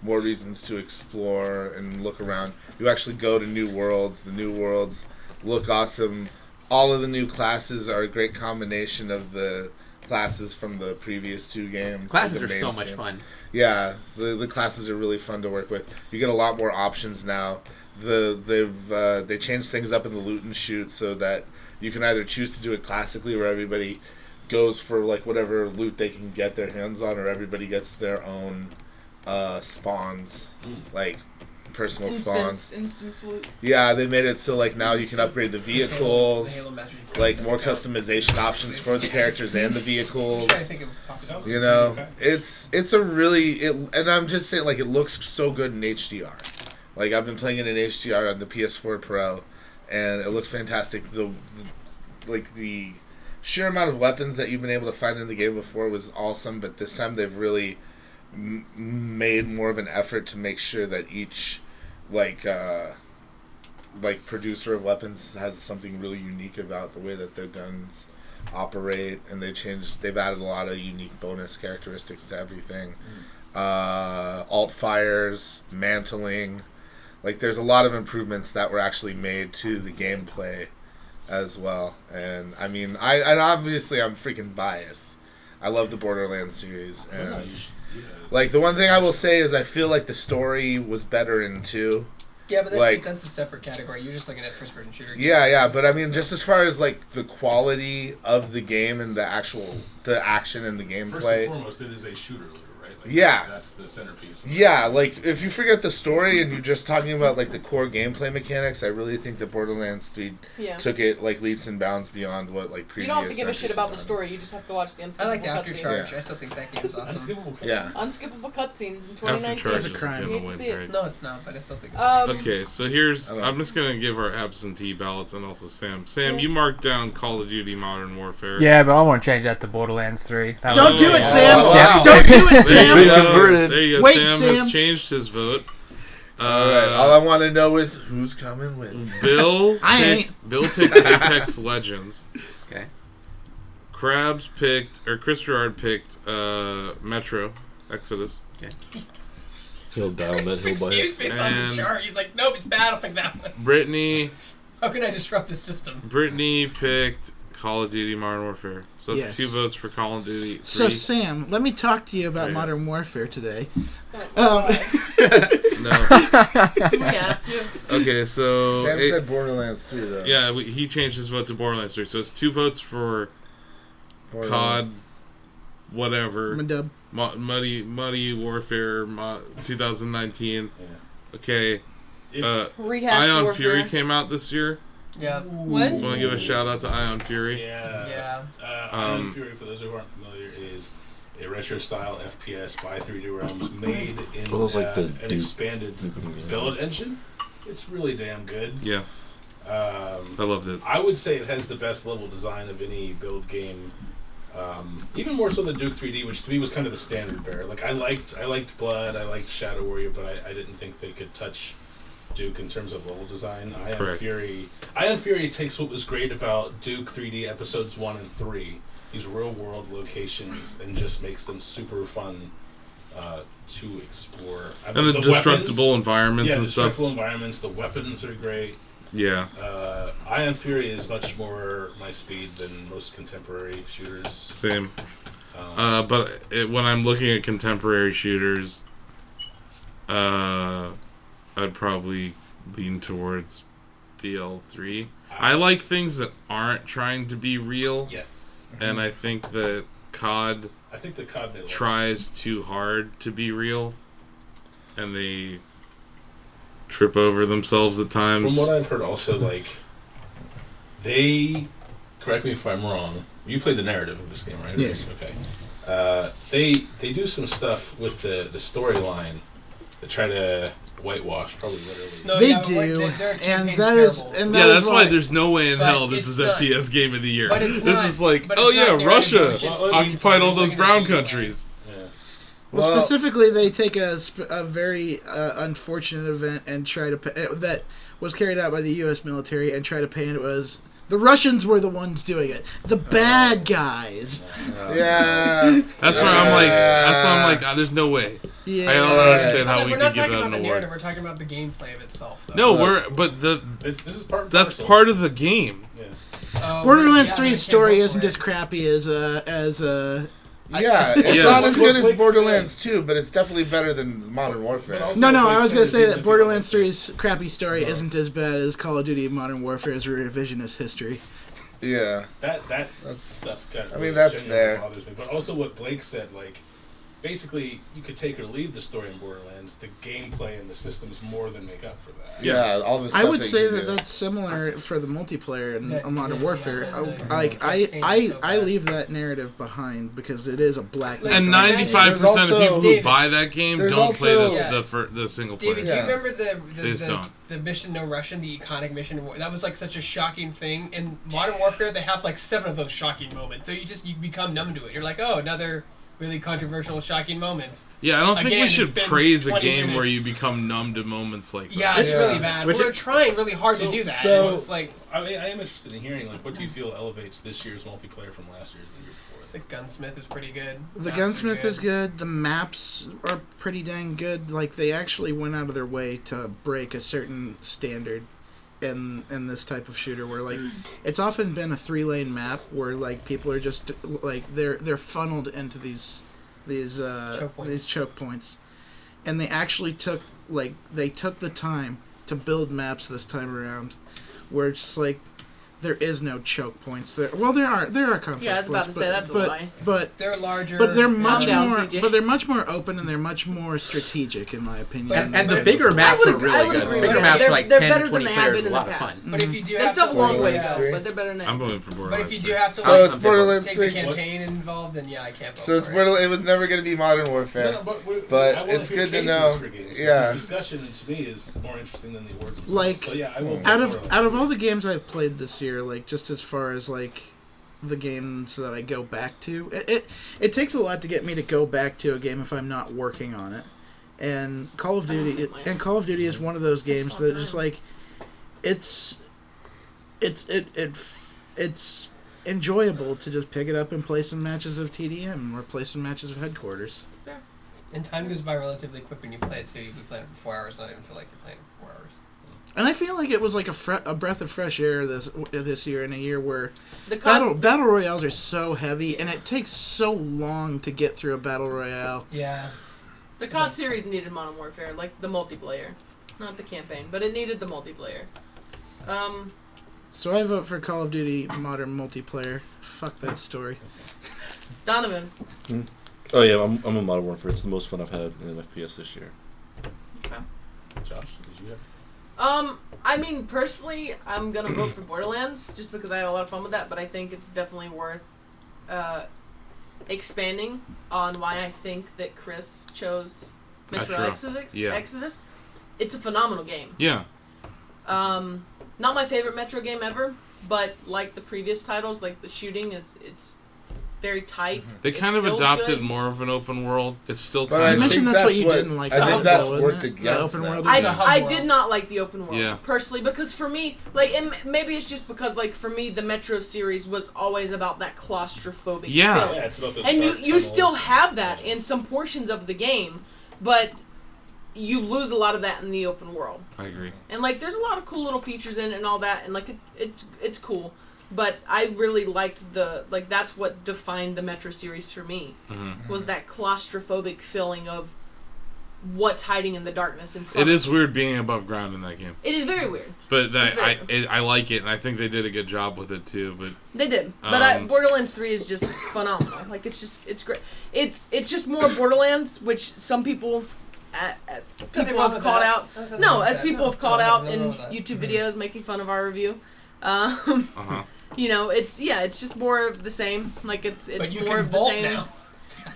more reasons to explore and look around. You actually go to new worlds. The new worlds look awesome. All of the new classes are a great combination of the classes from the previous two games. Classes the are so main much games. fun. Yeah, the classes are really fun to work with. You get a lot more options now. They changed things up in the loot and shoot so that you can either choose to do it classically, where everybody goes for like whatever loot they can get their hands on, or everybody gets their own spawns, like personal spawns. Instance loot. Yeah, they made it so like now you can upgrade the vehicles, like more customization options for the characters and the vehicles. You know, it's a really and I'm just saying, like, it looks so good in HDR. Like, I've been playing it in HDR on the PS4 Pro, and it looks fantastic. The sheer amount of weapons that you've been able to find in the game before was awesome, but this time they've really made more of an effort to make sure that each producer of weapons has something really unique about the way that their guns operate, and they've added a lot of unique bonus characteristics to everything. Alt fires, mantling, like there's a lot of improvements that were actually made to the gameplay as well. And I mean, and obviously I'm freaking biased. I love the Borderlands series, and like the one thing I will say is I feel like the story was better in 2. Yeah, but that's a separate category. You're just looking at first-person shooter. Yeah, but I mean, just as far as like the quality of the game and the action and the gameplay. First and foremost, it is a shooter looter, right? Like, yeah, that's the centerpiece. Yeah, like if you forget the story and you're just talking about like the core gameplay mechanics, I really think that Borderlands 3 took it like leaps and bounds beyond what like previous. You don't have to give a shit about the story. You just have to watch the unskippable cutscenes. I like the Aftercharge. I still think that game is awesome. Unskippable cutscenes in 2019. Aftercharge is gonna win, right? No, it's not, but I still think it's Okay, so I'm just gonna give our absentee ballots and also Sam. Sam, you marked down Call of Duty Modern Warfare. Yeah, but I want to change that to Borderlands 3. Don't do it, Sam! Wow. Don't do it, Sam! He's been converted. There you go. Wait, Sam has Sam. changed his vote. Alright, all I want to know is who's coming with. Bill picked Apex Legends. Okay. Chris Gerard picked Metro Exodus. Okay. He'll down that hill by excuse based on the chart. He's like, nope, it's bad. I'll pick that one. Brittany. How can I disrupt the system? Brittany picked Call of Duty Modern Warfare. So it's Yes. 2 votes for Call of Duty. 3. So Sam, let me talk to you about Right. Modern Warfare today. No. Do we have to? Okay, so Sam said Borderlands 3 though. Yeah, he changed his vote to Borderlands 3. So it's 2 votes for COD, whatever. Madub. Muddy Warfare 2019. Okay. Rehash Ion Warfare. Fury came out this year. Yeah. What? Just want to give a shout out to Ion Fury. Yeah. Ion Fury, for those who aren't familiar, is a retro style FPS by 3D Realms made in an expanded build engine. It's really damn good. Yeah. I loved it. I would say it has the best level design of any build game. Even more so than Duke 3D, which to me was kind of the standard bearer. Like I liked Blood, I liked Shadow Warrior, but I didn't think they could touch Duke in terms of level design. Ion Fury takes what was great about Duke 3D episodes 1 and 3, these real world locations, and just makes them super fun to explore. And the destructible environments and stuff. Yeah, destructible environments. The weapons are great. Yeah. Ion Fury is much more my speed than most contemporary shooters. Same. But when I'm looking at contemporary shooters, I'd probably lean towards BL3. I like things that aren't trying to be real. Yes. And I think that COD tries too hard to be real. And they trip over themselves at times. From what I've heard also, like, they, correct me if I'm wrong, you played the narrative of this game, right? Yes. Okay. They do some stuff with the storyline that try to whitewash, probably literally. No, They yeah, but do, their and campaign's that is, terrible. and that Yeah, is that's why there's no way in But hell this it's is not- FPS Game of the Year. but it's This not- is like, but oh it's not yeah, narrative, Russia it's just- occupied all those it's brown like a countries. Well, specifically, they take a very unfortunate event and try to that was carried out by the U.S. military and try to paint it as the Russians were the ones doing it, the bad guys. Yeah, That's why I'm like, there's no way. Yeah. I don't understand how We're we not could give talking that about an the award. narrative. We're talking about the gameplay of itself. Though. No, this is part. That's part of the game. Borderlands yeah, 3's I story can't vote isn't for as crappy as Yeah, it's Yeah. not as good What as players Borderlands 2, but it's definitely better than Modern Warfare. No, I was going to say that Borderlands 3's crappy story isn't as bad as Call of Duty Modern Warfare's revisionist history. Yeah. That's stuff. I mean, that's fair. Bothers me. But also what Blake said, like, basically, you could take or leave the story in Borderlands. The gameplay and the systems more than make up for that. Yeah, all the stuff I would that say you that do. that's similar for the multiplayer in Yeah, Modern yeah, Warfare. yeah, I leave that narrative behind because it is a black. And mark. 95% of people who David, buy that game there's don't play also- the single player. David, do you remember They just don't. the mission No Russian, the iconic mission? That was like such a shocking thing. In Modern Warfare, they have like 7 of those shocking moments. So you become numb to it. You're like, oh, another really controversial, shocking moments. Yeah, I don't think we Again, should it's been praise a 20 game where you minutes. become numb to moments like that. Yeah, it's really bad. We're trying really hard to do that. so- it's just like I mean, I am interested in hearing, like, what do you feel elevates this year's multiplayer from last year's and the year before? the gunsmith is pretty good. The Maps are gunsmith is good. The maps are pretty dang good. Like they actually went out of their way to break a certain standard in this type of shooter where like it's often been a 3-lane map where like people are just like they're funneled into these choke points, and they actually took the time to build maps this time around where it's just like there is no choke points there. Well, there are conflict Yeah, I was about points, to say that's a lie. But they're larger. But they're much Calm down, more. TJ. But they're much more open and they're much more strategic, in my opinion. And the bigger maps are really good. The bigger maps are like 10 to 20 players, a lot of fun. But if you do They have still to have a long way to Borderlands go, 3. but they're better than that. I'm voting for Borderlands. But if you 3. do have to So it's Borderlands take 3. the campaign involved, then yeah, I can't vote So it's for it. it was never going to be Modern Warfare, No, but I wanna it's hear good to cases know. for games. Yeah. This discussion to me is more interesting than the awards themselves. Like So yeah, I will vote out Borderlands of 3. all the games I've played this year, like just as far as like the games that I go back to, it takes a lot to get me to go back to a game if I'm not working on it. And Call of Duty is one of those games that just like it's enjoyable to just pick it up and play some matches of TDM or play some matches of Headquarters. And time goes by relatively quick when you play it too. You can play it for 4 hours, not even feel like you're playing it for 4 hours. And I feel like it was like a breath of fresh air this year, in a year where The battle royales are so heavy, and it takes so long to get through a battle royale. Yeah. The COD series needed Modern Warfare, like the multiplayer, not the campaign, but it needed the multiplayer. So I vote for Call of Duty Modern Multiplayer. Fuck that story. Donovan. Oh yeah, I'm a Modern Warfare. It's the most fun I've had in an FPS this year. Okay. Josh, did you have? I mean, personally, I'm gonna vote for Borderlands just because I had a lot of fun with that, but I think it's definitely worth expanding on why I think that Chris chose Metro Exodus. Yeah. Exodus. It's a phenomenal game. Yeah. Not my favorite Metro game ever, but like the previous titles, like the shooting it's very tight. They It kind of feels adopted good. more of an open world. It's still But kind I of... mentioned think that's what that's you what didn't like. I think about that's it, wasn't worked it? against the open that. world. It's a design. hub I world. did not like the open world Yeah. personally because for me, like, and maybe it's just because like for me the Metro series was always about that claustrophobic Yeah. feeling. Yeah, it's about those And dark you still tunnels. have that in some portions of the game, but you lose a lot of that in the open world. I agree. And like there's a lot of cool little features in it and all that, and like it's cool. But I really liked that's what defined the Metro series for me, was that claustrophobic feeling of what's hiding in the darkness in front. It is weird being above ground in that game. It is very weird. But It's very I like it, and I think they did a good job with it too. But They did, but Borderlands 3 is just phenomenal. Like it's great. It's just more Borderlands, which some people Nothing wrong have with called that. out. Nothing No, wrong with as that. people No, have called no, out nothing in wrong with that. YouTube videos making fun of our review. uh-huh. You know, it's just more of the same. Like it's But you more can of the vault same. now.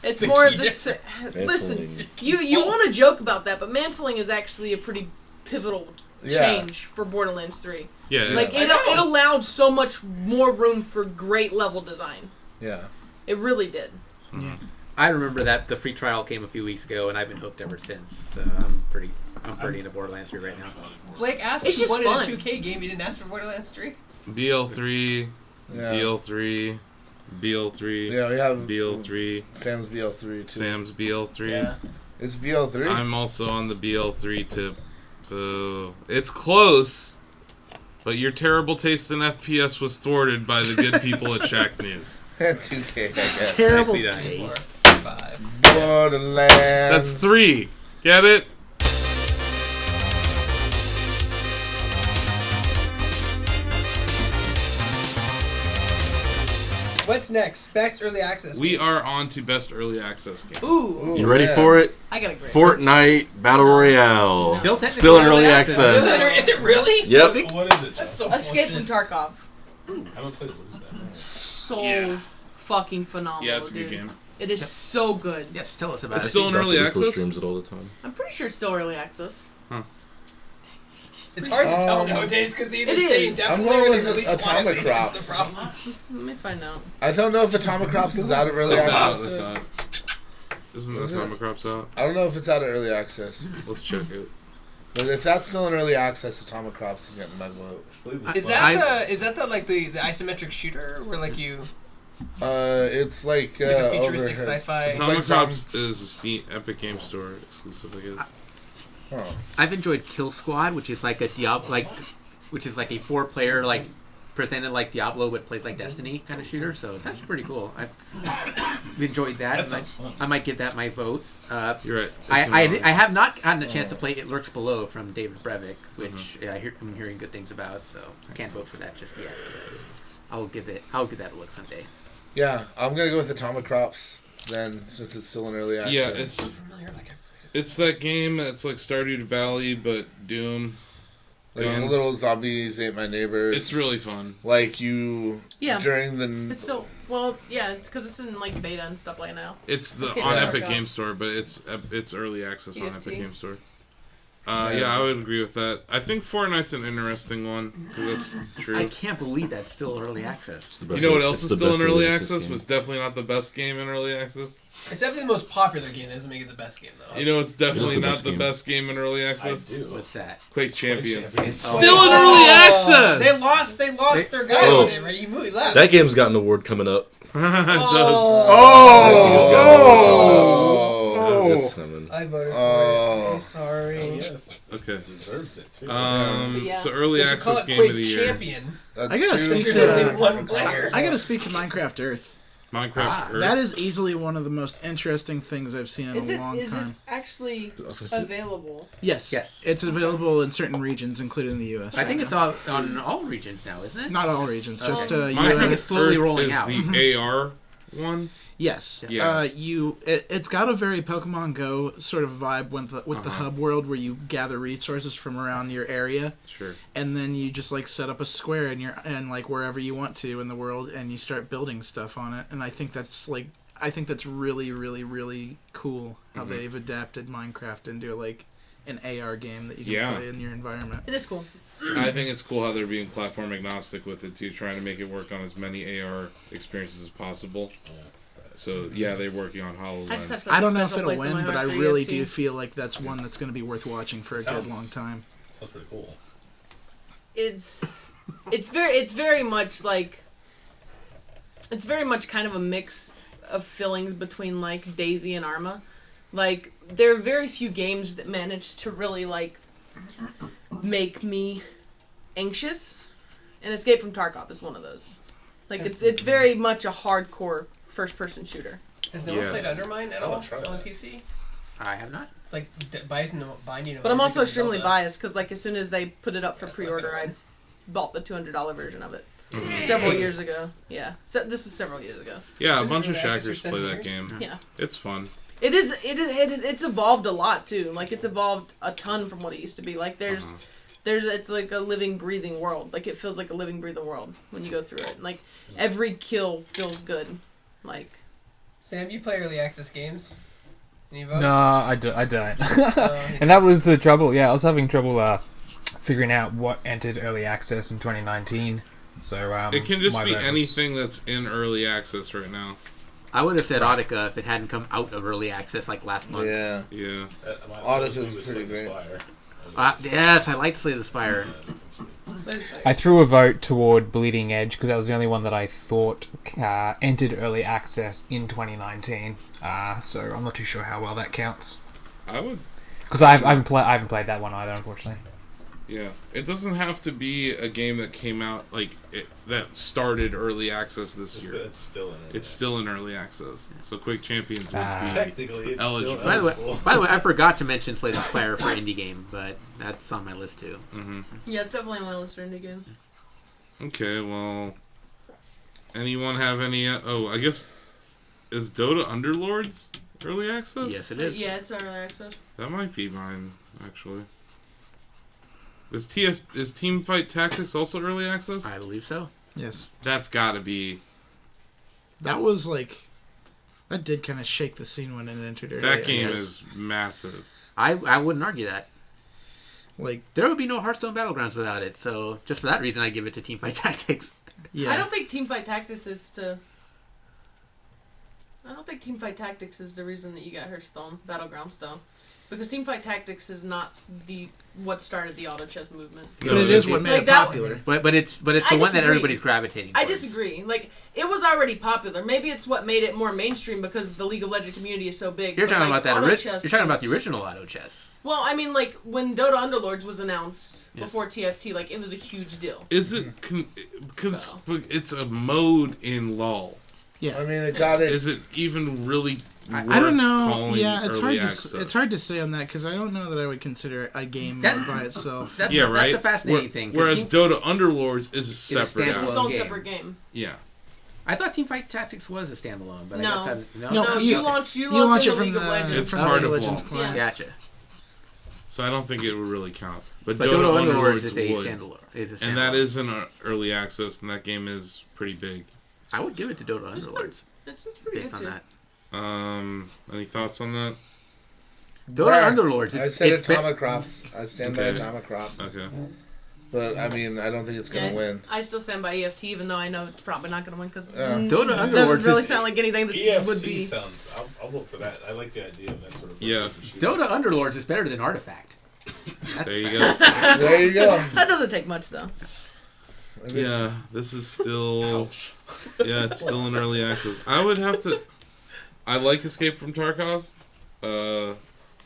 That's It's the more key of the same. difference. Listen, Mantling. you want to joke about that, but mantling is actually a pretty pivotal change for Borderlands 3. Yeah. Like it allowed so much more room for great level design. Yeah. It really did. I remember that the free trial came a few weeks ago, and I've been hooked ever since. So I'm pretty into Borderlands 3 right now. Blake asked It's if just you wanted fun. a 2K game. You didn't ask for Borderlands 3. BL3, Yeah. BL3, BL3, Yeah, we have BL3, Sam's BL3 too. Sam's BL3. Yeah. It's BL3. I'm also on the BL3 tip, so it's close. But your terrible taste in FPS was thwarted by the good people at Shacknews. And 2K, I guess. Terrible I see that. taste. 5. Borderlands. That's 3. Get it? What's next? Best early access. We are on to best early access game. Ooh, You ready yeah. for it? I got a great. Fortnite Battle Royale. Still technically Still in early early access. access. Is it really? Yep. What is it, Josh? That's so Escape bullshit. from Tarkov. I haven't played it. What is that? So fucking phenomenal. Yeah, it's a dude. good game. It is so good. Yes, tell us about It's it. still in early Dr. Rico access? streams it all the time. I'm pretty sure it's still early access. It's hard to tell nowadays because they either It stay is. indefinitely I'm or going they with release Atomic quietly. That's Crops. the problem. Let me find out. I don't know if Atomic Crops is out of early It's out, access. I thought. Isn't Is it? Atomic Crops out? I don't know if it's out of early access. Let's check it. But if that's still in early access, Atomic Crops is getting my vote. Is that the like the isometric shooter where like you? It's like It's like a futuristic overhead. sci-fi. It's Atomic like Crops is a Steam Epic Game Store exclusive, I guess. Oh. I've enjoyed Kill Squad, which is like a which is like a 4-player like presented like Diablo but plays like Destiny kind of shooter. So it's actually pretty cool. I've enjoyed that. That and sounds fun. I might give that my vote. You're right. I have not gotten a chance to play It Lurks Below from David Brevik, which I'm hearing good things about. So I can't vote for that just yet. I'll give that a look someday. Yeah, I'm gonna go with Atomic Crops then, since it's still in early access. Yeah, it's that game that's like Stardew Valley but Doom. like Guns. Little Zombies Ate My Neighbors. It's really fun. Like you, Yeah. during the. It's still it's because it's in like beta and stuff like now. It's Let's the get on Dark Epic out. Game Store, but it's early access on EFT. Epic Game Store. Yeah, I would agree with that. I think Fortnite's an interesting one because that's true. I can't believe that's still early access. You know what else is still in early access? Was definitely not the best game in early access. It's definitely the most popular game. That doesn't make it the best game though. You know, it's definitely the not best the game. best game in early access. I do. What's that? Quake Champions. Champions. Still in early access. They lost their guy Oh. on it, right? He left. That game's got an award coming up. It does. Oh! It's coming. I voted for it. Oh. I'm sorry. Yes. Okay. Okay. Deserves it too. So early They should call access it game Quake of the year. Champion. That's I gotta true. speak There's to only one player. I gotta speak to Minecraft Earth. Minecraft Earth. That is easily one of the most interesting things I've seen in Is a it long is it time. actually Yes. available? Yes, it's available in certain regions, including the U.S. I think right it's now. all on all regions now, isn't it? Not all regions, just Minecraft US. it's slowly Earth rolling is out. the AR one. Yes. Yeah. It's got a very Pokemon Go sort of vibe with the hub world where you gather resources from around your area. Sure. And then you just like set up a square and like wherever you want to in the world, and you start building stuff on it. And I think that's really, really, really cool how they've adapted Minecraft into like an AR game that you can play in your environment. It is cool. I think it's cool how they're being platform agnostic with it too, trying to make it work on as many AR experiences as possible. So yeah, they're working on HoloLens. I don't know if it'll win, but I really do feel like that's one that's going to be worth watching for a good long time. Sounds pretty cool. It's very much like it's very much kind of a mix of feelings between like Daisy and Arma. Like there are very few games that manage to really like make me anxious, and Escape from Tarkov is one of those. Like it's very much a hardcore first-person shooter. Has no one played Undermine at all on PC? I have not. It's like Binding of But I'm Isaac also and extremely Zelda. biased because like as soon as they put it up for pre-order, I bought the $200 version of it several years ago. Yeah, so this was several years ago. Yeah, a bunch of Shackers play that game. Yeah, it's fun. It's evolved a lot too. Like it's evolved a ton from what it used to be. Like there's it's like a living, breathing world. Like it feels like a living, breathing world when you go through it. And, like every kill feels good. Like Sam, you play early access games? Any votes? No, I don't. And that was the trouble. Yeah, I was having trouble figuring out what entered early access in 2019. So it can just my be vote was- anything that's in early access right now. I would have said Audica if it hadn't come out of early access like last month. Yeah. Audica's pretty great. Yes, I like Slay the Spire. I threw a vote toward Bleeding Edge because that was the only one that I thought entered early access in 2019. So I'm not too sure how well that counts. I would, because I haven't played that one either, unfortunately. Yeah, it doesn't have to be a game that came out that started early access this year. It's still in early access. So Quake Champions would be Technically, it's eligible. By the way, I forgot to mention Slay the Spire for indie game, but that's on my list too. yeah, it's definitely on my list for indie game. Okay, well, anyone have any? I guess is Dota Underlords early access? Yes, it is. Yeah, it's early access. That might be mine actually. Is Teamfight Tactics also early access? I believe so. Yes. That's got to be. That was like, that did kind of shake the scene when it entered early. That game access. is massive. I wouldn't argue that. Like there would be no Hearthstone Battlegrounds without it. So just for that reason, I give it to Teamfight Tactics. Yeah. I don't think Teamfight Tactics is the reason that you got Hearthstone Battlegrounds though. Because Teamfight Tactics is not what started the auto chess movement. But it is what made it popular. But it's the one that everybody's gravitating towards. I disagree. Like it was already popular. Maybe it's what made it more mainstream because the League of Legends community is so big. You're but, talking like, about that auto chess You're talking about was- the original auto chess. Well, I mean, like when Dota Underlords was announced before TFT, like it was a huge deal. Is it? It's a mode in LoL. Yeah, I mean, it got it. Is it even really? I don't know. calling Yeah, it's hard early to access? it's hard to say on that because I don't know that I would consider a game mode by itself. That's right. a fascinating thing. 'cause Whereas Dota Underlords is a separate. It's its own separate game. Yeah. I thought Teamfight Tactics was a standalone, but No. I guess No, you launch it from the Legends. It's from part the of Legends LoL. client. Gotcha. So I don't think it would really count. But But Dota Dota Underlords Underlords is a would. standalone. And that is in early access, and that game is pretty big. I would give it to Dota Underlords. It's pretty based good on too. that. Any thoughts on that? Dota Underlords. I said it's Atomic Crops. I stand by Okay. Atomic Crops. Okay. But I mean, I don't think it's gonna win. I still stand by EFT, even though I know it's probably not going to win because Uh, it Dota doesn't Underlords really is- sound like anything that EFT would be. sounds. I'll vote for that. I like the idea of that sort of. Yeah. Dota Underlords is better than Artifact. There you go. There you go. That doesn't take much though. Yeah, this is still. Yeah, it's still in early access. I would have to. I like Escape from Tarkov.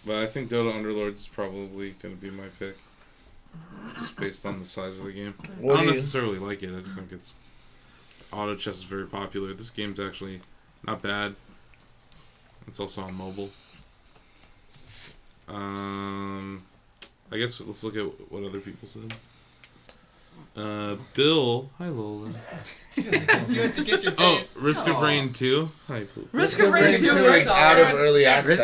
But I think Dota Underlords is probably going to be my pick. Just based on the size of the game. I don't necessarily like it. I just think it's... Auto chess is very popular. This game's actually not bad. It's also on mobile. I guess let's look at what other people said. Bill, hi Lola. Oh, Risk of Rain 2. Hi. Risk of Rain 2 is out of early access.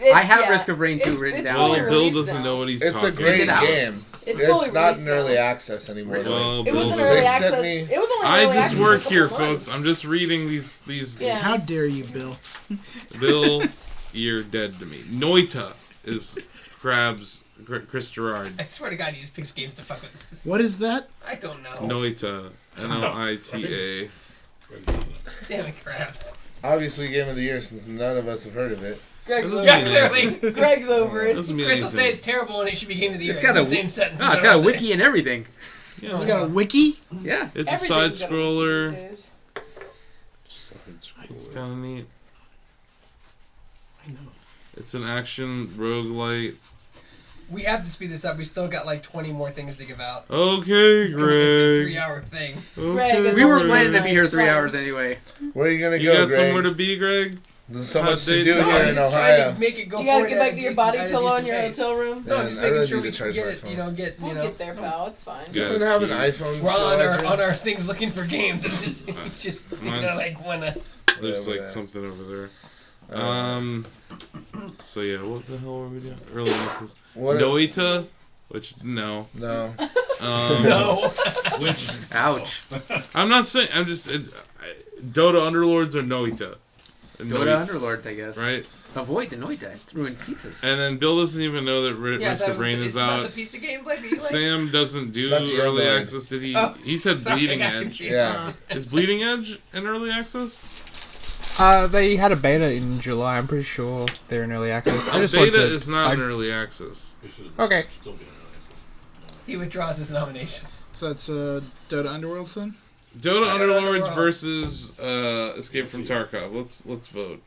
I have Risk of Rain 2 written down. Well, Bill doesn't know what he's talking about. It's a great game. It's not in early access anymore. Well, It was in early access. It was only I early just access work for a here, couple folks. months. I'm just reading these. Yeah. How dare you, Bill? Bill, you're dead to me. Noita is Chris Gerard. I swear to God, he just picks games to fuck with this. What is that? I don't know. Noita. Nolita. Damn it, Krabs. Obviously, game of the year since none of us have heard of it. Greg's over Yeah, it. clearly. Greg's over it. Doesn't mean Chris will say anything. it's terrible and it should be game of the year. It's got in the a same sentence. No, it's got a wiki and everything. Yeah, It's got a wiki? Yeah. it's a Everything's side got a scroller. wiki these It's kind of neat. It's an action roguelite. We have to speed this up. We still got like 20 more things to give out. Okay, Greg. 3-hour thing. Okay, We were Greg. planning to be here 3 hours anyway. Where are you gonna You go, got Greg? somewhere to be, Greg? There's so Hot much to date do tomorrow. here I'm in just trying Ohio. to make it go You gotta forward get at back a to your decent- body at a pillow in decent your pace. hotel room. No, Man, just I making really sure need we to can charge get my it, phone. get, We'll get there, pal. It's fine. Yeah. Doesn't have an iPhone. We're on charger? on our things looking for games and just we should, Mine's- like wanna. There's over like there. something over there. So yeah, what the hell were we doing? Early access. What a- Noita, which no. No. No. Which Ouch. I'm not saying. I'm just Dota Underlords or Noita. Dota Underlords, I guess. Right. Avoid the Noita. It's ruined pizzas. And then Bill doesn't even know that Risk of Rain is not out. the pizza gameplay that you like? Sam doesn't do That's the early other one. access. Did he? Oh, He said sorry, Bleeding I got Edge. confused. Yeah. Is Bleeding Edge in early access? They had a beta in July. I'm pretty sure they're in early access. I just Beta want to, is not in early access. Okay. He withdraws his nomination. So that's Dota Underworlds then? Dota Dota Underlords Underworld. versus Escape from Tarkov. Let's vote.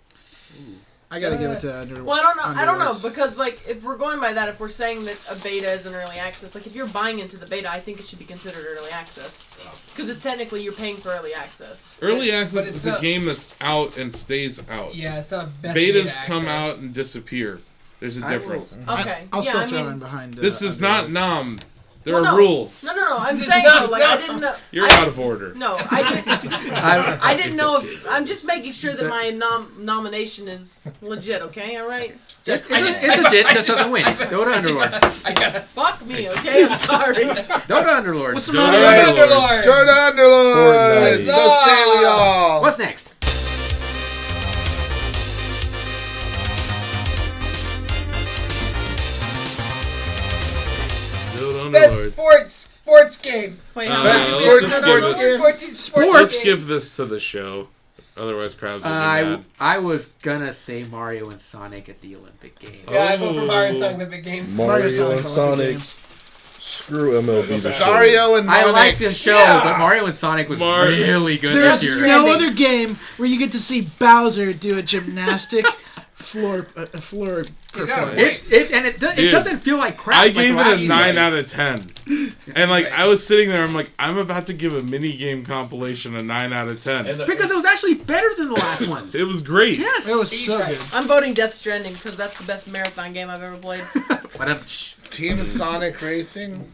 I gotta give it to Underworld. Well, I don't know because like if we're going by that, if we're saying that a beta is an early access, like if you're buying into the beta, I think it should be considered early access because it's technically you're paying for early access. Early access it's is a not- game that's out and stays out. Yeah, it's not best Betas beta come access. out and disappear. There's a difference. Okay, I'll yeah, still I throw mean, in behind. This is not Nom. There well, are no. rules. No. I'm This is saying not- though, like no. I didn't know. You're I- out of order. No, I didn't. I didn't It's know okay. if I'm just making sure that my nomination is legit. Okay, all right. It's legit, just doesn't win. Dota Underlords. I gotta Fuck me. Okay, I'm sorry. Dota Underlords. What's the Dota matter? Underlords. Jordan Underlord! Fortnite. So say we all! What's next? Dota best Underlords. sports game. Wait, Best let's sports just give sports it- game? Sports Let's give this to the show. Otherwise, crowds will be mad. I was gonna say Mario and Sonic at the Olympic Games. Yeah, I vote for Mario and Oh. Sonic Olympic Games. Mario Mario and Sonic Sonic. Olympic Screw MLB. this year. Sario and I Monic. like the show, Yeah. but Mario and Sonic was really good There's this year. no other game where you get to see Bowser do a gymnastic floor performance. It Dude, doesn't feel like crap. I like gave last it a year's 9 games. out of 10. And like I was sitting there, I'm like, I'm about to give a mini game compilation a 9 out of 10. Because it was actually better than the last ones. It was great. Yes. It was so good. I'm voting Death Stranding because that's the best marathon game I've ever played. Team Sonic Racing.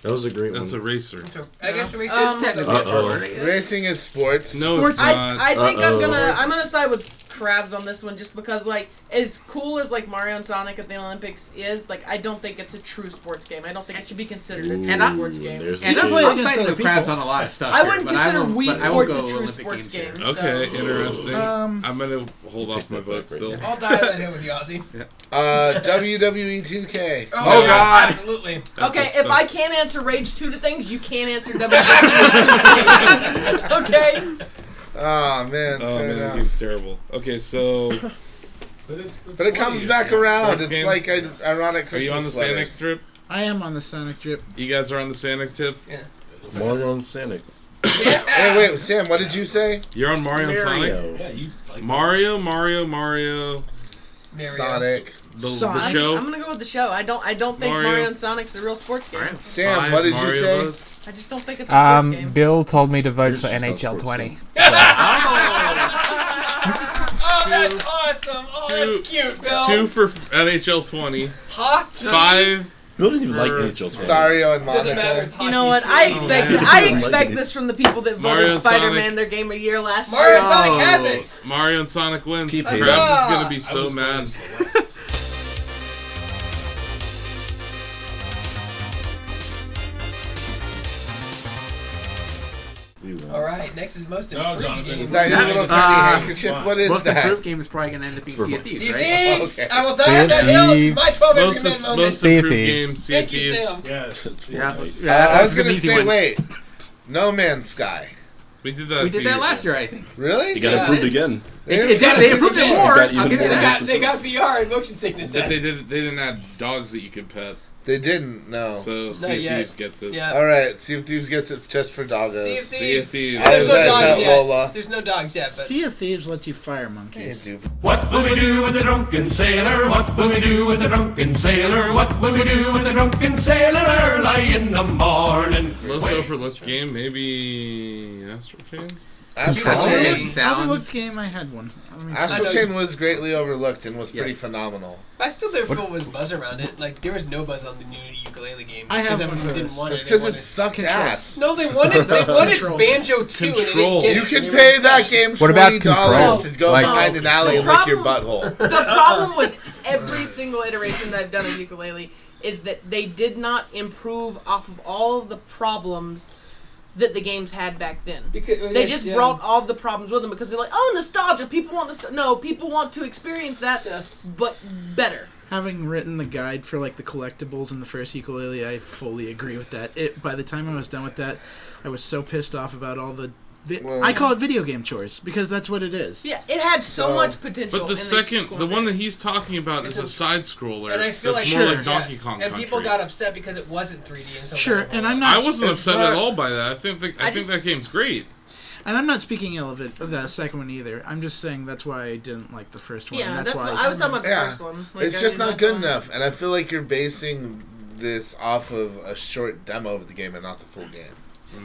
That was a great That's a one. racer. I guess the race Um, is technically Uh-oh. Racing is sports. No, it's not. I think Uh-oh. I'm gonna side with Krabs on this one just because like as cool as like Mario and Sonic at the Olympics is, like I don't think it's a true sports game. I don't think it should be considered a true sports game. There's And the I'm, shade. I'm siding with Krabs on a lot of stuff. I here, wouldn't but consider will- Wii but I will Sports a go true Olympic sports games game. here. Okay, interesting. Um, I'm gonna hold off my vote still. I'll die on that hill with you, Ozzy. WWE 2K. Oh, God. Absolutely. Okay, That's- if I that's- can't answer Rage 2 to things, you can't answer WWE. Okay? Oh, man. Oh fair man, the enough. game's terrible. Okay, so But it comes back around. Sports It's game? like an ironic Are you on the Christmas Sonic letters. trip? I am on the Sonic trip. You guys are on the Sonic tip? Yeah. Mario and Sonic. Hey, wait, Sam, what did you say? You're on Mario and Sonic? Mario. Yeah, you like Mario. Mario. Sonic. The Sonic. show. I'm gonna go with the show. I don't think Mario. and Sonic's a real sports game. Sam, 5 what did you Mario say? votes. I just don't think it's a sports game. Bill told me to vote This for is not NHL sports 20. Oh, that's awesome. Oh, that's cute, Bill. 2 for NHL 20. Hockey. 5. Bill didn't even like For- NHL 20. Sario and Doesn't matter. Monica. It's You know hockey's what? I game. expect man. I Like expect it. this from the people that Mario voted and Spider-Man Sonic. their game of the year last Mario year. and Sonic has it. Mario and Sonic wins. Keep Krabs it. is gonna be I so was mad. voting Celeste. All right, next is most No, improved Jonathan. game. Is that your little tiny handkerchief? What is Most that? improved game is probably going to end up being Sea of Thieves, Sea of right? Thieves! Okay. I will die on that hill. It's my 12 Most, every man moment. most Sea of improved Thieves. game, Sea of Thank you, Thieves. Sam. Yeah. I was going gonna to say, wait, No Man's Sky. We did that. We did that last year, I think. Really? You got improved again. They improved it more. Got even I'll give you more. that. They got VR and motion sickness. But they didn't add dogs that you could pet. They didn't, no. So Sea of yet. Thieves gets it. Yeah. Alright, Sea of Thieves gets it just for doggos. Sea of Sea of Thieves. Thieves. There's no Is that dogs yet. Lola? There's no dogs yet, but Sea of Thieves lets you fire Hey, monkeys. dude. What will we do with the drunken sailor? What will we do with the drunken sailor? What will we do with the drunken sailor early in the morning? Most overlooked game, maybe Astral Chain? Astral Control. Chain. Sounds- Overlooked game, I had one. I mean, Astral I know. Chain was greatly overlooked and was pretty Yes. phenomenal. I still there was buzz around it. Like there was no buzz on the new ukulele game. I have because one for everyone didn't this. want It's it. because They it sucked ass. No, they wanted Control. Banjo 2 and they Control. didn't get You it. can They were pay upset. that game What about $20 to Control? go Like- behind an alley and The lick your problem- butthole. The problem with every single iteration that I've done of ukulele is that they did not improve off of all of the problems that the games had back then. They just brought all of the problems with them because they're like, oh, nostalgia. People want nostalgia. No, people want to experience that, but better. Having written the guide for like the collectibles in the first ukulele, I fully agree with that. By the time I was done with that, I was so pissed off about all the. I call it video game chores because that's what it is. Yeah, it had so much potential. But the and they second, squandered the one that it. he's talking about is a side scroller. And I feel that's like more sure, like Donkey yeah. Kong And Country. people got upset because it wasn't 3D and so Sure, and I'm not. I wasn't it's upset not- at all by that. I think that game's great. And I'm not speaking ill of it, the second one either. I'm just saying that's why I didn't like the first one. Yeah, and that's why what I was talking about the Yeah. first one. Like, It's I just mean, not that's good why- enough, and I feel like you're basing this off of a short demo of the game and not the full game.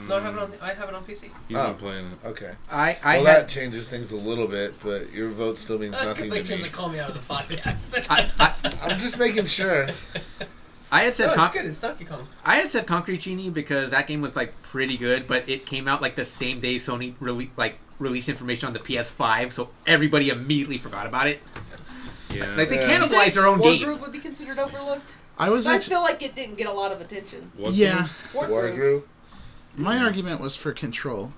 No, I have it on PC. He's not playing it. Okay. I Well, had that changes things a little bit, but your vote still means nothing to Just me. call me out of the podcast. I'm just making sure. I had said No, it's good. It's Donkey Kong. I had said Concrete Genie because that game was like pretty good, but it came out like the same day Sony released information on the PS5, so everybody immediately forgot about it. Yeah. Like they Yeah. cannibalized their own War game. Group would be considered overlooked. I was I actually. feel like it didn't get a lot of attention. Yeah, War War Group. Group. my argument was for Control.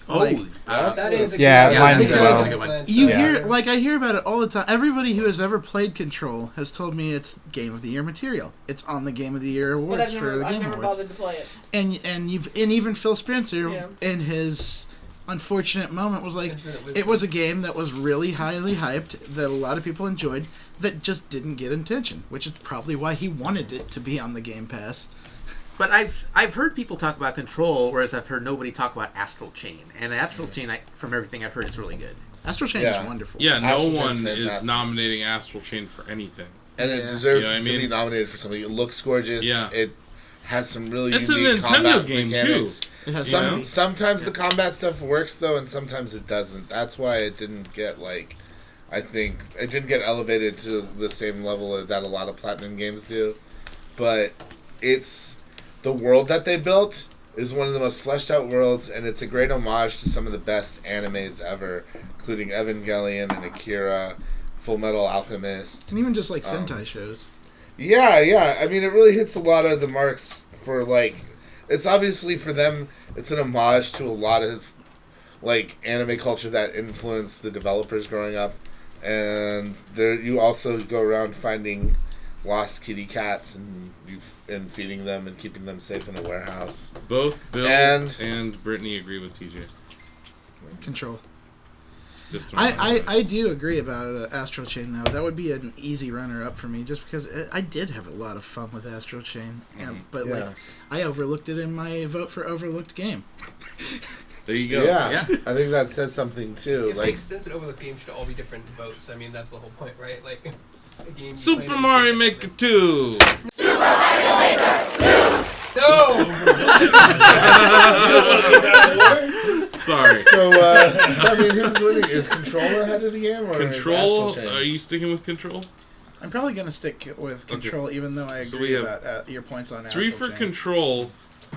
Oh, Like, That is a Yeah, good mine one. as well. That's a good one. You So- hear, like, I hear about it all the time. Everybody who has ever played Control has told me it's Game of the Year material. It's on the Game of the Year But awards I've for never, the I've Game never Awards. bothered to play it. And even Phil Spencer Yeah. in his unfortunate moment was like, it was a game that was really highly hyped that a lot of people enjoyed that just didn't get attention, which is probably why he wanted it to be on the Game Pass. But I've heard people talk about Control, whereas I've heard nobody talk about Astral Chain. And Astral Chain, from everything I've heard, is really good. Astral Chain Yeah. is wonderful. Yeah, no Astral Chain's one is fantastic. nominating Astral Chain for anything. And it Yeah. deserves You know what I to mean? be nominated for something. It looks gorgeous. Yeah. It has some really It's a unique Nintendo combat game, mechanics. too. It has You know? Sometimes the combat stuff works though, and sometimes it doesn't. That's why it didn't get I think it didn't get elevated to the same level that a lot of Platinum games do. But it's the world that they built is one of the most fleshed out worlds, and it's a great homage to some of the best animes ever, including Evangelion and Akira, Full Metal Alchemist. And even just like Sentai shows. Yeah. I mean, it really hits a lot of the marks for it's obviously for them. It's an homage to a lot of anime culture that influenced the developers growing up, and there you also go around finding lost kitty cats and feeding them and keeping them safe in a warehouse. Both Bill and Brittany agree with TJ. Control. Just throwing it out there. I do agree about Astral Chain, though. That would be an easy runner-up for me, just because I did have a lot of fun with Astral Chain. But I overlooked it in my vote for overlooked game. There you go. Yeah. I think that says something too. It makes sense that overlooked games should all be different votes. I mean, that's the whole point, right? A game you Super played Mario as a Maker kid. 2. No! Sorry. So I mean, who's winning? Is Control ahead of the game, or Control? Is Astral Chain? Are you sticking with Control? I'm probably going to stick with Control, even though I So agree we have about your points on 3 Astral for Chain. Control.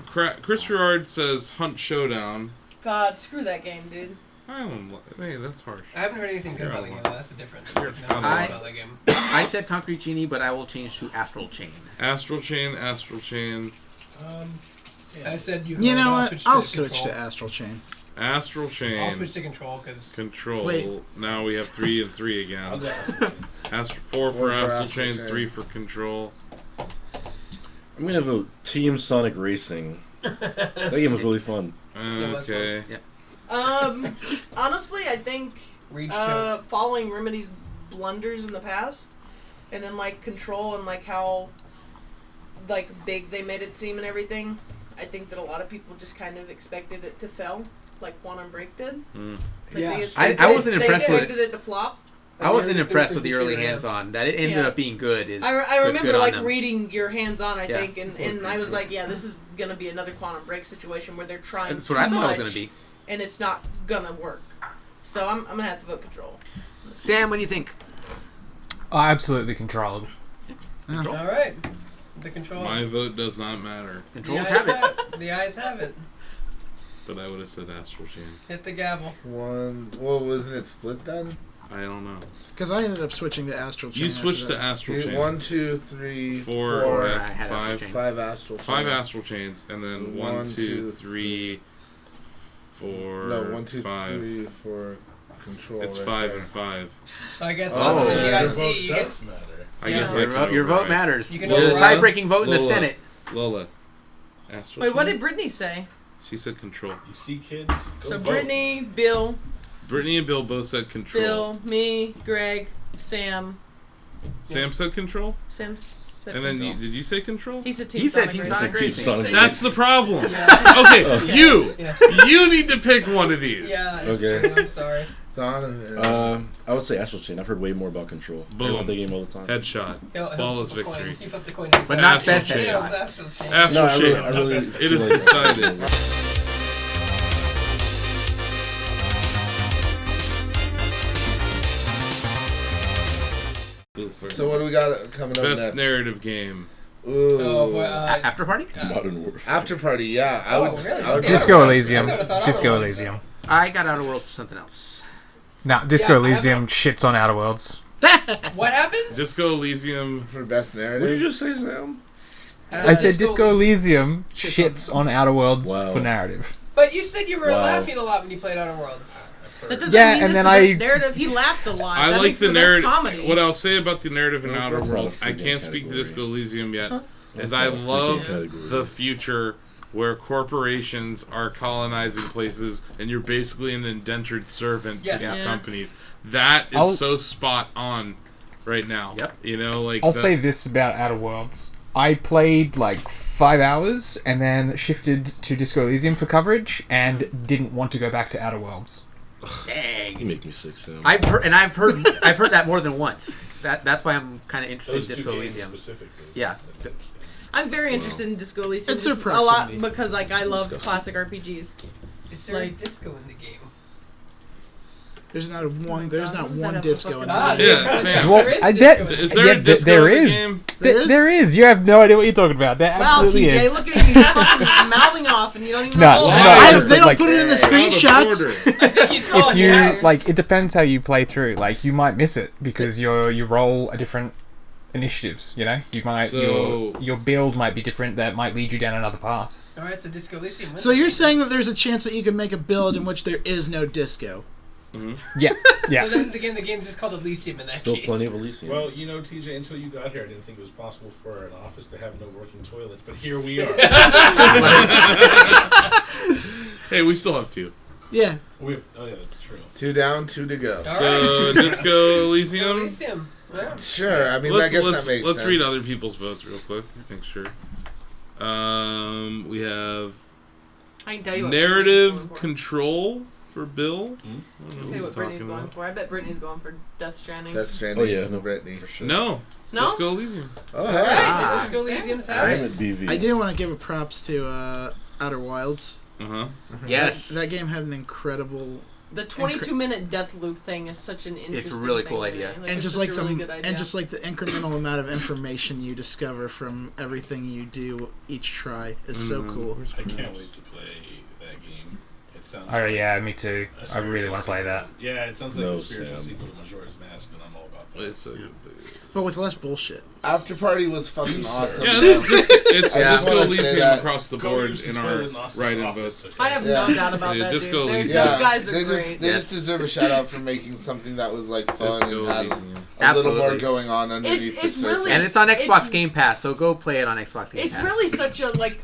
Chris Gerard says Hunt Showdown. God, screw that game, dude. I don't. Hey, that's harsh. I haven't heard anything good You're about the out game. of Though. luck. That's the difference. You're No, out of about that game. I said Concrete Genie, but I will change to Astral Chain. Astral Chain. Astral Chain. I said you. You know what? I'll switch switch to Astral Chain. Astral Chain. I'll switch to Control because. Control. Wait. Now we have 3 and 3 I'll again. go Astral Chain. 4 for Astral Astral Chain, Chain. 3 for Control. I'm gonna vote Team Sonic Racing. That game was really fun. Okay. Yeah. Honestly, I think Reach following Remedy's blunders in the past, and then like Control and like how like big they made it seem and everything. I think that a lot of people just kind of expected it to fail, like Quantum Break did. Mm. Like Yeah. I wasn't impressed they with expected it to flop. I wasn't impressed with the early hands-on. That it ended up being good. I remember good on like them. reading your hands-on. I Yeah. think, and I was like, yeah, this is gonna be another Quantum Break situation where they're trying That's too what I thought much, it was gonna be. and it's not gonna work. So I'm gonna have to vote Control. Sam, what do you think? Absolutely Control. All right. The Control. My vote does not matter. Controls have it. The eyes have it. But I would have said Astral Chain. Hit the gavel. Well, wasn't it split then? I don't know. Because I ended up switching to Astral Chain. You switched after to that. Astral Chain. 1, 2, 3, 4, 4 yes, I had Astral 5. Chain. 5 Astral Chain. 5 Astral Chains, and then 1, 1, 2, 2, 3, 4, No, 1, 2, 5. 3 for Control. It's right 5 there. and 5. So I guess Oh. also Yeah, the your IC, vote you does get. matter. I Yeah. guess I can Your vote override. matters. You can You're the override. tie-breaking vote in the Lola. Senate. Lola. Astral Wait, what Chain? did Brittany say? She said Control. You see, kids? Go So vote. Brittany, Bill, Brittany and Bill both said Control. Bill, me, Greg, Sam. Sam said Control? Sam said And then Control. did you say Control? He said Team He said Sonic Team Racing. Sonic Team Racing. Sonic That's the problem. Yeah. Okay, Yeah. you. Yeah. You need to pick one of these. Yeah, it's Okay. true. I'm sorry. Donovan. I would say Astral Chain. I've heard way more about Control. I Boom. love the game all the time. Headshot. He'll Flawless flip a coin. victory. He flipped the coin. But not Astral best Chain. Yeah, it was headshot. Astral Chain. Astral No, I Chain. really It feel is like decided. So what do we got coming up Best next? narrative game. Ooh. Oh, After Party? Modern Warfare. After Party, yeah. I Oh, would. really? I would Yeah. Disco Elysium. That's what I thought Disco it was. Elysium. I got Outer Worlds for something else. Nah, Disco Yeah, I Elysium shits on Outer Worlds. What happens? Disco Elysium. for best narrative. What did you just say, Sam? I said Disco Elysium shits on Outer Worlds Wow. for narrative. But you said you were Wow. laughing a lot when you played Outer Worlds. That doesn't Yeah, mean and it's then the I- best narrative. He laughed a lot. I That like makes the best narrative. comedy. What I'll say about the narrative in Well, Outer that's not a Worlds, I freaking can't speak to category. Disco Elysium yet, That's is I not a freaking love category. the future where corporations are colonizing places and you're basically an indentured servant Yes. to these Yeah. companies. That is I'll- so spot on right now. Yep. You know, like I'll the- say this about Outer Worlds. I played like 5 hours and then shifted to Disco Elysium for coverage and didn't want to go back to Outer Worlds. You Dang. make me sick, Sam. I've heard that more than once. That's why I'm kind of interested Those in two Disco games Elysium. specifically. Yeah. I'm very interested in Disco Elysium. It's their just a lot proximity. because like I love Disgusting. classic RPGs. Is there Like- a disco in the game? There's not one. There's not What does that one have to disco fucking in do? Ah, the Yeah, Sam. Well, There is I a bet- disco in Is the there yeah, a disco there in the is. game? There is. You have no idea what you're talking about. There Wow, absolutely TJ, is. look at you fucking mouthing off, and you don't even No, know. no, I- it's they don't like- put it in the Out of screenshots. order. I think he's calling If you out. like, it depends how you play through. Like, you might miss it because you roll a different initiatives. You know, you might So- your build might be different. That might lead you down another path. All right, so Disco Elysium. So you're saying that there's a chance that you can make a build in which there is no disco? Yeah, yeah. So then again, the game's just called Elysium in that Still case. plenty of Elysium. Well, you know, TJ, until you got here, I didn't think it was possible for an office to have no working toilets, but here we are. Hey, we still have two. Yeah. Oh yeah, that's true. 2 down, 2 to go. All So right. Disco Elysium. Elysium. Yeah. Sure. I mean, Let's I guess that makes let's sense. read other people's votes real quick. Make sure. We have I can tell you what narrative control. control, For Bill? Okay, what Brittany's going for. I bet Brittany's going for Death Stranding. Death Stranding. Oh yeah, no, Brittany for sure. No. No? Disco Elysium. Oh, All hey. right, the Disco Elysium's happening. I'm at BV. I do want to give a props to Outer Wilds. Yes. That game had an incredible. The 22-minute death loop thing is such an interesting It's a really thing cool to me. idea. Like, And it's just such like a really good idea. and just like the incremental amount of information you discover from everything you do each try is so cool. I can't wait to play that game. It sounds. Oh yeah, me too. a I spiritual really want to play that. sequel. Yeah, it sounds like No, a spiritual Sam. sequel to Majora's Mask, and I'm all about that. It's so good. But with less bullshit. After Party was fucking awesome. Yeah, it's just Disco wanna say Elysium that. across the Go board use the in toilet our in Austin's write-in office, vote. I have Yeah. no doubt about Yeah, that, Disco dude. Elysium. Those guys are they great. just deserve a shout out for making something that was like fun Disco and had Elysium. a little more Absolutely. going on underneath It's the really- surface. And it's on Xbox It's- Game Pass, so go play it on Xbox Game It's Pass. really such a, like,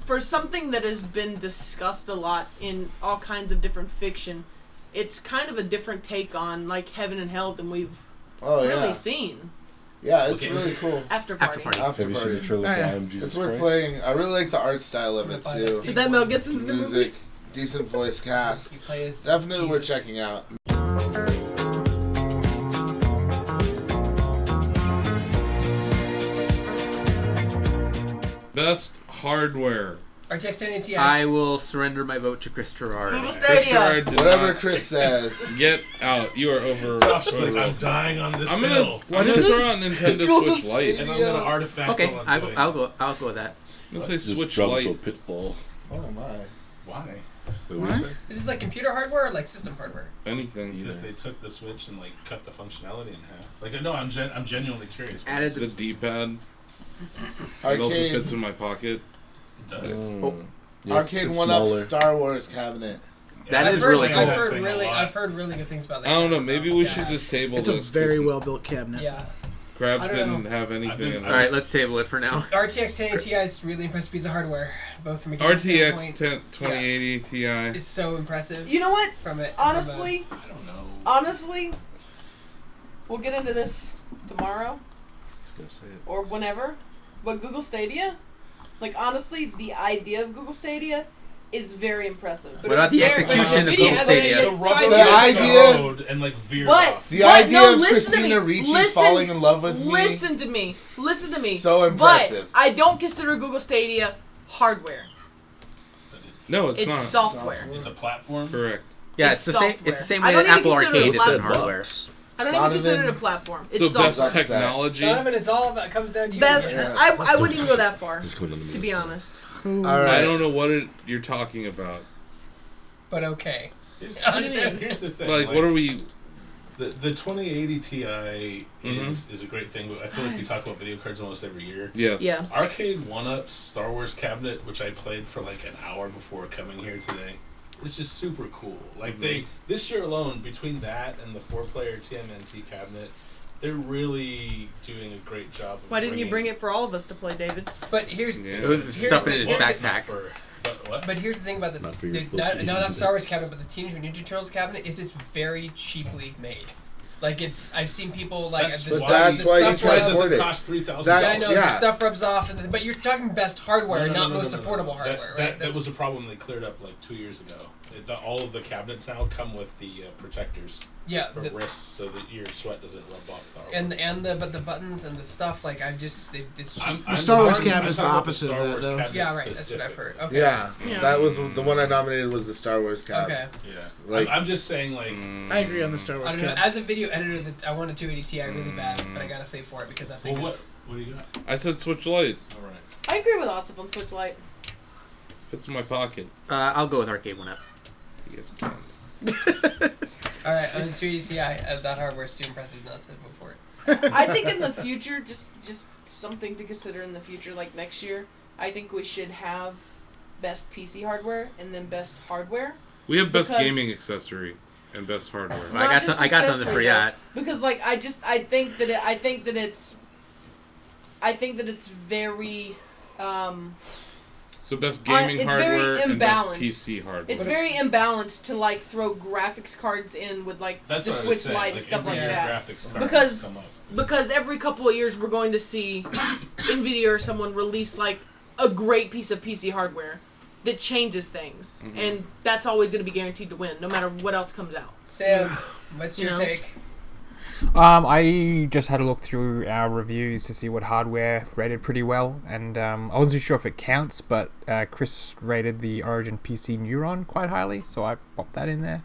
for something that has been discussed a lot in all kinds of different fiction, it's kind of a different take on, like, heaven and hell than we've really seen. Yeah, it's really cool. After Party. Have you seen the trailer for I Am Jesus It's worth Christ? playing. I really like the art style of it too. Is that Mel Gibson's new music? movie? Decent voice cast. You play as Definitely worth Jesus. checking out. Best hardware. RTX 1080 Ti. I will surrender my vote to Chris Gerard. Google Chris Stadia. Gerard did Whatever not- Chris says. Get out. You are over. Josh is like, I'm dying on this I'm hill. gonna throw out Nintendo Switch Lite. And I'm gonna artifact Okay, while I'm doing I'll go with that. I'm gonna say Just Switch drop into a Lite. pitfall. Oh my. Why? Wait, what do you say? Is this like computer hardware or like system hardware? Anything. Because they took the Switch and like cut the functionality in half. Like, no, I'm genuinely curious. Added The D-pad. It also Arcade. fits in my pocket. It does. Yeah, Arcade it's one up smaller. Star Wars cabinet. That I've is heard, really cool. I've heard Thing a really, lot. I've heard really good things about that. I don't know. cabinet, Maybe though. we Yeah. should just table It's a this. very 'cause well built cabinet. Yeah. Krabs I don't didn't know. have anything in All right, this. let's table it for now. RTX 1080 Ti is really impressive piece of hardware, both from a gaming RTX standpoint. 2080 Ti. It's so impressive. You know what? From it. Honestly, I don't know. honestly, we'll get into this tomorrow Just gonna say it. or whenever. But Google Stadia, like honestly, the idea of Google Stadia is very impressive. What about the execution of Google Stadia? The rubber The hit the idea- road and like veered But off. The What? idea No, of listen to Christina me. Ricci Listen- falling in love with me. Listen to me. Listen to me. So impressive. But I don't consider Google Stadia hardware. No, it's It's not. software. It's a platform. Correct. Yeah, It's it's the same. software. It's the same I way don't that even Apple consider Arcade it is in platform. hardware. I don't even consider it a platform. It's So best software. technology. Donovan, it's all about, comes down to you. Best, again. I wouldn't even go that far, Just going on the to be honest. All I right. don't know what you're talking about. But okay. Here's mean? the thing. Like, what are we? The 2080 Ti is a great thing, but I feel like we talk about video cards almost every year. Yes. Yeah. Arcade 1-Up Star Wars cabinet, which I played for like an hour before coming here today, is just super cool. Like this year alone, between that and the 4-player TMNT cabinet, they're really doing a great job. Of Why didn't you bring it for all of us to play, David? But here's Yeah. It was stuffing in his backpack. But here's the thing about Not for your the filthy not Star Wars bits. cabinet, but the Teenage Mutant Ninja Turtles cabinet is it's very cheaply made. Like I've seen people like That's the But stuff- that's the why you stuff can rubs- afford Does it. it cost $3,000? Yeah, I That's- know yeah. the stuff rubs off, but you're talking best hardware, not most affordable hardware, right? That was a problem they cleared up like 2 years ago. All of the cabinets now come with the protectors for wrists, so that your sweat doesn't rub off the hardware. but the buttons and the stuff like it's cheap. The Star Wars talking- cabinet is the I'm talking about opposite of Star that, Wars though. cabinet Yeah, right. That's what specific. I've heard. Okay. Yeah, Yeah. that was the one I nominated was the Star Wars cab. Okay. Yeah, Like- I'm just saying, like, I agree on the Star I Wars don't know. cabinet. As a video editor, I want a 280 Ti really bad, but I gotta save for it because that thing well, is. what do you got? I said Switch Lite. All right. I agree with Osip on Switch Lite. Fits in my pocket. I'll go with Arcade 1-Up. You guys can. All right, on the 280 Ti, that hardware is too impressive not to move for it. I think in the future, just something to consider in the future, like next year, I think we should have best PC hardware and then best hardware. We have best Because- gaming accessory and best hardware. Not just I got something for accessory, that. though, because like I think that it's very So best gaming it's hardware very and best imbalanced. PC hardware. It's very imbalanced to like throw graphics cards in with like That's the what I was Switch saying, Lite like, and stuff like NVIDIA that. graphics cards Because come up. because every couple of years we're going to see Nvidia or someone release like a great piece of PC hardware, that changes things, and that's always going to be guaranteed to win, no matter what else comes out. Sam, what's your You know? take? I just had a look through our reviews to see what hardware rated pretty well, and I wasn't sure if it counts, but Chris rated the Origin PC Neuron quite highly, so I popped that in there.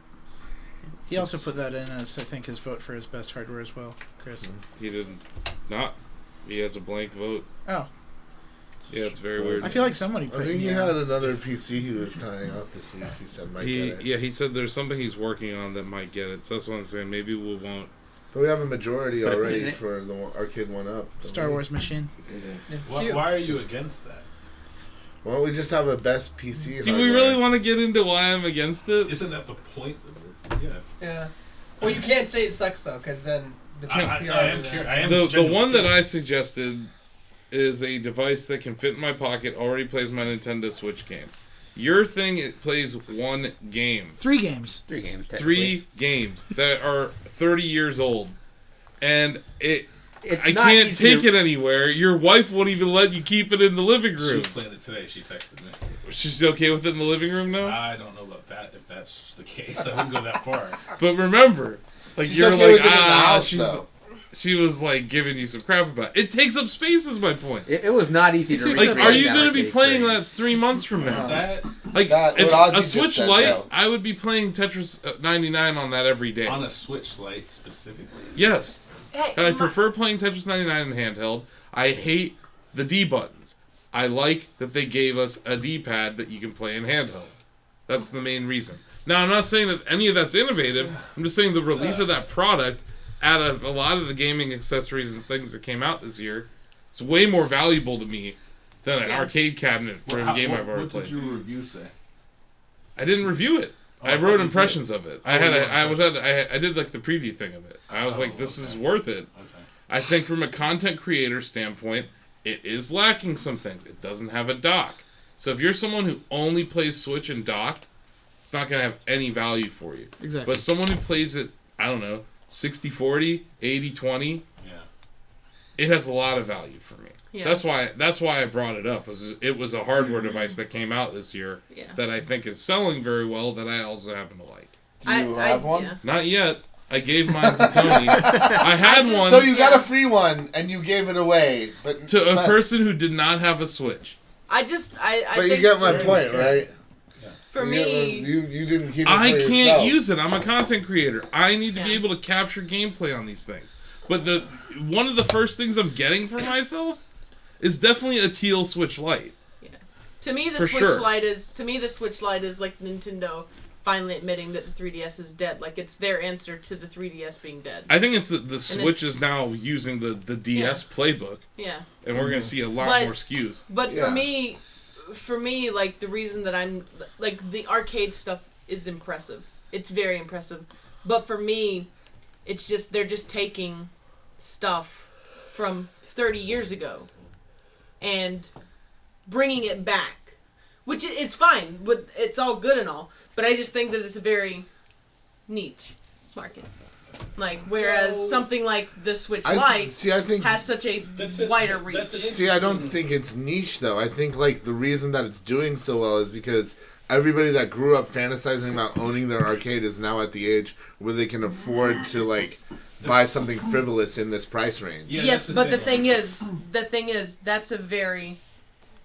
He also put that in as, I think, his vote for his best hardware as well, Chris. He didn't. Not. He has a blank vote. Oh. Yeah, it's very weird. I feel like somebody put I think me he out. had another PC he was trying out this week. He said might get it. Yeah, he said there's something he's working on that might get it. So that's what I'm saying. Maybe we won't. But we have a majority But already for the arcade 1-up. Star Wars machine. Why are you against that? Why don't we just have a best PC? Do we really want to get into why I'm against it? Isn't that the point of this? Yeah. Yeah. Well, you can't say it sucks though, because then the PR The one that I suggested is a device that can fit in my pocket, already plays my Nintendo Switch game. Your thing, it plays one game. 3 games. 3 games. 3 games that are 30 years old. And I not can't easy take to- it anywhere. Your wife won't even let you keep it in the living She room. was playing it today. She texted me. She's okay with it in the living room now? I don't know about that. If that's the case, I wouldn't go that far. But remember, like She's you're okay like, with it in the house, she's though. she was like giving you some crap about it. It takes up space is my point. It was not easy to Like, recreate are you that going to be arcade playing experience. that 3 months from now? Like, That- if what Ozzy a just Switch said, Lite, though. I would be playing Tetris 99 on that every day. On a Switch Lite specifically? Yes. Hey, And I prefer playing Tetris 99 in handheld. I hate the D buttons. I like that they gave us a D-pad that you can play in handheld. That's the main reason. Now, I'm not saying that any of that's innovative. I'm just saying the release of that product, out of a lot of the gaming accessories and things that came out this year, it's way more valuable to me than an arcade cabinet for a game I've already What played. did your review say? I didn't review it. Oh, I I wrote thought you impressions did. of it. Oh, I did like the preview thing of it. I was like, this is worth it. I think from a content creator standpoint, it is lacking some things. It doesn't have a dock. So if you're someone who only plays Switch and docked, it's not going to have any value for you. Exactly. But someone who plays it, I don't know, 60-40, 80-20, it has a lot of value for me. Yeah. So that's why I brought it up. It was a hardware device that came out this year that I think is selling very well that I also happen to like. Do you have one? Yeah. Not yet. I gave mine to Tony. I had one. So you got a free one and you gave it away, but to a person who did not have a Switch. I But think you get my point, right? For You me, you didn't keep it I for can't yourself. use it. I'm a content creator. I need to be able to capture gameplay on these things. But one of the first things I'm getting for myself is definitely a teal Switch Lite. to me the For Switch sure. Lite is like Nintendo finally admitting that the 3DS is dead. Like it's their answer to the 3DS being dead. I think it's the Switch it's- is now using the DS playbook. Yeah. And we're going to see a lot But- more SKUs. But for me, like the reason that I'm like the arcade stuff is impressive. It's very impressive. But for me, it's just they're just taking stuff from 30 years ago and bringing it back, which is fine. But it's all good and all. But I just think that it's a very niche market. Like whereas something like the Switch Lite I think has such a wider reach. See, I don't think it's niche though. I think like the reason that it's doing so well is because everybody that grew up fantasizing about owning their arcade is now at the age where they can afford to like buy something frivolous in this price range. Yes, but the thing is, that's a very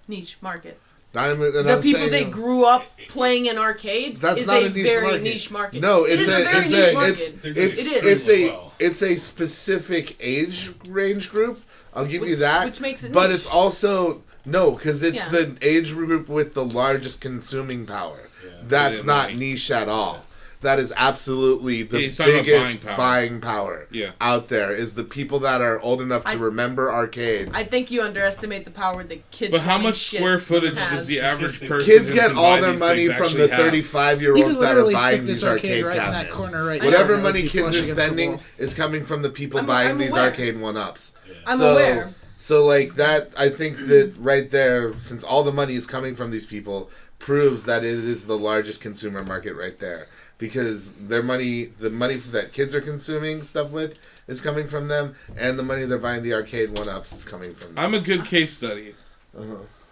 niche market. The people that grew up playing in arcades That's is not a very niche market. No, it is a very niche market. It's a specific age range group. I'll give you that. Which makes it But niche. it's also because it's Yeah. the age group with the largest consuming power. That's not niche at all. That is absolutely the He's talking about biggest buying buying power out there is the people that are old enough to remember arcades. I think you underestimate the power that kids. But how buying much shit square footage has. does the average person Kids who get can all buy their these money things from actually the have? 35-year-olds that are buying this these arcade right in that cabinets. corner right Whatever now, money it'd be kids are flush against the spending wall. is coming from the people I'm buying these aware. arcade 1-ups. I'm aware. So like that, I think that right there, since all the money is coming from these people, proves that it is the largest consumer market right there. Because their money, the money that kids are consuming stuff with, is coming from them, and the money they're buying the arcade 1-ups is coming from them. I'm a good case study.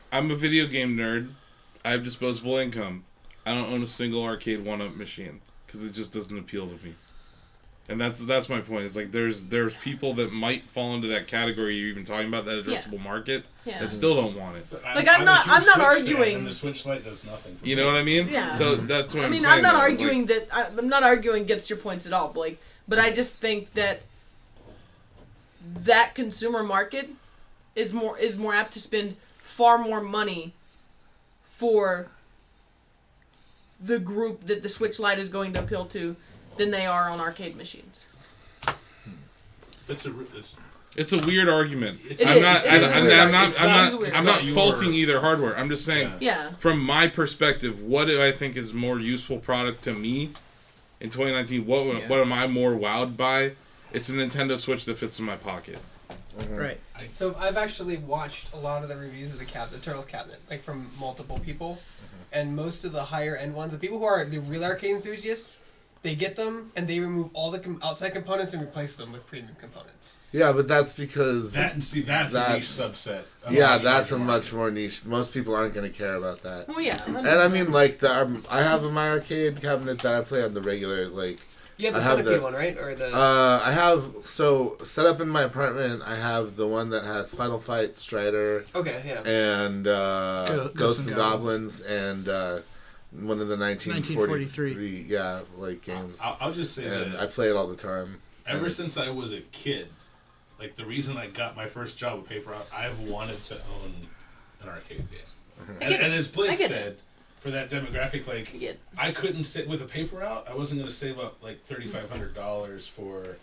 I'm a video game nerd. I have disposable income. I don't own a single arcade 1-up machine because it just doesn't appeal to me. And that's my point. It's like there's people that might fall into that category you're even talking about, that addressable market, that still don't want it. Like I'm not arguing. And the Switch Lite does nothing. For you know what I mean? Yeah. So that's what I mean, I'm I'm not saying, arguing that. I'm not arguing against your points at all, Blake. But I just think that that consumer market is more apt to spend far more money for the group that the Switch Lite is going to appeal to than they are on arcade machines. It's a weird argument. I'm not faulting either hardware. I'm just saying, Yeah. from my perspective, what do I think is more useful product to me in 2019? What am I more wowed by? It's a Nintendo Switch that fits in my pocket. Right. So I've actually watched a lot of the reviews of the Turtles cabinet, like from multiple people, and most of the higher end ones, the people who are the real arcade enthusiasts, they get them and they remove all the outside components and replace them with premium components. Yeah, but that's because that's a niche subset. That's a much more niche. Most people aren't going to care about that. Well, yeah. 100%. And I mean, like I have my arcade cabinet that I play on the regular, like. You have the Centipede one, right? Or the I have set up in my apartment. I have the one that has Final Fight, Strider. Okay, yeah. And Ghosts and Goblins, and one of the 1943 games. I'll just say and this. I play it all the time. Ever since I was a kid, like the reason I got my first job with Paper Out, I've wanted to own an arcade game. And as Blake said, for that demographic, like I couldn't sit with a Paper Out. I wasn't going to save up like $3,500 for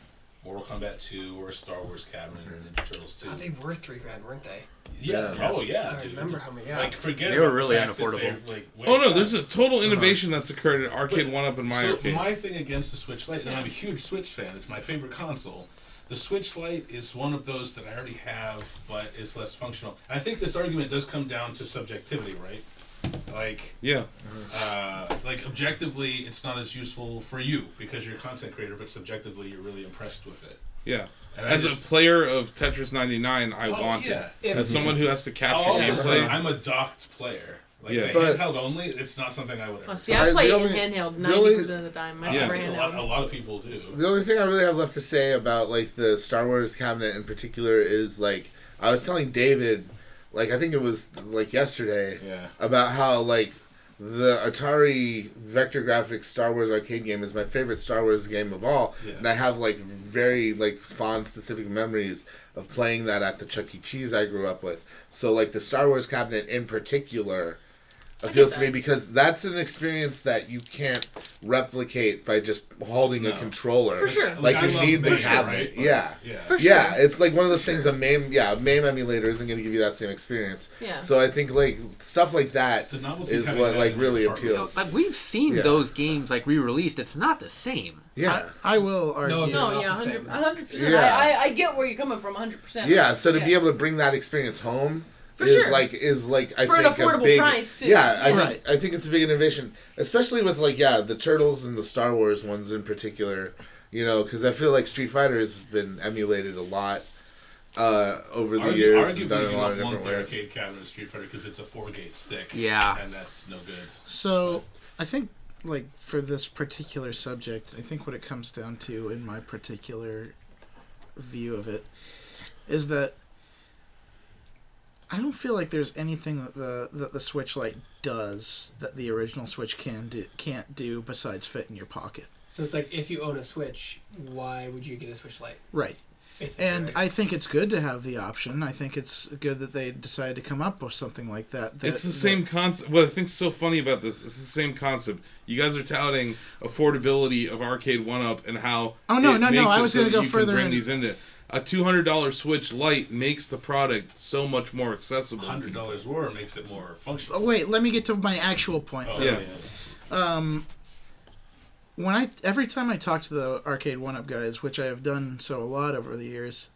Mortal Kombat 2 or a Star Wars cabinet or Ninja Turtles 2. God, they were $3,000, weren't they? Yeah. Oh yeah, I dude. remember how many. Yeah. Like forget. They were about really the fact that unaffordable. they're, like, Oh no, there's a total innovation that's occurred at Arcade 1-Up in my arcade. My thing against the Switch Lite, and I'm a huge Switch fan. It's my favorite console. The Switch Lite is one of those that I already have, but is less functional. And I think this argument does come down to subjectivity, right? Like, like objectively, it's not as useful for you because you're a content creator, but subjectively, you're really impressed with it. Yeah. And As a player of Tetris 99, I want yeah. it. As someone who has to capture gameplay, I'm a docked player. Like Yeah. the But- handheld only, it's not something I would ever. Oh, see, I play in handheld 90% of the time. I prefer handheld. A lot of people do. The only thing I really have left to say about like the Star Wars cabinet in particular is like I was telling David, like I think it was like yesterday, about how like the Atari Vector Graphics Star Wars arcade game is my favorite Star Wars game of all, and I have like very like fond specific memories of playing that at the Chuck E. Cheese I grew up with. So like the Star Wars cabinet in particular appeals to me because that's an experience that you can't replicate by just holding a controller. For sure. Like you need the Measure, cabinet. right? Yeah. For Yeah, sure. it's like one of those things a MAME emulator isn't going to give you that same experience. Yeah. So I think like stuff like that is what like really appeals. Like we've seen those games like re-released. It's not the same. Yeah. I will argue. No, yeah, 100%. Yeah. I get where you're coming from, 100%. Yeah, so to be able to bring that experience home For is sure. like I For an think affordable a big price, too. Yeah, Right. I think it's a big innovation, especially with like the Turtles and the Star Wars ones in particular. You know, because I feel like Street Fighter has been emulated a lot over the years and done in a lot of different ways. Arcade cabinet of Street Fighter because it's a 4-gate stick. Yeah. And that's no good. So I think like for this particular subject, I think what it comes down to in my particular view of it is that I don't feel like there's anything that the Switch Lite does that the original Switch can't do besides fit in your pocket. So it's like if you own a Switch, why would you get a Switch Lite? Right. Basically, And right? I think it's good to have the option. I think it's good that they decided to come up with something like that. it's the same concept. What I think's so funny about this, it's the same concept. You guys are touting affordability of Arcade 1-Up and how Oh, no, it no, no, makes I it was so gonna that go you further can bring in. these into a $200 Switch Lite makes the product so much more accessible. $100 more makes it more functional. Oh, wait, let me get to my actual point. Oh, though. yeah. Every time I talk to the Arcade 1-Up guys, which I have done so a lot over the years,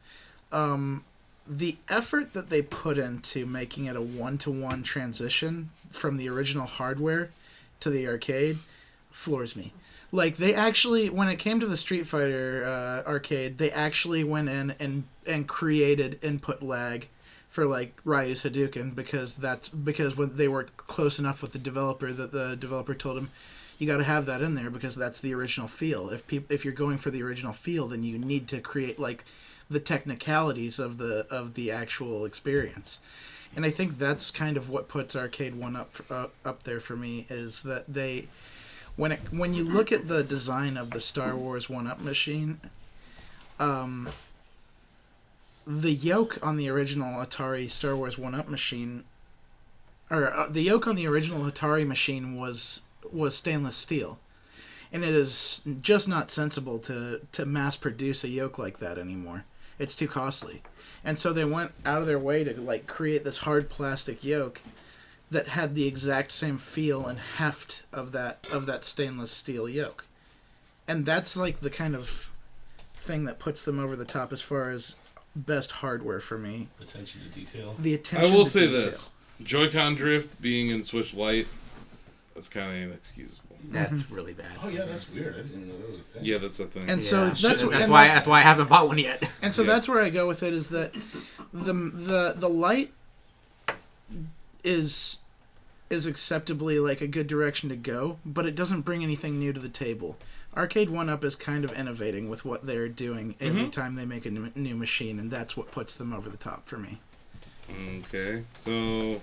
the effort that they put into making it a one-to-one transition from the original hardware to the arcade floors me. Like, they actually, when it came to the Street Fighter arcade, they actually went in and created input lag for like Ryu's Hadouken because when they were close enough with the developer that the developer told him, you got to have that in there because that's the original feel. If you're going for the original feel, then you need to create like the technicalities of the actual experience. And I think that's kind of what puts Arcade 1 up there for me, is that they when you look at the design of the Star Wars 1-Up machine, the yoke on the original Atari Star Wars 1-Up machine, or the yoke on the original Atari machine was stainless steel, and it is just not sensible to mass produce a yoke like that anymore. It's too costly, and so they went out of their way to like create this hard plastic yoke that had the exact same feel and heft of that stainless steel yoke, and that's like the kind of thing that puts them over the top as far as best hardware for me. Attention to detail. The attention. I will to say detail. this: Joy-Con drift being in Switch Lite, that's kind of inexcusable. That's really bad. Oh yeah, that's weird. I didn't know that was a thing. Yeah, that's a thing. And so that's why I haven't bought one yet. And so that's where I go with it, is that the Lite is acceptably like a good direction to go, but it doesn't bring anything new to the table. Arcade 1-Up is kind of innovating with what they're doing every time they make a new machine, and that's what puts them over the top for me. Okay, so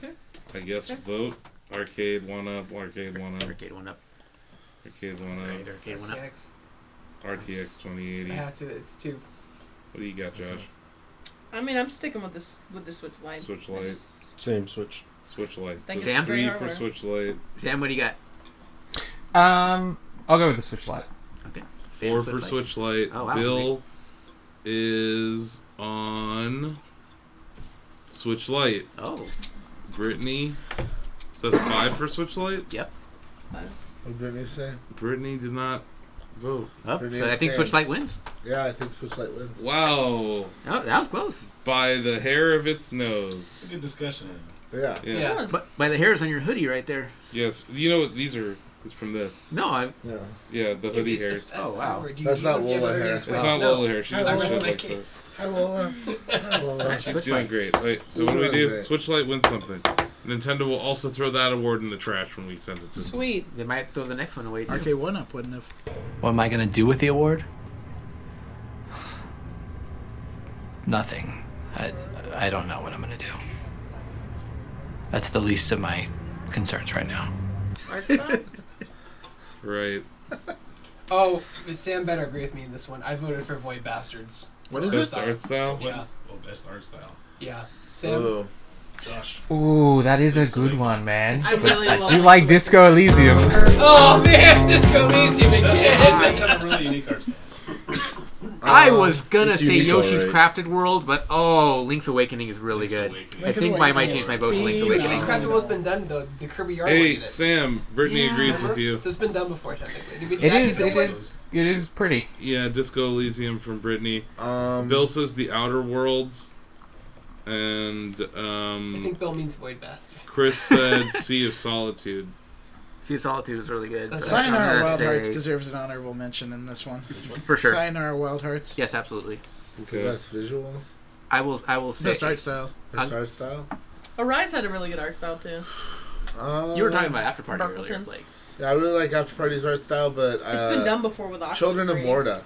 I guess vote Arcade 1-Up, Arcade 1-Up. Arcade 1-Up. Arcade 1-Up. Right, Arcade 1-Up. RTX. RTX 2080. I have to. It's too. What do you got, Josh? I mean, I'm sticking with the Switch Lite. Switch Lite. Same Switch. Switch Lite. Thanks, So Sam? 3 for Switch Lite. Sam, what do you got? I'll go with the Switch Lite. Okay. 4 for Switch Lite. Oh, wow. Bill is on Switch Lite. Oh. Brittany. So that's 5 for Switch Lite? Yep. What did Brittany say? Brittany did not vote. Oh, so I think Switch Lite wins. Yeah, I think Switch Lite wins. Wow. Oh, that was close. By the hair of its nose. It's a good discussion. Yeah. Yeah. But by the hairs on your hoodie right there. Yes. You know what? These are... It's from this. No, I'm... Yeah. Yeah, the hoodie hairs. Oh, wow. That's not Lola hair. It's not Lola hair. She's Hi, doing Lola. shit like that. Hi, Lola. Hi, Lola. She's doing great. Wait, so what do we do? Switch Lite wins something. Nintendo will also throw that award in the trash when we send it to them. Sweet. They might throw the next one away, too. Arcade 1-Up wouldn't have. What am I gonna do with the award? Nothing. I don't know what I'm gonna do. That's the least of my concerns right now. Right. Oh, Sam better agree with me in this one. I voted for Void Bastards. What is Best art style? Yeah. Oh, best art style. Yeah. Sam. Oh. Josh. Ooh, that is a good one, man. I really love You like Disco Elysium? Oh man, Disco Elysium again. That's not a really unique art style. I was gonna it's say unique, Yoshi's alright. Crafted World, but Link's Awakening is really good. I think I might change my vote to Link's Yoshi's Awakening. Crafted World's been done though. The Kirby Yard one Hey, did it. Sam, Brittany agrees with you. So it's been done before technically. Did we- It yeah, is. Disco It is pretty. Yeah, Disco Elysium from Brittany. Bill says The Outer Worlds. And I think Bill means Void Bastard. Chris said Sea of Solitude. Sea of Solitude is really good. but Sayonara I'm gonna Wild Hearts say- deserves an honorable mention in this one. For sure. Sayonara Wild Hearts. Yes, absolutely. Okay. Best visuals. I will say Best art style. Best art style. Arise had a really good art style too. You were talking about After Party earlier, Buckleton. Blake. Yeah, I really like After Party's art style, but It's been done before with Oxygen Children of Free. Morta.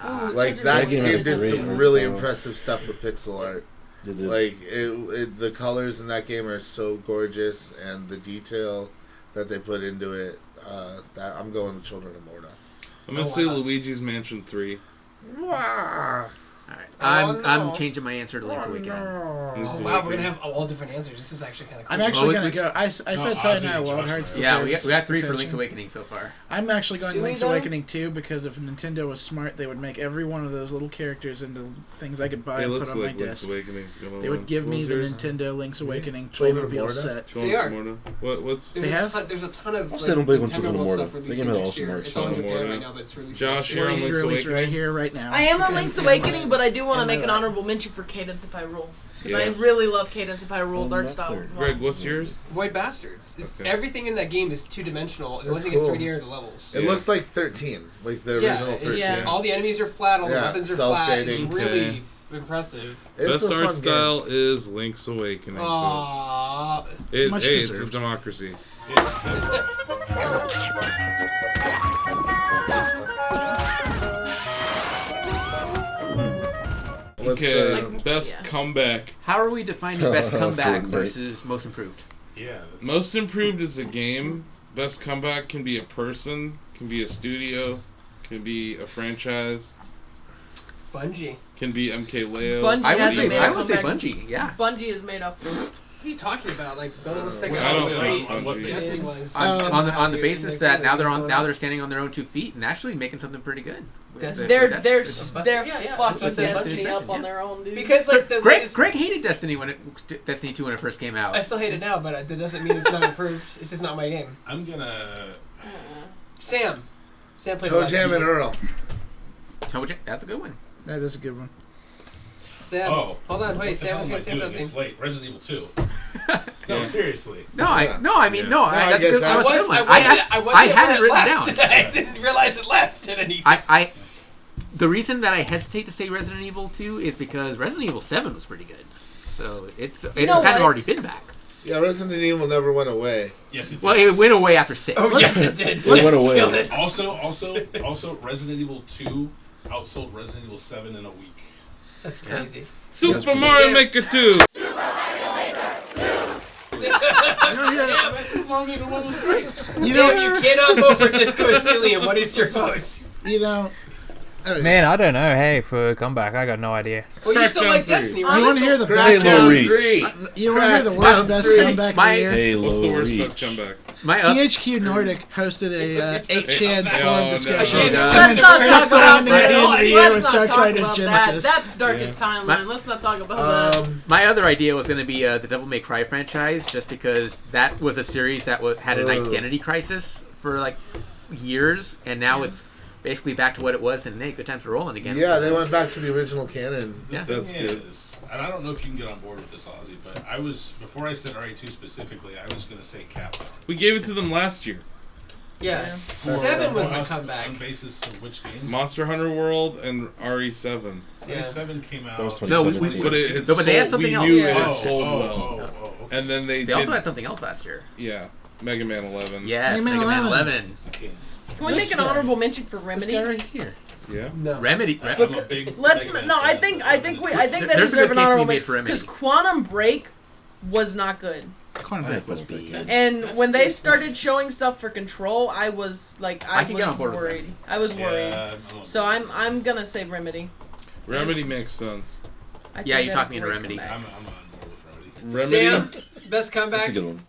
Ooh, Like Children that of game Morta. did great some art really style. impressive stuff with pixel art. Did it? Like the colors in that game are so gorgeous, and the detail that they put into it. That I'm going with Children of Morta. I'm gonna say Luigi's Mansion 3. Wow. Alright. I'm changing my answer to Link's Awakening. Oh wow, we're gonna have all different answers. This is actually kind of cool. I'm actually going to go. I said Sayonara Wild Hearts. Yeah, we deserves got 3 for attention. Link's Awakening so far. I'm actually going Do we Link's though? Awakening too, because if Nintendo was smart, they would make every one of those little characters into things I could buy It and put looks on my like Link's desk. Awakening's gonna They win. would give What me was the yours? Nintendo Link's Awakening Children of Playmobil Morta? set. Children They of are. Morta. What's There's They a have? ton, there's a ton of I'll say don't believe when Nintendo Children of World Morta. stuff They releasing came out next awesome year. art It's all in style. Japan Morta. right now, but it's releasing Josh, next you're year. on Link's Released right Awakening? here, right now. I am on Because Link's there's Awakening, like- but I do want to and make the- an honorable mention for Cadence If I Rule. Because Yes. I really love Cadence If I Rule's art style as well. Greg, what's yours? Void Bastards. Okay. Everything in that game is two-dimensional. The only That's thing is cool. 3D are the levels. It Yeah. looks like 13, like the Yeah, original it's- 13. Yeah. all the enemies are flat, all the Yeah, weapons are cell flat. shading. It's really, impressive. Best art style is Link's Awakening. Aww. It's a democracy. Okay, best comeback. How are we defining best comeback versus most improved? Yeah. Most improved is a game. Best comeback can be a person, can be a studio, can be a franchise. Bungie. Can be MKLeo. Bungie hasn't made a I would say comeback. Bungie, yeah. Bungie is made up. What are you talking about? Like those things. I don't know on what Bungie. basis. On the basis that now they're standing on their own 2 feet and actually making something pretty good. They're Yeah, fucking that's what Destiny up yeah. on their own, dude. Because like the Greg hated Destiny Destiny 2 when it first came out. I still hate it now, but that doesn't mean it's not improved. It's just not my game. I'm gonna. Sam plays. Toe Jam and Earl. Toe Jam, that's a good one. That is a good one. Sam, hold on, wait. Sam was gonna say something. It's late. Resident Evil 2. No, seriously. That's I good. I had it written down. I didn't realize it left at any. The reason that I hesitate to say Resident Evil 2 is because Resident Evil 7 was pretty good. So it's kind of already been back. Yeah, Resident Evil never went away. Yes, it did. Well, it went away after 6. Oh, yes, it did. It went away. Also, Resident Evil 2 outsold Resident Evil 7 in a week. That's crazy. Super Mario Maker 2. You cannot vote for Disco Elysium. What is your vote? You know, man, I don't know. Hey, for comeback, I got no idea. Well, you still like Destiny, right? You want to hear the best Halo Reach. You want to hear the worst best comeback of the year? Halo What's the worst Reach. best comeback? THQ Nordic hosted a 8chan forum discussion. Let's not talk about with that. Darksiders Genesis. That's Darkest Timeline. Let's not talk about that. My other idea was going to be the Devil May Cry franchise, just because that was a series that had an identity crisis for like years, and now it's basically back to what it was, and hey, good times are rolling again. Yeah, they went back to the original canon. Yeah, that's good. And I don't know if you can get on board with this, Ozzy, but before I said RE2 specifically, I was going to say Capcom. We gave it to them last year. Yeah. 7 was the comeback. On basis of which games? Monster Hunter World and RE7. Yeah. RE7 came out. That was 2017. But they had something else. We knew it sold well. Okay. And then they also had something else last year. Yeah. Mega Man 11. Yes, Mega Man 11. Can we make an honorable mention for Remedy? This guy right here. Yeah. No. Remedy. I think they There's a deserve good an case to honorable be made for mention Remedy. because Quantum Break was not good. Quantum Break was bad. And when they started showing stuff for Control, I was like, I can get on was board with worried. I was worried. So I'm gonna say Remedy. Remedy makes sense. Yeah, you talked me into Remedy. I'm on board with Remedy. Sam, best comeback. That's a good one.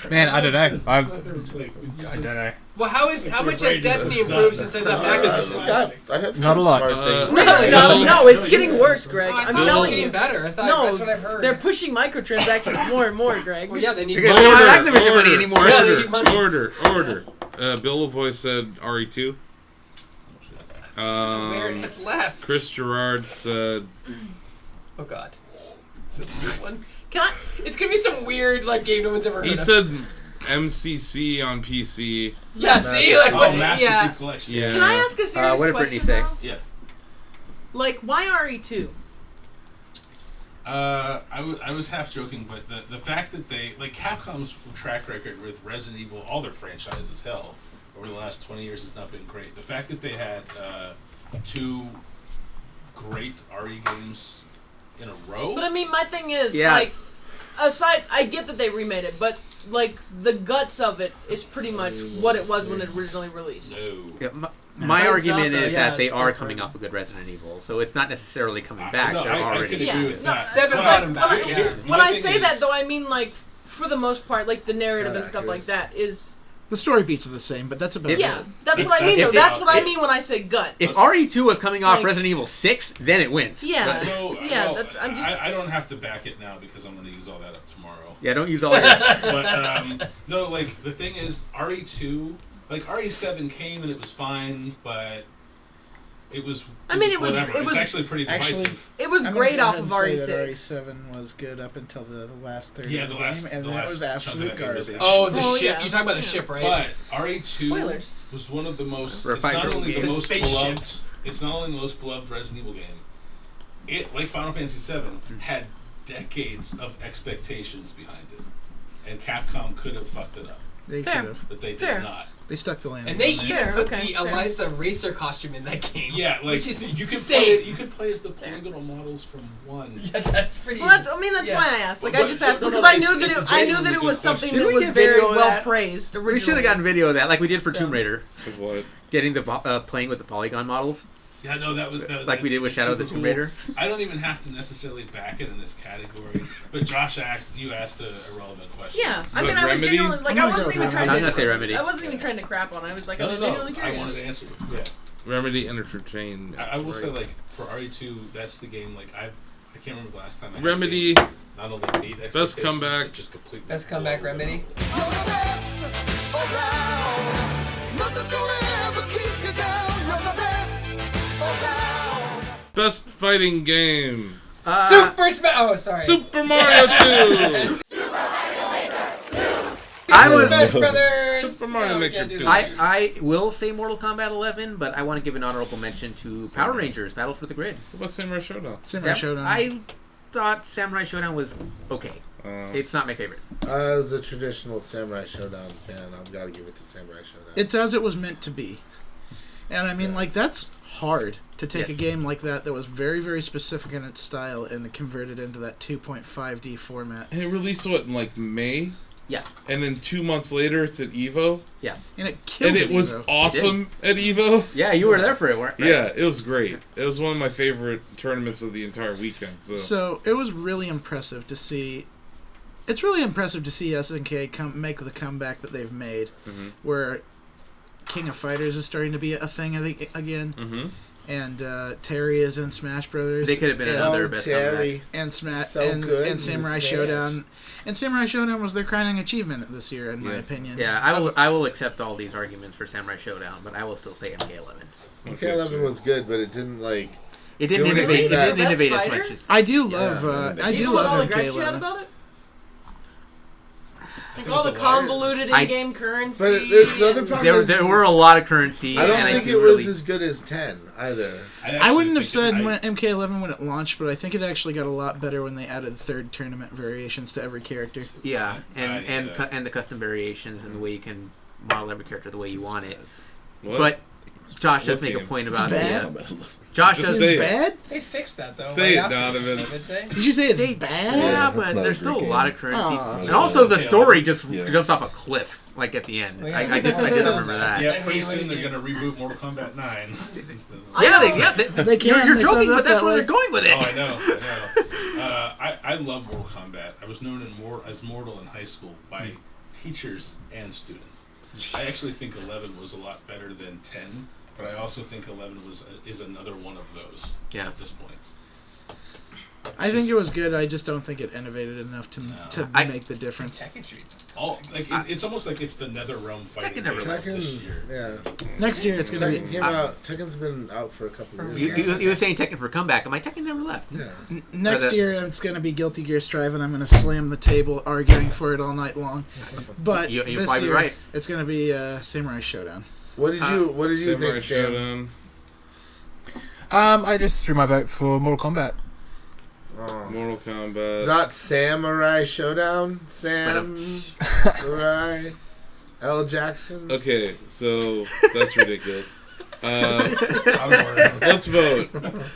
Man, I don't know. I don't know. Well, how much has Destiny improved since they left Activision? Not a lot. No, it's getting worse, Greg. I I'm thought it was telling getting you. better. I thought that's what I've heard. They're pushing microtransactions more and more, Greg. Well, yeah, they need Because they don't have Activision money anymore. Yeah, they need money. Order. Bill LaVoy said RE2. Where it left. Chris Gerard said. Oh God. It's a weird one. It's gonna be some weird game no one's ever heard He of. said MCC on PC. Yeah, see, Master Chief Collection. Yeah. Can I ask a serious what did question? Brittany say? Though? Yeah. Like, why RE2? I was half joking, but the fact that they Capcom's track record with Resident Evil, all their franchises, hell, over the last 20 years has not been great. The fact that they had 2 great RE games in a row. But I mean, my thing is, aside, I get that they remade it, but the guts of it is pretty much what it was when it originally released. No. Yeah, my argument is that they are coming off a good Resident Evil, so it's not necessarily coming back. They're already. I could agree with that. 7 brought him back. When I say that, though, I mean for the most part, the narrative and stuff like that is. The story beats are the same, but that's about Yeah, it. that's what I mean. Though that's what I mean when I say gut. If RE2 was coming off Resident Evil 6, then it wins. Yeah, that's. I'm just. I don't have to back it now because I'm going to use all that up tomorrow. Yeah, don't use all that. But no, the thing is, RE2, RE7 came and it was fine, but it was. It was actually pretty divisive. It was great off of RE6. RE7 was good up until the last third Yeah, of the the last, game, and the then it last was absolute garbage. Oh, the ship. Yeah. You're talking about the ship, right? But RE2 Spoilers. was one of the most. It's Refined not only the games. most spaceship. beloved. It's not only the most beloved Resident Evil game. it, like Final Fantasy VII, had decades of expectations behind it, and Capcom could have fucked it up. They could have, but they did not. They stuck the landing. And they on even that. put the Eliza racer costume in that game. Yeah, like which is you insane. could play as the polygonal models from 1. Yeah, that's pretty. Well, that's why I asked. Like, I just asked no, because no, I knew it's that a it genuinely was good something question. that Did we was get very video of well that? praised originally. We should have gotten video of that, like we did for Tomb Raider. Of what? Getting the playing with the polygon models. Yeah, no, that was like we did with Shadow of the super Tomb Raider. cool. I don't even have to necessarily back it in this category, but Josh you asked a relevant question. Yeah, I mean, I was genuinely like, I wasn't even trying to. I'm gonna say Remedy. I wasn't even trying to crap on it. I was like, I was genuinely curious. I wanted to answer. Yeah. Remedy Entertain. I will say, like, for RE2, that's the game. Like, I can't remember the last time. I had Remedy. a game not only meet expectations, Best comeback. but just completely. Best comeback, Remedy. Nothing's gonna ever keep you down. You're the best around. Best fighting game. Super Smash. Oh, sorry. Super Mario 2. Smash Brothers. Super Mario Maker 2. I will say Mortal Kombat 11, but I want to give an honorable mention to Power Rangers Battle for the Grid. What about Samurai Showdown? Samurai Showdown. I thought Samurai Showdown was okay. It's not my favorite. As a traditional Samurai Showdown fan, I've got to give it to Samurai Showdown. It's as it was meant to be. And I mean, like, that's hard to take a Yes. game like that was very, very specific in its style and convert it into that 2.5D format. And it released, what, in like May? Yeah. And then 2 months later, it's at EVO? Yeah. And it killed And it was Evo. awesome at EVO? Yeah, you were there for it, weren't you? Yeah, it was great. It was one of my favorite tournaments of the entire weekend. So it was really impressive to see. It's really impressive to see SNK make the comeback that they've made, where King of Fighters is starting to be a thing, I think, again. Mm-hmm. And Terry is in Smash Brothers. They could have been another best Terry. comeback. And Smash So good and Samurai Smash. Showdown. And Samurai Showdown was their crowning achievement this year, in my opinion. Yeah, I will accept all these arguments for Samurai Showdown, but I will still say MK11. MK11 was good, but it didn't like. It didn't do innovate. It anything didn't that- innovate as much as. I do love. I do People with all love the gripes you had MK11. about it? Like think all the it's a lot. convoluted I- in-game currency. But the other problem is There were a lot of currency. I don't and think I it do was really, as good as 10 either. I wouldn't have said when MK11 when it launched, but I think it actually got a lot better when they added third tournament variations to every character. Yeah, I and did that. and the custom variations and the way you can model every character the way you want it. What? But Josh does What make a game? point about bad. Josh Just does. say It's it. bad? They fixed that though. Say right it, after, Donovan. didn't they? Did you say it's They, bad? yeah, that's but not there's a great still a game. lot of currencies, Aw. and also the story just Yeah. jumps off a cliff like at the end. Well, yeah, I did remember that. Yeah, I pretty mean, soon when they're you- gonna reboot Mortal Kombat 9. They can, You're they joking, set it up but that's that where way. they're going with it. Oh, I know. I love Mortal Kombat. I was known as Mortal in high school by teachers and students. I actually think 11 was a lot better than 10, but I also think 11 is another one of those. Yeah. At this point. I think it was good. I just don't think it innovated enough to make the difference. It's almost like it's the NetherRealm fighting Tekken game never of this year. Yeah. Next year it's going to Tekken be. came out. Tekken's been out for a couple of years. He was saying Tekken for comeback. My Tekken never left. Yeah. Next year it's going to be Guilty Gear Strive, and I'm going to slam the table arguing for it all night long. But You'll this probably be year right. it's going to be Samurai Showdown. What did you Samurai think, Sam? Showdown. I just threw my vote for Mortal Kombat. Oh. Mortal Kombat. Not Samurai Showdown. Samurai. L. Jackson. Okay, so that's ridiculous. Let's vote.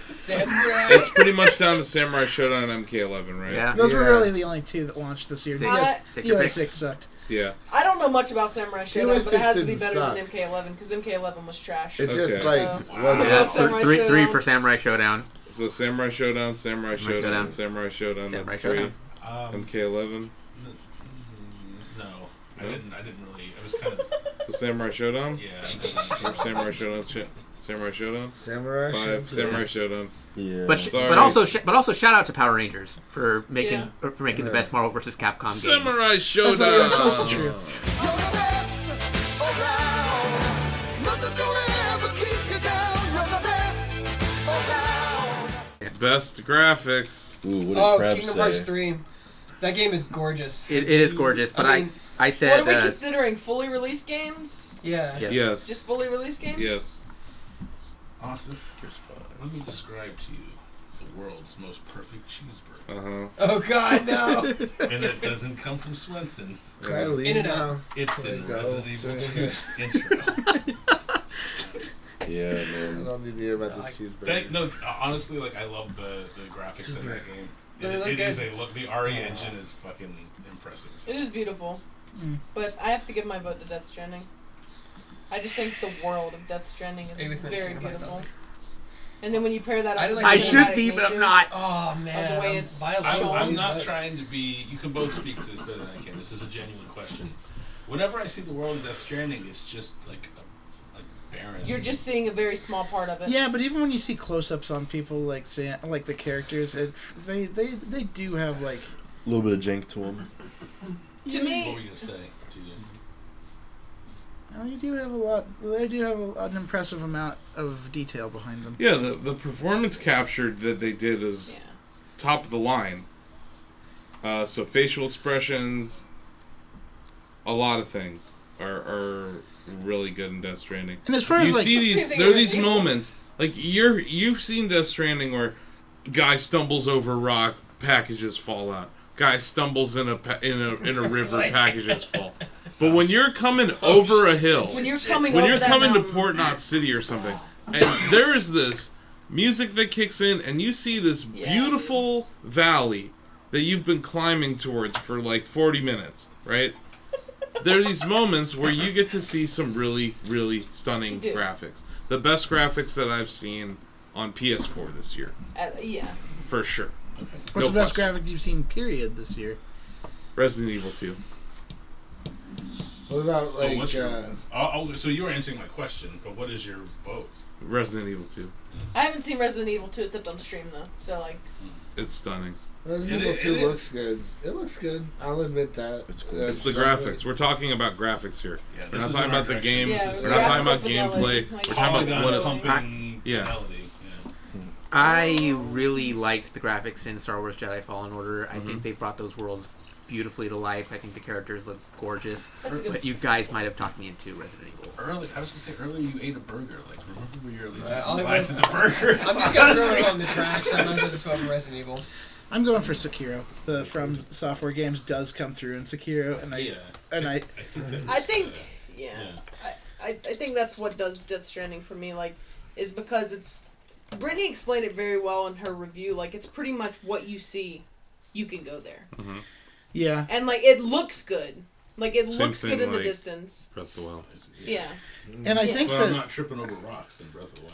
Samurai. It's pretty much down to Samurai Showdown and MK11, right? Yeah. Those were really the only two that launched this year. DOS6 sucked. Yeah. I don't know much about Samurai Showdown, but it has to be didn't better suck. than MK11 because MK11 was trash. It's just Okay. like So- wasn't. Yeah, Samurai three Showdown. for Samurai Showdown. So Samurai Showdown, Samurai Samurai Showdown, Showdown. Samurai Showdown. Samurai That's Showdown. 3. MK11. No, I didn't really. I was kind of. So Samurai Showdown. Yeah. Or Samurai Showdown. Samurai Showdown. Samurai 5. Showdown. Samurai Showdown. Yeah. But also shout out to Power Rangers for making the best Marvel vs. Capcom game. Samurai That's not even close to Showdown. true. Nothing's gonna ever keep you down. You're the best around. Best graphics. Ooh, what did Oh, Crab Kingdom say? Hearts 3. That game is gorgeous. It is gorgeous, but I mean, I said What are we considering? Fully released games? Yeah. Yes. Just fully released games? Yes. Asif, let me describe to you the world's most perfect cheeseburger. Uh-huh. Oh God, no! And it doesn't come from Swenson's. Can I leave now? It's Can I in go? Resident Evil 2's intro. Yeah, I man. don't need to hear about this cheeseburger. No, honestly, like I love the graphics in that game. Do they look It is good? a look. The RE engine is fucking impressive. It is beautiful, but I have to give my vote to Death Stranding. I just think the world of Death Stranding is Alien very Kingdom Hearts, beautiful. And then when you pair that I up, don't with like the I should cinematic be, but I'm nature not. Oh of man, the way I'm it's violent. shown. I'm not Nuts. trying to be. You can both speak to this better than I can. This is a genuine question. Whenever I see the world of Death Stranding, it's just like barren. You're just seeing a very small part of it. Yeah, but even when you see close-ups on people like the characters, they do have like A little bit of jank to them. To me, What were you gonna say, TJ? they do have a lot. They do have an impressive amount of detail behind them. Yeah, the performance captured that they did is top of the line. So facial expressions, a lot of things are really good in Death Stranding. And as far as, you like, see the these, same thing there are as these Resident Evil. moments like you've seen Death Stranding where guy stumbles over a rock, packages fall out. Guy stumbles in a river, packages fall. But when you're coming over a hill, when you're coming to Port Knot City or something, and there is this music that kicks in, and you see this beautiful valley that you've been climbing towards for like 40 minutes, right? There are these moments where you get to see some really, really stunning graphics. The best graphics that I've seen on PS4 this year. Yeah. For sure. What's No the best question. graphics you've seen, period, this year? Resident Evil 2. What about like? what's your, so you were answering my question, but what is your vote? Resident Evil 2. I haven't seen Resident Evil 2 except on stream though, so like. It's stunning. Resident Evil 2 looks good. It looks good. I'll admit that. It's cool. It's the graphics. We're talking about graphics here. Yeah, we're this not is talking in our about the direction. games. Yeah, we're not talking about graphical gameplay. fidelity, like- We're talking about what it. pumping Yeah. fidelity. I really liked the graphics in Star Wars Jedi Fallen Order. I think they brought those worlds beautifully to life. I think the characters look gorgeous. That's good. But you guys might have talked me into Resident Evil. I was gonna say earlier you ate a burger. Like remember when you're I'll just to the burger? I'm just gonna throw it on the trash. So I might as well just go for Resident Evil. I'm going for Sekiro. The From Software games does come through in Sekiro, and I think, I think that's what does Death Stranding for me. Like, is because it's. Brittany explained it very well in her review. Like, it's pretty much what you see, you can go there. Mm-hmm. Yeah. And like, it looks good. Like, it Same looks thing good in the like distance. Breath of the Wild. Yeah. And I think but that I'm not tripping over rocks in Breath of the Wild.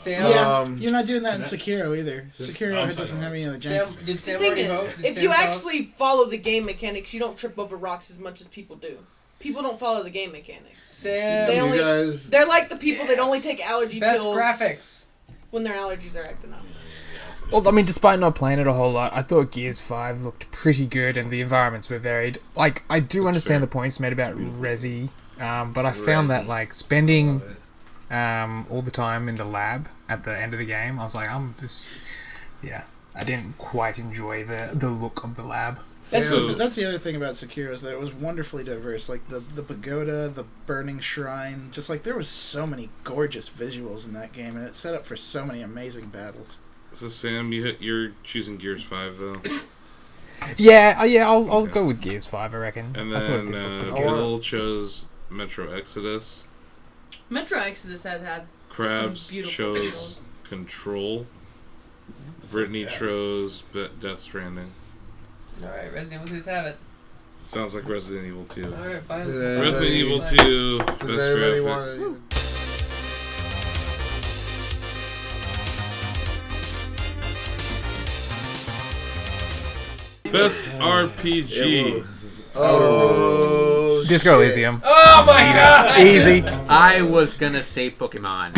Sam, you're not doing that in Sekiro either. I'm Sekiro fine doesn't with have any other Sam, janks. did The Sam thing already is, vote? Did if Sam you tell us? actually follow the game mechanics, you don't trip over rocks as much as people do. People don't follow the game mechanics. Sam, They You only, guys- they're like the people that only take allergy best pills graphics. when their allergies are acting up. Well, I mean, despite not playing it a whole lot, I thought Gears 5 looked pretty good and the environments were varied. Like, I do understand the points made about Resi, but I found that, like, spending all the time in the lab at the end of the game, I was like, I didn't quite enjoy the look of the lab. That's the other thing about Sekiro is that it was wonderfully diverse. Like the pagoda, the burning shrine, just like there was so many gorgeous visuals in that game, and it set up for so many amazing battles. So Sam, you're choosing Gears 5 though. Yeah, I'll go with Gears 5, I reckon. And I thought it then did look pretty good. Bill chose Metro Exodus. Metro Exodus had Krabs some beautiful chose visuals. Control. Brittany chose Death Stranding. Alright, Resident Evil 2's have it. Sounds like Resident Evil 2. Alright, fine. Resident Evil 2, best Does anybody graphics. want Best RPG. Oh, Disco Elysium. Oh my god! Easy. I was gonna say Pokemon.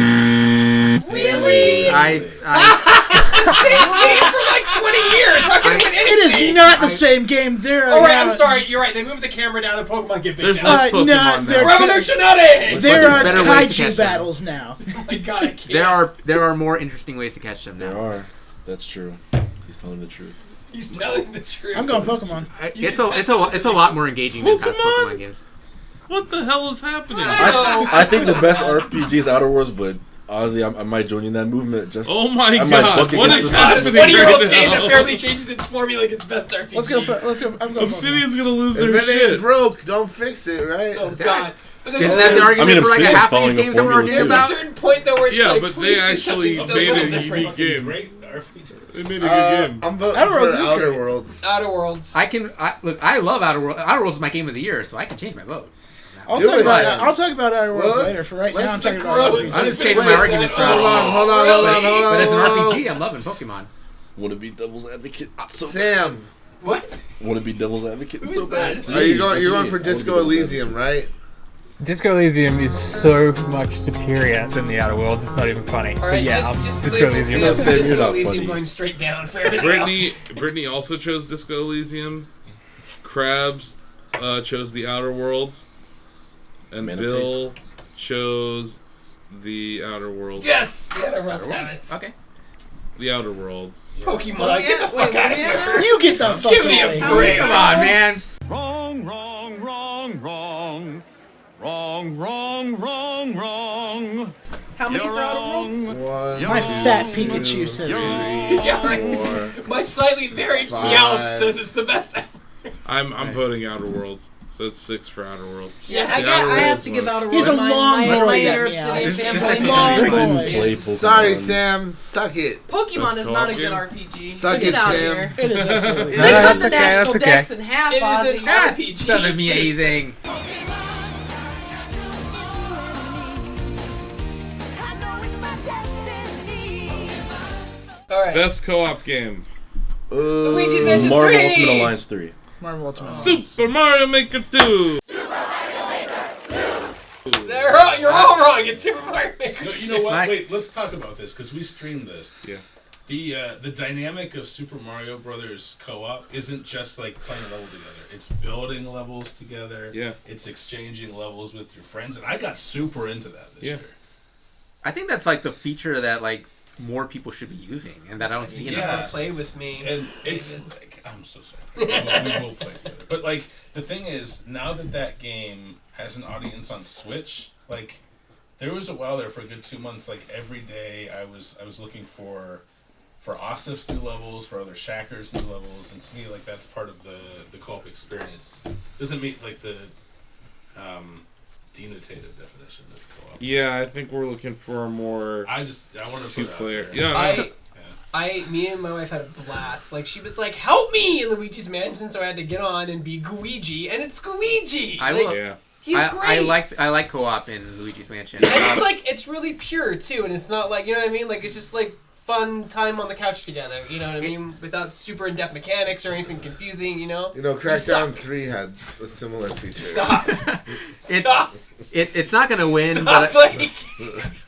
Really? It's the same game for like 20 years. How can it win anything? It is not the same game. There are Alright, now- I'm sorry. You're right. They moved the camera down and Pokemon get big There's now. less Pokemon now. Revolutionary! There are better ways to kaiju catch them. battles now. Oh my god, I can't. There are more interesting ways to catch them now. There are. That's true. He's telling the truth. He's telling the truth. I'm going Pokemon. It's a lot more engaging than past Pokemon games. What the hell is happening? I think the best RPG is Outer Worlds, but Honestly, I might join in that movement. Just Oh my I might god! buck What against is the happening system. 20-year-old right game that now? barely changes its formula against best RPG. Let's go. I'm going. Obsidian's gonna lose If their it ain't shit. broke, don't fix it, right? Oh god. But there's Isn't a that the certain- argument I mean, for like a Obsidian's half of these following a games that we're formula, arguing too. there's a about? certain point though where it's Yeah, like, but please they do something actually still made a a little different. unique game. Great RPG. They made a good game. I'm voting Outer for Worlds is Outer great. Worlds. Outer Worlds. Look, I love Outer Worlds. Outer Worlds is my game of the year, so I can change my vote. I'll Do talk it, about man. I'll talk about Outer Worlds Well, later. For right now, I'm let's talking grow about it. I'm just RPG. saving my arguments for Hold on. But as an RPG, I'm loving Pokemon. Want to be devil's advocate? So Sam, What? Want to be devil's advocate? Who's so that? bad. are you going? That's You're me. going for I wanna be Disco devil's Elysium, right? Disco Elysium is so much superior than the Outer Worlds. It's not even funny. All But right, yeah, just Disco label Elysium. No, Sam, you're Disco not Elysium funny. going straight down for everything else. Brittany also chose Disco Elysium. Krabs chose the Outer Worlds, and Man of Bill chose the Outer Worlds. Yes, the Outer Worlds have it. Okay. The Outer Worlds. Pokemon, get the fuck out of here. You get the fuck Give me out a of here. break. Come on, man. Wrong, wrong, wrong, wrong. Wrong, wrong, wrong, wrong. How many You're for Outer Worlds? wrong. One, My You're fat wrong. Pikachu says it. Yeah, 4. my slightly varied Five. Meowth says it's the best ever. I'm voting Outer Worlds, so it's 6 for Outer Worlds. Yeah, I, The Outer have Worlds to give was- Outer He's Worlds. a long my boy, inner that meow. Obsidian He's family. a long I didn't boy. play Pokemon. Sorry, Sam. Suck it. Pokemon That's is not a cool. good RPG. Suck Get it, out of Sam. here. It is absolutely. They No, cut that's the okay, national that's okay. decks in half, It is Ozzy. an RPG. Doesn't mean anything. All right. Best co-op game. Luigi's Mansion Marvel 3. Ultimate Alliance 3. Marvel Ultimate. Super Mario Maker 2. You're all wrong. It's Super Mario Maker. No, you know what? My- Wait, let's talk about this because we streamed this. Yeah. The dynamic of Super Mario Brothers co-op isn't just like playing a level together. It's building levels together. Yeah. It's exchanging levels with your friends, and I got super into that this year. I think that's like the feature that like more people should be using, and that I don't see enough. Yeah. Play with me. And it's like, I'm so sorry. We will play together. But like the thing is, now that game has an audience on Switch, like there was a while there for a good 2 months, like every day I was looking for Osif's new levels, for other Shackers new levels, and to me like that's part of the co-op experience. Doesn't meet like the denotative definition of co-op. Yeah, I think we're looking for a more I want to 2-player. Me and my wife had a blast. Like she was like, "Help me!" in Luigi's Mansion, so I had to get on and be Luigi, and it's Luigi. I like, will. Yeah. He's great. I like co-op in Luigi's Mansion. And it's like it's really pure too, and it's not like, you know what I mean. Like it's just like fun time on the couch together. You know what I mean? Without super in-depth mechanics or anything confusing. You know. You know, Crackdown 3 had a similar feature. Stop. It's not going to win, Stop, but like,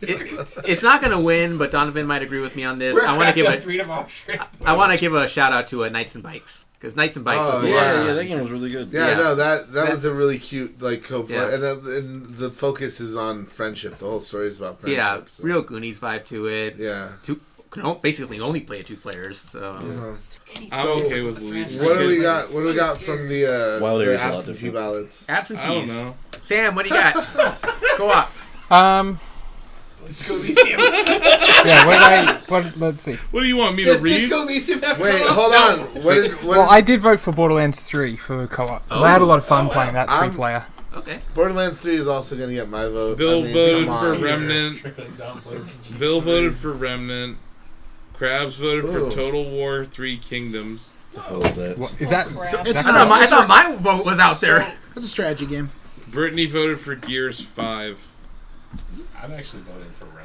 it's not going to win. But Donovan might agree with me on this. we're I want to give Crackdown 3 tomorrow. I want to give a shout out to Knights and Bikes, because Knights and Bikes was a lot of fun. that game was really good. Yeah, Yeah. no, that was a really cute like co-play, Yeah. and the focus is on friendship. The whole story is about friendship. Yeah, so. real Goonies vibe to it. Yeah. Basically only play 2 players. So I'm okay with Luigi. What do we got? What do we got from the Wild Area's a lot absentee different. ballots? absentees. I don't know. Sam, what do you got? Co-op. Disco Elysium. Yeah, let's see. What do you want me Does to read? Disco Elysium have Wait, co-op? hold No. on. What Well, I did vote for Borderlands 3 for co-op, because I had a lot of fun playing that I'm- 3-player. Okay. Borderlands 3 is also going to get my vote. Bill I mean, voted come for on. Remnant. Trickling down places. Bill voted for Remnant. Krabs voted Ooh. for Total War 3 Kingdoms. What the hell is that? What, is that? It's I thought my vote was out there. It's a strategy game. Brittany voted for Gears 5. I'm actually voting for Remnant.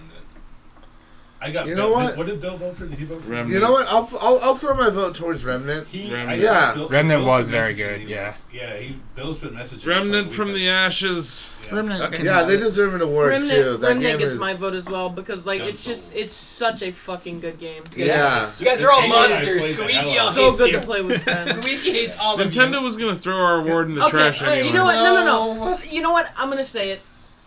I got. You Bill, know what? What did Bill vote for? Did he vote for Remnant. You know what? I'll throw my vote towards Remnant. Remnant. Yeah. Remnant was very good, yeah. Yeah, Bill's been messaging. Remnant from the Ashes. Remnant. Okay. Yeah, they deserve an award too. That Remnant game gets is. my vote as well because like it's Console. such a fucking good game. Yeah. You guys are all I monsters. played the Luigi hell out all of So hates good you. to play with friends. Luigi hates all of Nintendo you. was going to throw our award in the Okay, trash anyway. you know what? No. You know what? I'm gonna say it.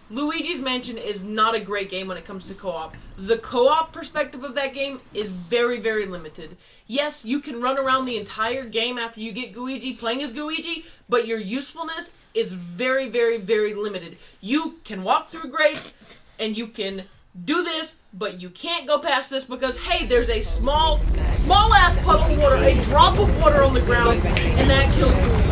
Luigi's Mansion is not a great game when it comes to co-op. The co-op perspective of that game is very, very limited. Yes, you can run around the entire game after you get Luigi playing as Luigi, but your usefulness is very, very, very limited. You can walk through great, and you can do this, but you can't go past this because, hey, there's a small ass puddle of water, a drop of water on the ground, and that kills you.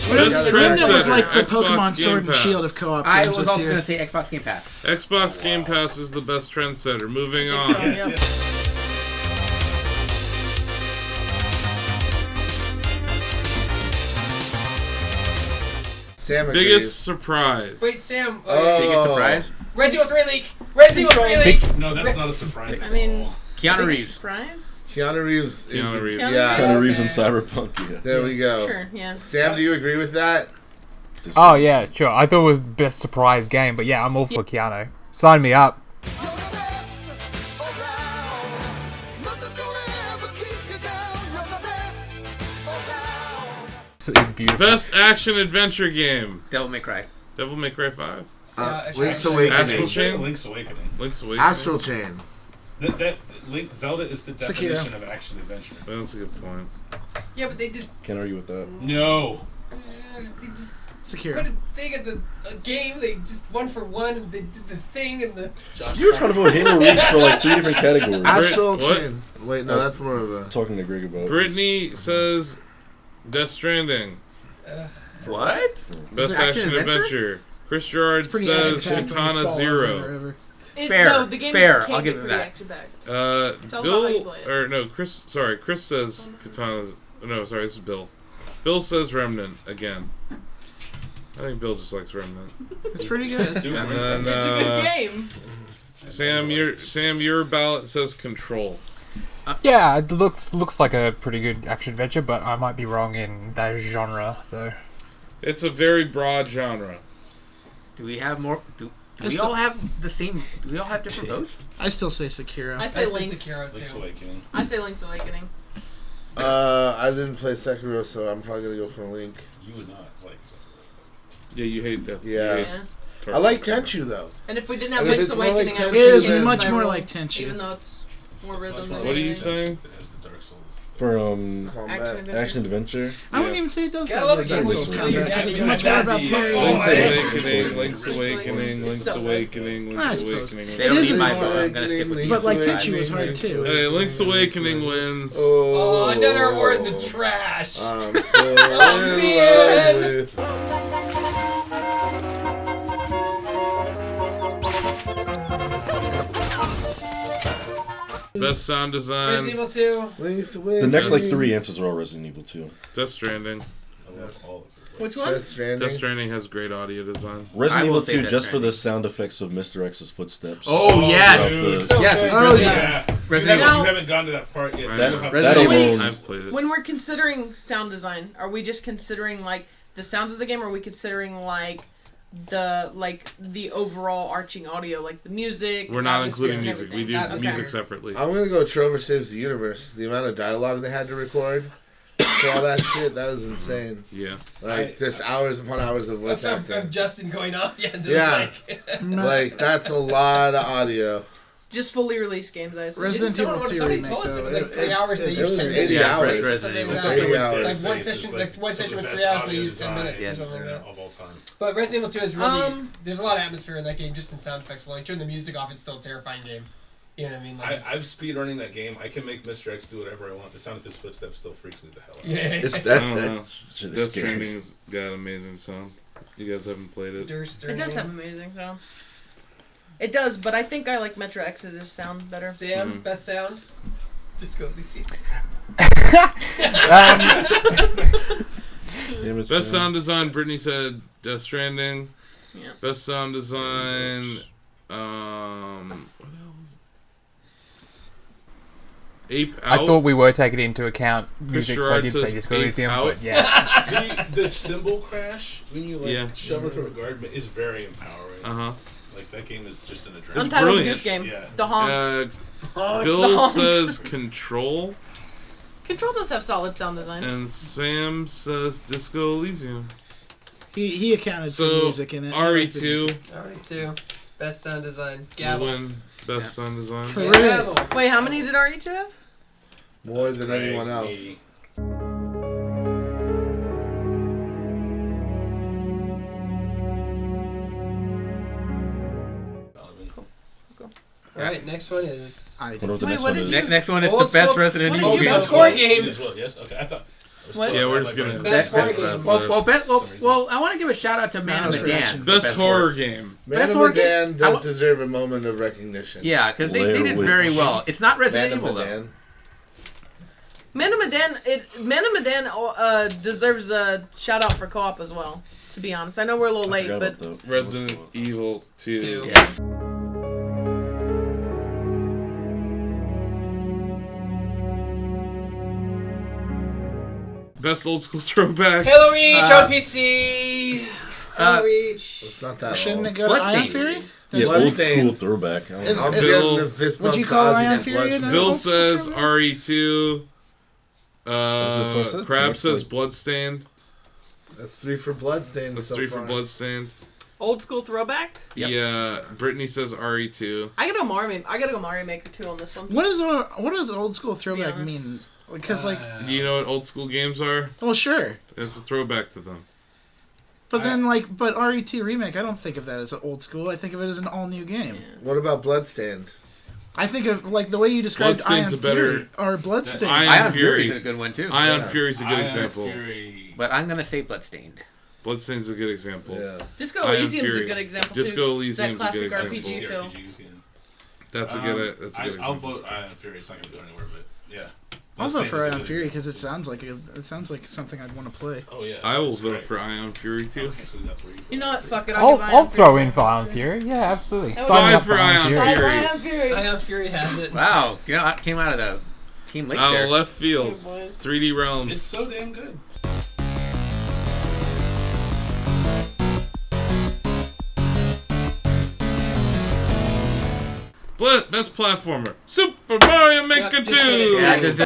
When there was like the Pokemon Sword and Shield of co-op games I was this also year. going to say Xbox Game Pass. Xbox Game Pass is the best trendsetter. Moving on. Sam Biggest surprise. Wait, Sam. Biggest surprise? Resident Evil 3 leak. Resident Evil 3 leak. No, that's not a surprise. I mean, Keanu biggest Reeves. Surprise? Keanu Reeves. Keanu Reeves. Yeah. Keanu Reeves in Cyberpunk. Yeah. There we go. Sure, yeah. Sam, do you agree with that? Oh yeah, sure. I thought it was best surprise game, but yeah, I'm all for Keanu. Sign me up. It's beautiful. Best action adventure game. Devil May Cry. Devil May Cry 5. Link's Awakening. Astral Chain. Link's Awakening. Link's Awakening. Astral Chain. That Zelda is the Sekiro. definition of action adventure. That's a good point. Yeah, but they just Can't argue with that. No. they just Sekiro. put a thing at the game. They just 1 for 1, and they did the thing and the. You were trying to vote Halo Reach for like 3 different categories. Astral what? Chain. Wait, no, that's more of a. Talking to Greg about. Brittany says Death Stranding. What? Best action adventure. Chris Gerard Pretty says action-packed when you Katana fall Zero. over wherever. Fair, No, the game fair, can I'll get give him pretty that. action-packed. all about how you Bill, play it. or no, Chris, sorry, Chris says Katana, no, sorry, this is Bill. Bill says Remnant, again. I think Bill just likes Remnant. It's pretty good. And then, It's a good game. Sam, your ballot says Control. Yeah, it looks like a pretty good action adventure, but I might be wrong in that genre though. It's a very broad genre. Do we have more? Do we all have the same? Do we all have different votes? I still say Sekiro. I say Link's. Link's Awakening. I say Link's Awakening. I didn't play Sekiro, so I'm probably gonna go for Link. You would not like Sekiro. Yeah, you hate Death. Yeah. You hate I like Tenchu though. And if we didn't have And if Link's it's more Awakening, like I would Tenchu, It is say much by more roll, like Tenchu. Even though it's more rhythm than What are you anything. saying? It has the Dark Souls. For Action action adventure. I wouldn't even say it does Gotta have love like a Dark game Souls where you combat kill because it's your much dad. more about That'd be- parrying. Link's Oh, Awakening, Link's Awakening, Link's So good. Awakening, I Link's suppose. Awakening. They don't is need my Link's vote. I'm gonna stick with you. But like Tenchu was hard too. Hey, Link's Awakening wins. Oh, another award in the trash. So Oh, man. Best sound design. Resident Evil 2. Link's The Awakening. next like 3 answers are all Resident Evil 2. Death Stranding. I love all of it. Which one? Death Stranding. Death Stranding has great audio design. Resident I will Evil say 2 Death just for Stranding. the sound effects of Mr. X's footsteps. Oh yes, Throughout the- So yes. good. Oh, Yeah. Resident Evil. You haven't gotten to that part yet. I That, know. that Resident Evil. alone. I've played it. When we're considering sound design, are we just considering like the sounds of the game, or are we considering like the overall arching audio, like the music? We're not atmosphere, including and music. We do everything? Okay. music separately. I'm gonna go Trover Saves the Universe. The amount of dialogue they had to record for all that shit, that was insane. Yeah. Like, this hours upon hours of voice Of acting. Justin going off. Yeah. Yeah. Like, Like, that's a lot of audio. Just fully released games, I assume. Resident Evil 2 somebody remake, told us though. it was like 3 hours. They It used was 10 80 minutes. hours. So Resident they Evil would It's have 80 like hours. one session, like one session was 3 hours, but they used 10 minutes or something like that. Of all time. But Resident Evil 2 is really there's a lot of atmosphere in that game, just in sound effects alone. Turn the music off, it's still a terrifying game. You know what I mean? Like I've speedrunning that game. I can make Mr. X do whatever I want. The sound of his footsteps still freaks me the hell out. Yeah. It's I that, don't know. that shit is Death scary. Stranding's got amazing sound. You guys haven't played it. It does have amazing sound. It does, but I think I like Metro Exodus sound better. Sam, best sound? Disco DC. Damn it, Best Sam. sound design, Brittany said Death Stranding. Yeah. Best sound design, what the hell was it? Ape Out. I thought we were taking into account Chris music, so I Gerard did say says Disco Ape Elysium, Out. but yeah. The cymbal crash when you like Yeah. shove it through a guard is very empowering. Uh-huh. Like that game is just an adrenaline. It's Untitled brilliant. Goose Game. Yeah. The honk. The Bill honk. says Control, Control does have solid sound design. and Sam says Disco Elysium. He accounted for So, music in it. RE2 RE2, best sound design. will Gavel. win Best sound design. Gavel. Wait, how many did RE2 have? More than anyone else. Me. All right, next one is. What was the next what one? did Is? Next one is Old the best school- Resident what Evil did you game. best horror You game? as well, yes? Okay, I thought. What? Yeah, we're just gonna Best horror game. pass Well, that. well, I want to give a shout out to Man of Best Medan. Best horror game. Man Best of horror Medan game? does deserve a moment of recognition. Yeah, because they Blair did Witch. very well. It's not Resident Man of Evil though. Medan. Man of Medan deserves a shout out for co-op as well. To be honest, I know we're a little late, but Resident Evil 2. Yeah. Best old school throwback. Halo Reach on PC. Halo Reach. It's not that Shouldn't old. it go to Ion Fury? Yeah, old Bloodstained. school throwback. I don't Is- know. I'm is- getting Bill- a fist Would bump you to call Ozzy Ion and Fury Bloodstained. an Bill old school says throwback? RE2. What's that? Crab Next, says like- Bloodstained. That's 3 for Bloodstained. That's so 3 far. for Bloodstained. old school throwback. Yeah, Brittany says RE2. I gotta go Mario Maker 2 on this one. What does old school throwback honest. mean? Because like, Do you know what old school games are? well, sure, It's a throwback to them. but then like, but RE2 remake, I don't think of that as an old school. I think of it as an all new game. What about Bloodstained? I think of like the way you described Bloodstained's Ion a better- Fury or Bloodstained. Ion Fury's Fury. a good one too. Ion Yeah. Fury's a good Iron example. Fury. But I'm gonna say Bloodstained. Bloodstained's a good example. Yeah. Disco Ion Elysium's a Fury. good example Disco too. Elysium's That a good classic example. RPG feel. RPGs, yeah. That's a good I'll example. vote Ion Fury. It's not gonna go anywhere, but yeah. I'll vote for Bloodstained is a Ion good Fury example. because it sounds like something I'd want to play. Oh yeah. I will that's vote great. for Ion Fury too. Okay, so we got 3. You know what? Fuck it. I'll give Ion throw Fury in my for top Ion two. Fury. Yeah, absolutely. That was- Sign me up Five for for Ion Ion Fury. Fury. Ion Fury. Ion Fury has it. Wow, came out of the team late Out there. of left field. Hey, boys. 3D Realms. It's so damn good. Best platformer. Super Mario Maker 2. just kidding. Yeah, just,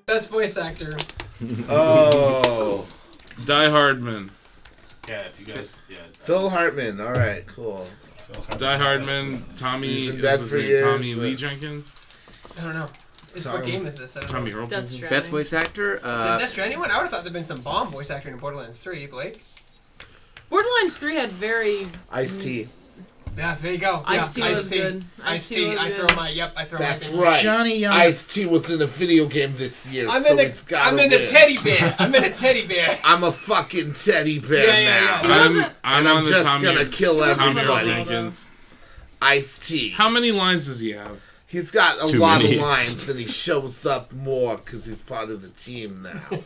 Best voice actor. Oh. Die Hardman. Yeah, if you guys. Yeah. Phil Hartman. All right, cool. Die Hardman. Tommy. He's been is dead his for name years, Tommy but- Lee Jenkins. I don't know. What game is this? I don't Tommy know. Earl Death Jenkins. Stranding. best voice actor. The Death Stranding one? I would have thought there'd been some bomb voice acting in Borderlands 3, Blake. Borderlands 3 had very. Ice-T. Yeah, there you go. Ice-T yeah, was Ice-T. good. Ice-T. was I good. throw my That's thing. right. Johnny Young. Ice-T was in a video game this year, I'm so in it's a gotta I'm in a win. teddy bear. I'm in a teddy bear. I'm a fucking teddy bear Yeah, yeah, now. yeah. I'm And on I'm the just Tommy, gonna kill Tommy Earl everybody. Jenkins. Ice-T. How many lines does he have? He's got a Too lot many. of lines, and he shows up more because he's part of the team now.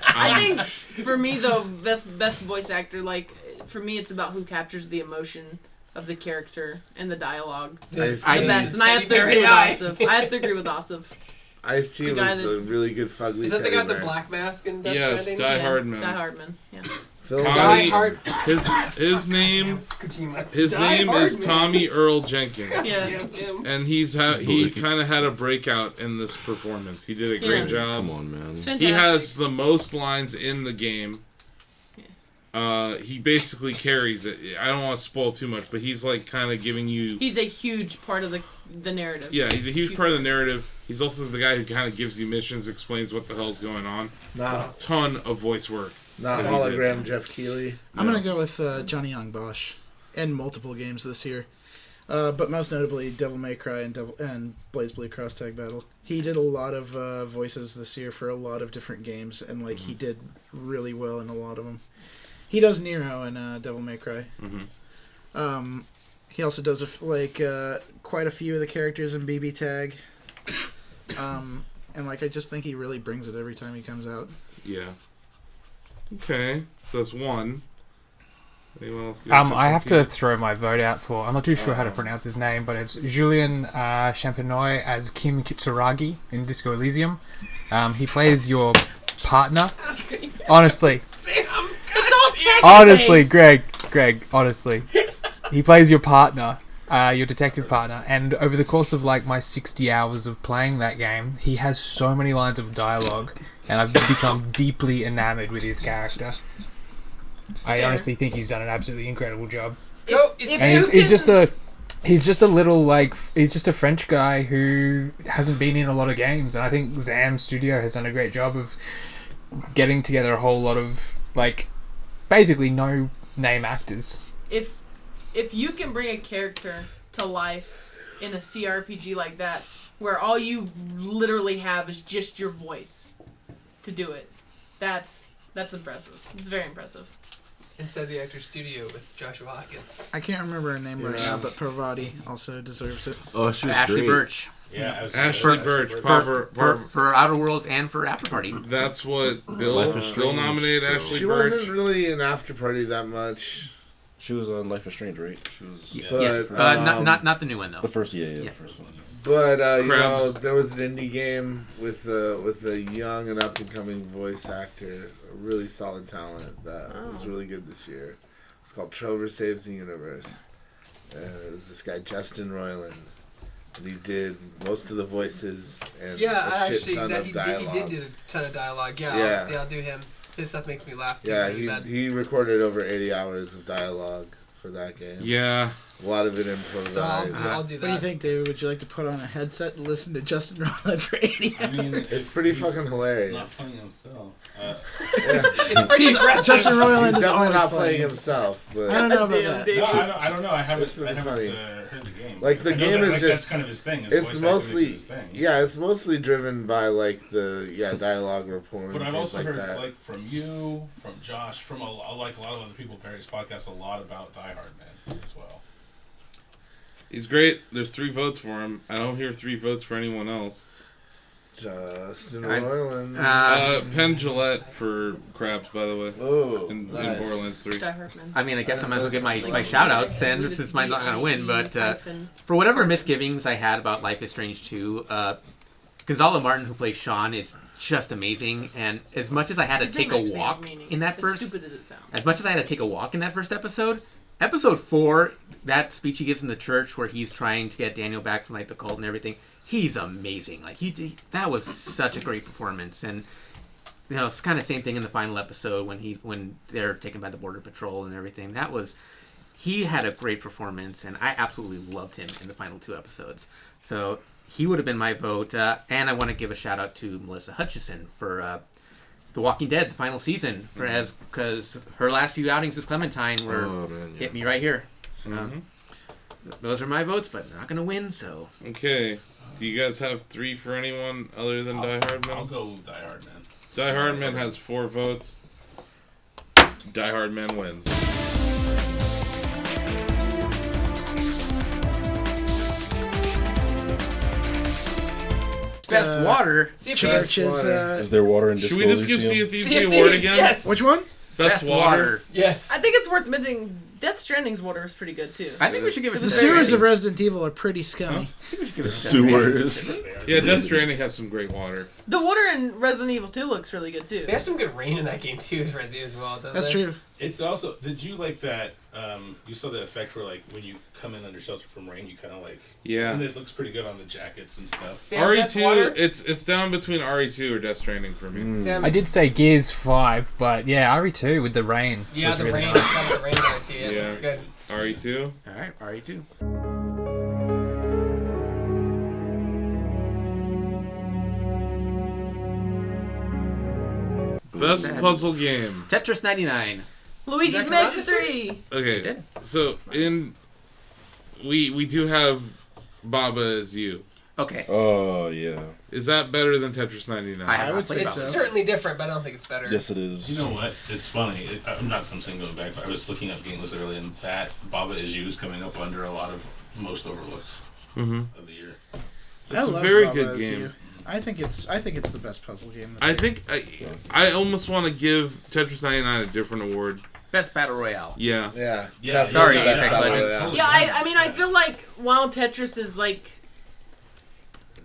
I think for me though, best voice actor, like for me, it's about who captures the emotion of the character and the dialogue. Nice. The best, and I have to agree with Asif. I have to agree with Asif. Ice-T The was guy the really good fugly Is that the teddy guy with the bear. black mask and Death Yes, Stranding? Die Yeah, Hardman. Die Hardman. Yeah. Phil Tommy, Hard- his name Kojima. his Die name is Hardman. Tommy Earl Jenkins, Yeah. Him. and he kind of had a breakout in this performance. He did a great Yeah. job. Come on, man. It's He fantastic. has the most lines in the game. He basically carries it. I don't want to spoil too much, but he's like kind of giving you. He's a huge part of the narrative. Yeah, he's a huge part of the narrative. He's also the guy who kind of gives you missions, explains what the hell's going on. Not, Ton of voice work. not that he did. hologram Jeff Keighley. I'm gonna go with Johnny Young Bosch, in multiple games this year, but most notably Devil May Cry and Blaze Blue Cross Tag Battle. He did a lot of voices this year for a lot of different games, and like he did really well in a lot of them. He does Nero in Devil May Cry. He also does quite a few of the characters in BB Tag, and like I just think he really brings it every time he comes out. Yeah. Okay, so that's one. Anyone else? get a I have couple to throw my vote out for. I'm not too sure how to pronounce his name, but it's Julien Champenoy as Kim Kitsuragi in Disco Elysium. He plays your partner. Honestly, It's all tech honestly, based. Greg, honestly, he plays your partner. your detective partner, and over the course of like my 60 hours of playing that game, he has so many lines of dialogue, and I've become deeply enamored with his character. I honestly think he's done an absolutely incredible job. And he's just a little like he's just a French guy who hasn't been in a lot of games, and I think Zam Studio has done a great job of getting together a whole lot of like basically no name actors. If you can bring a character to life in a CRPG like that, where all you literally have is just your voice to do it, that's impressive. It's very impressive. Inside the Actors Studio with Joshua Hawkins. I can't remember her name right now, but Parvati also deserves it. Oh, she was Ashley great. Birch. Yeah, Ashley Birch. For Outer Worlds and for After Party. That's what Bill nominated Ashley She Birch. wasn't really in After Party that much. She was on Life is Strange, right? She was. Not the new one though. The first, the first one. But you know, there was an indie game with a young and up and coming voice actor, a really solid talent that was really good this year. It's called Trover Saves the Universe. It was this guy Justin Roiland, and he did most of the voices and a shit ton of dialogue. He did do a ton of dialogue. Yeah, I'll do him. His stuff makes me laugh too. Yeah, he recorded over 80 hours of dialogue for that game. Yeah. A lot of it improvised. So I'll do that. What do you think, David? Would you like to put on a headset and listen to Justin Roiland for 80 hours? I mean, it's pretty fucking hilarious. Not playing himself. It's pretty impressive. Justin Roiland He's is definitely always not playing himself. But I don't know about that. No, I don't know. I haven't heard the game. Like the game is just that's kind of his thing. It's mostly it's mostly driven by like the dialogue rapport. But and I've things also like heard that. like from you, from Josh, from a lot of other people, various podcasts, a lot about Die Hard Man as well. He's great. There's 3 votes for him. I don't hear 3 votes for anyone else. Justin Roiland. Penn Jillette for Crabs, by the way. Oh, in nice. Borderlands 3. I mean, I guess I might as well get my shout outs, and since mine's not going to win, but for whatever misgivings I had about Life is Strange 2, Gonzalo Martin, who plays Sean, is just amazing, and as much as I had to take a walk in that first... As much as I had to take a walk in that first episode, Episode 4, that speech he gives in the church where he's trying to get Daniel back from like the cult and everything, he's amazing. Like that was such a great performance, and you know it's kind of same thing in the final episode when they're taken by the border patrol and everything. He had a great performance, and I absolutely loved him in the final 2 episodes. So he would have been my vote, and I want to give a shout out to Melissa Hutchison for The Walking Dead, the final season, because her last few outings as Clementine were hit me right here. So those are my votes, but they're not going to win. So okay, do you guys have 3 for anyone other than Die Hard Man? I'll go with Die Hard Man. Die Hard Man has 4 votes. Die Hard Man wins. Best water. Is there water in Disco Should we just give Sea of Thieves the award again? Yes. Which one? Best water. Yes. I think it's worth admitting Death Stranding's water is pretty good too. I think we should give it to The sewers of Resident Evil are pretty scummy. The sewers. Yeah, Death Stranding has some great water. The water in Resident Evil 2 looks really good too. They have some good rain in that game too, as Resident as well. That's true. It's also. Did you like that? You saw the effect where like when you come in under shelter from rain, you kind of like. Yeah. And it looks pretty good on the jackets and stuff. RE2, it's down between RE2 or Death Stranding for me. I did say Gears 5, but yeah, RE2 with the rain. Yeah, was the really rain. nice. The rain on it too. Yeah, that's good. RE2. All right, RE2. Best puzzle game. Tetris 99. Luigi's Mansion 3. Okay, so we do have Baba as you. Okay. Oh yeah. Is that better than Tetris 99? I would say It's certainly different, but I don't think it's better. Yes, it is. You know what? It's funny. I'm not something going back, but I was looking up game lists earlier, and that Baba Is You is coming up under a lot of most overlooks of the year. It's a love very Baba good Is game. You. I think it's the best puzzle game. I think I almost want to give Tetris 99 a different award. Best Battle Royale. Yeah. Yeah. Sorry, Best Apex Battle Legends. Royale. Yeah, I mean, I feel like while Tetris is like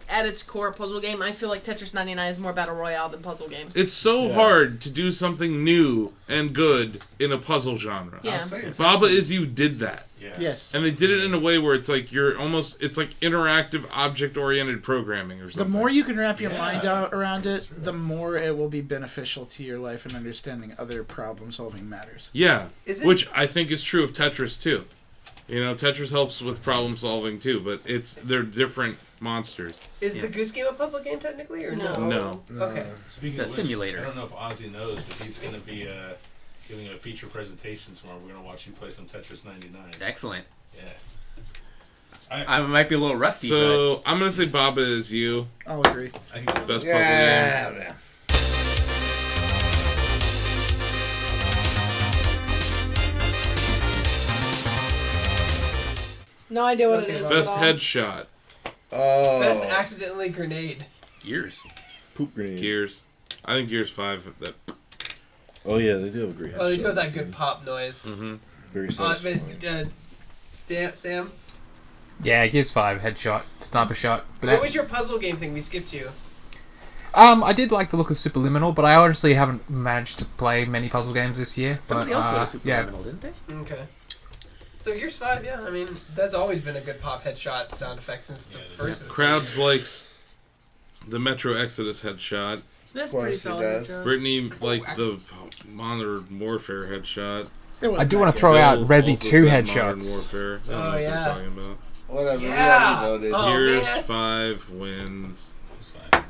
at its core puzzle game, I feel like Tetris 99 is more battle royale than puzzle game. It's so hard to do something new and good in a puzzle genre. Yeah. Baba Is You did that. Yeah. Yes. And they did it in a way where it's like it's like interactive object-oriented programming or The something. more you can wrap your mind out around it, the more it will be beneficial to your life and understanding other problem-solving matters. Yeah, Is it- which I think is true of Tetris too. You know, Tetris helps with problem solving too, but they're different monsters. Is the Goose Game a puzzle game technically, or no? No. Okay. Speaking It's of a which, simulator. I don't know if Ozzy knows, but he's going to be giving a feature presentation tomorrow. We're going to watch you play some Tetris 99. Excellent. Yes. I might be a little rusty, So I'm gonna say Baba Is You. I'll agree. I can go with Best that. puzzle game. No idea what it is. Best at all. headshot. Oh. Best accidentally grenade. Gears. Poop grenade. Gears. I think Gears 5. That. Oh yeah, they do have a great. Oh, they headshot. got that good pop noise. Very But, satisfying. Sam, Yeah, Gears 5 headshot, sniper shot. But what was your puzzle game thing? We skipped you. I did like the look of Superliminal, but I honestly haven't managed to play many puzzle games this year. Somebody but, else put a yeah. Superliminal, didn't they? Okay. So Gears 5, yeah, I mean, that's always been a good pop headshot sound effect since the first. Krabs likes the Metro Exodus headshot. That's Of course pretty he solid. does. Joe. Brittany liked the Modern Warfare headshot. I do want to throw out Bill's Resi also 2 said Modern headshots. Warfare. I don't Oh, know what yeah. they're talking about. Whatever. Yeah. We already voted. Oh, Gears man. 5 wins. It's fine.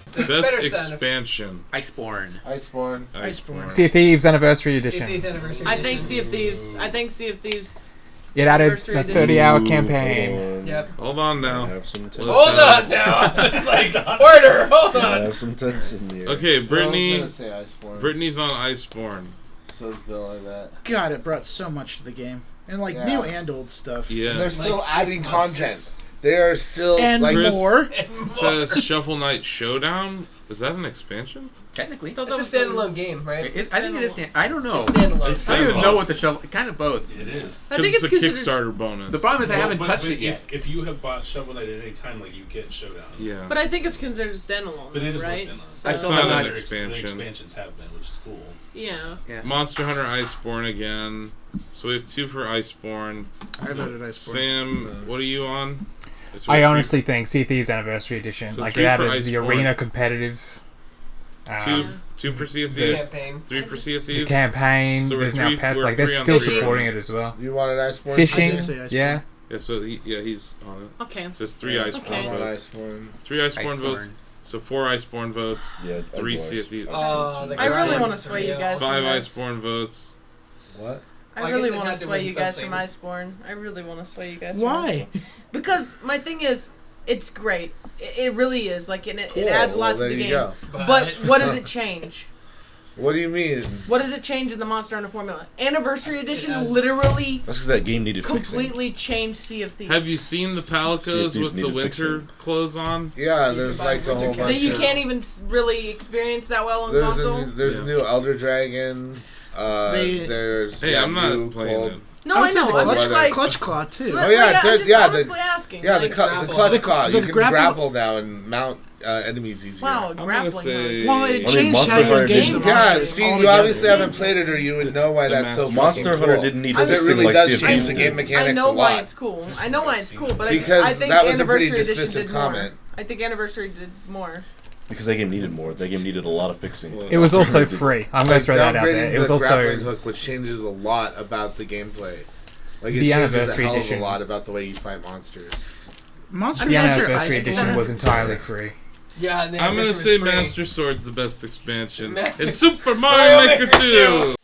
So it's Best better sound expansion. Iceborne. Iceborne. Sea of Thieves Anniversary effect. Edition. 50th anniversary. I think edition. Sea of Thieves. I think Sea of Thieves. It added Anniversary a Edition. 30-hour Ooh, campaign. hold on. Yep. Hold on I now. have some tension. Hold on now. It's like order. Hold I on. have some tension here. Okay, Brittany. I was gonna say Iceborne. Brittany's on Iceborne. So is Bill, I bet. God, it brought so much to the game. And, like, Yeah. new and old stuff. Yeah. And they're still Like adding ice content. monsters. They are still And like Chris- more. Says Shovel Knight Showdown. Is that an expansion? Technically. Thought It's that a was standalone game, right? I think it is. I don't know. It's standalone. It's I don't even both. know what the shovel. Kind of both. It is. I Because think it's a considered- Kickstarter bonus. The problem is I haven't But touched it yet. If you have bought Shovel Knight at any time, like you get Showdown. Yeah. But I think it's considered standalone, But it is right? standalone. I still It's have not not. an The expansion. expansions have been, which is cool. Yeah. Monster Hunter Iceborne again. So we have 2 for Iceborne. I voted Iceborne. Sam, what are you on? So we I have honestly think Sea of Thieves Anniversary Edition. So like, 3 it for added the Iceborne. arena competitive. Two for Sea of The Thieves. campaign. 3 for Sea of The Thieves. campaign, So we're there's now three- pets. we're Like, they're 3 on still 3. supporting it as well. You wanted Iceborne? Fishing, I did say Iceborne. yeah. Yeah, so he's on it. Okay. So it's 3 Yeah, Iceborne Okay. I want votes. Iceborne. 3 Iceborne votes. So 4 Iceborne votes. Yeah, 3 otherwise, Sea of Thieves. Oh, the I really grind. want to sway you guys. 5 from this. Iceborne votes. What? I I really guess it want to had to sway win you guys something. from Iceborne. I really want to sway you guys. from Why? Iceborne. Because my thing is, it's great. It really is. Like, and it Cool. adds a lot Well, to the there you game. go. But what does it change? What do you mean? What does it change in the Monster Hunter formula? Anniversary Edition adds- literally That's because that game needed fixing. completely changed Sea of Thieves. Have you seen the Sea of Palicos Thieves with the needed winter fixing. clothes on? Yeah, You there's can buy like a winter whole camo. that bunch you of... can't even really experience that well on There's console? a Yeah. new Elder Dragon. They- Hey, I'm not playing it. No, I I would say know. the I'm clutch, just like, clutch claw too. Oh, yeah, like, I'm dude, just yeah, honestly asking. Yeah, like, the grapple. clutch claw. The You can grapple- grapple now and mount enemies easier. wow, I'm gonna grappling. say. Well, it I mean, changed Monster how you Hunter engage didn't- the Yeah, monsters see, you altogether. obviously haven't played it, or you would know why The that's so massive- Monster fucking Hunter cool. didn't need Because it fixing really like does Sea of change Thieves the did. game I mechanics know a why lot. it's cool. I know why it's cool, but Because I think that was a pretty Anniversary Edition dismissive did comment. more. I think Anniversary did more. Because that game needed more. That game needed a lot of fixing. It was also free. I'm going to throw that out there. Downgrading It was the grappling also hook, which changes a lot about the gameplay. Like it The changes a Anniversary hell of a Edition. lot about the way you fight monsters. Monster the Hunter Anniversary Iceborne. Edition was entirely free. Yeah, and the I'm gonna anniversary say was free. Master Sword's the best expansion. Master- And Super Mario Maker 2!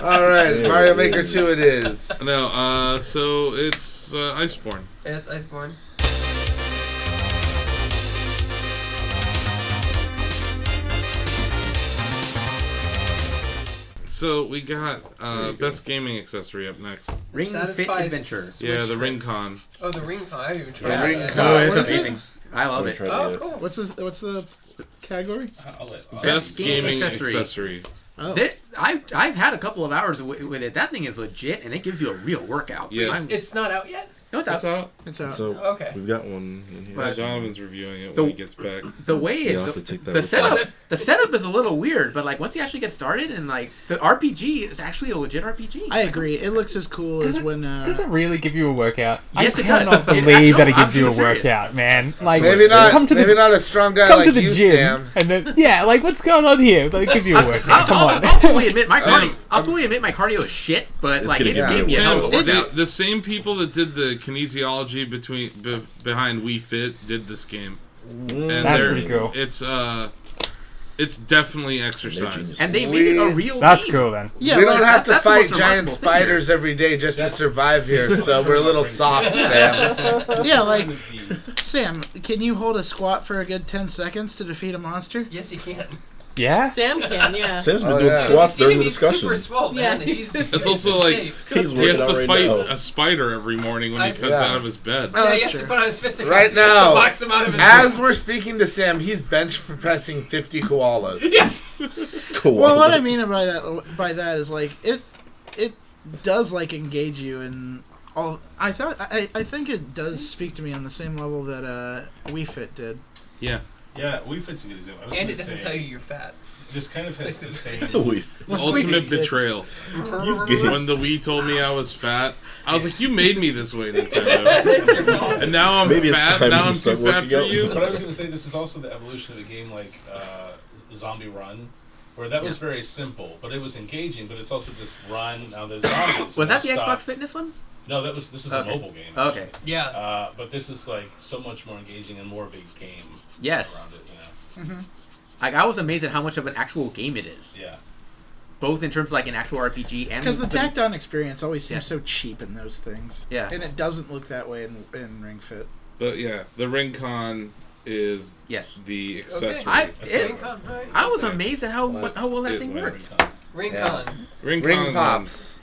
Alright, Mario Maker 2 it is. No, so it's Iceborne. Yeah, it's Iceborne. So we got best gaming accessory up next. Ring Fit Satisfy Adventure. Switch Yeah, the Fix. Ring-Con. Oh, the Ring Con. I haven't even tried The that. Ring yet. Con. Oh, it's What is it? amazing. I love it. Oh, cool. What's the category? I'll let Best gaming accessory. accessory. Oh. I've had a couple of hours with it. That thing is legit, and it gives you a real workout. Yes. It's not out yet? No, it's out. It's out. So Okay. we've got one in here. But- Jonathan's reviewing it when he gets back. The way You'll it's have to take that the with setup is a little weird, but like once you actually get started and like the RPG is actually a legit RPG. I agree. It looks as cool as when. Does it really give you a workout? Yes, I it does. cannot believe that it I'm gives you a serious. workout, man. Like, Maybe not. come to Maybe not a strong guy come like to the you, gym, Sam. and then like, what's going on here? Like, it gives you a workout. Come on. I'll fully admit my Sam, cardio. I'll fully admit my cardio is shit, but It's like gonna it get gave me a Sam, hell of a workout. the same people that did the kinesiology behind Wii Fit did this game, and That's they're- pretty cool. It's definitely exercise. And they made it a real That's game. cool then. Yeah, we like, don't have to that's the fight most giant remarkable thing here. spiders every day just to survive here, so we're a little soft, Sam. Yeah, like Sam, can you hold a squat for a good 10 seconds to defeat a monster? Yes, you can. Yeah. Sam can, yeah. Sam's been Oh, doing yeah. squats during the He's discussion. super swole, man. Yeah. He's It's also like He's he has working out to right fight now. a spider every morning when he comes Yeah. out of his bed. Oh, yeah, that's he has to true. put on his fisticuffs Right to now, box him out of his as we're speaking to Sam, he's bench pressing 50 koalas. Yeah. Cool. Well, what I mean by that is like it does like engage you in all. I think it does speak to me on the same level that Wii Fit did. Yeah. Yeah, Wii Fit's a good example. I was And gonna it doesn't say, tell you you're fat. This kind of has the same. The ultimate betrayal. When the Wii told me I was fat, I was like, "You made me this way, Nintendo." And now I'm Maybe it's fat. time Now you I'm too start fat working for out. you. But I was going to say this is also the evolution of a game like Zombie Run, where that was very simple, but it was engaging. But it's also just run. Now there's zombies. Was that the Now stop. Xbox Fitness one? No, this is Okay. a mobile game. Okay. actually. Yeah. But this is like so much more engaging and more of a game. Yes. Around it, you know. Like I was amazed at how much of an actual game it is. Yeah. Both in terms of like an actual RPG and Because the tacked-on experience always seems Yeah. so cheap in those things. Yeah. And it doesn't look that way in Ring Fit. But yeah, the Ring Con is Yes. the accessory. I was amazed at how well that thing worked. Ring Yeah. Con. Ring Pops.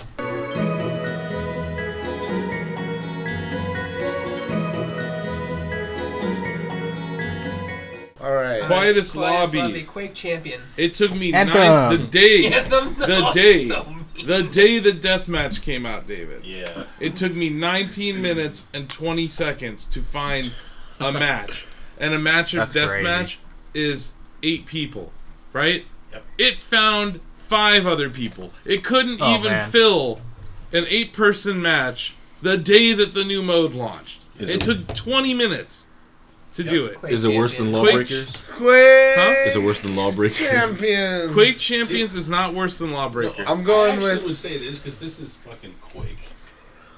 All right. Quietest lobby. Quake Champion. It took me Anthem. the day Anthem? the Oh, day so mean. the day the deathmatch came out, David. Yeah. It took me 19 minutes and 20 seconds to find a match. And a match of That's crazy. deathmatch is 8 people, right? Yep. It found 5 other people. It couldn't Oh, even man. fill an 8-person match the day that the new mode launched. Is It it- took 20 minutes to do it. Quake Is it worse than Champion. Lawbreakers? Quake Huh? Is it worse than Lawbreakers? Champions. Quake Champions is not worse than Lawbreakers. I'm going I actually with. would say it is because this is fucking Quake.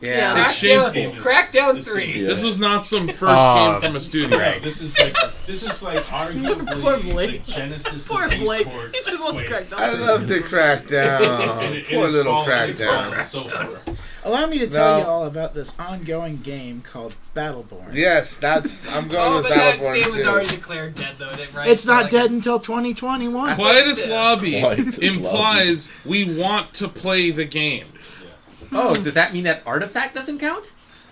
Yeah. It's shameful. Crackdown This 3. game- This was not some first Oh, game from a studio. No, this is like arguably Poor the Blake. genesis Poor of Blake. esports. He just wants Quake. Crackdown. I love the Crackdown. It Poor is little fallen- it's fallen Crackdown. so far. Allow me to tell you No. all about this ongoing game called Battleborn. Yes, I'm going Oh, with but that Battleborn game was too. already declared dead, though, right? It's So, not like, dead it's- until 2021. Quietest Lobby Quietest implies we want to play the game. Oh, does that mean that Artifact doesn't count?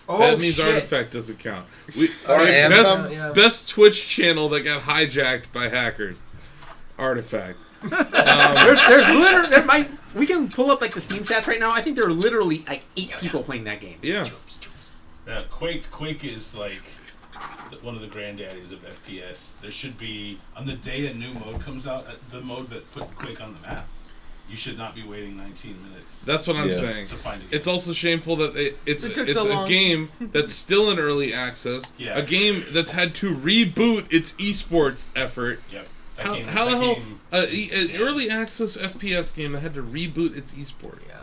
Oh, That means shit. Artifact doesn't count. We, Or Anthem. Yeah. best Twitch channel that got hijacked by hackers. Artifact. There's literally we can pull up like the Steam stats right now. I think there are literally like 8 people playing that game. Yeah. Quake is like one of the granddaddies of FPS. There should be, on the day a new mode comes out, the mode that put Quake on the map, you should not be waiting 19 minutes. That's what I'm Yeah. saying. To find a game. It's also shameful that it's It took it's so a long. game that's still in early access. Yeah. A game that's had to reboot its esports effort. Yep. How the hell an early access FPS game that had to reboot its esport? Yeah.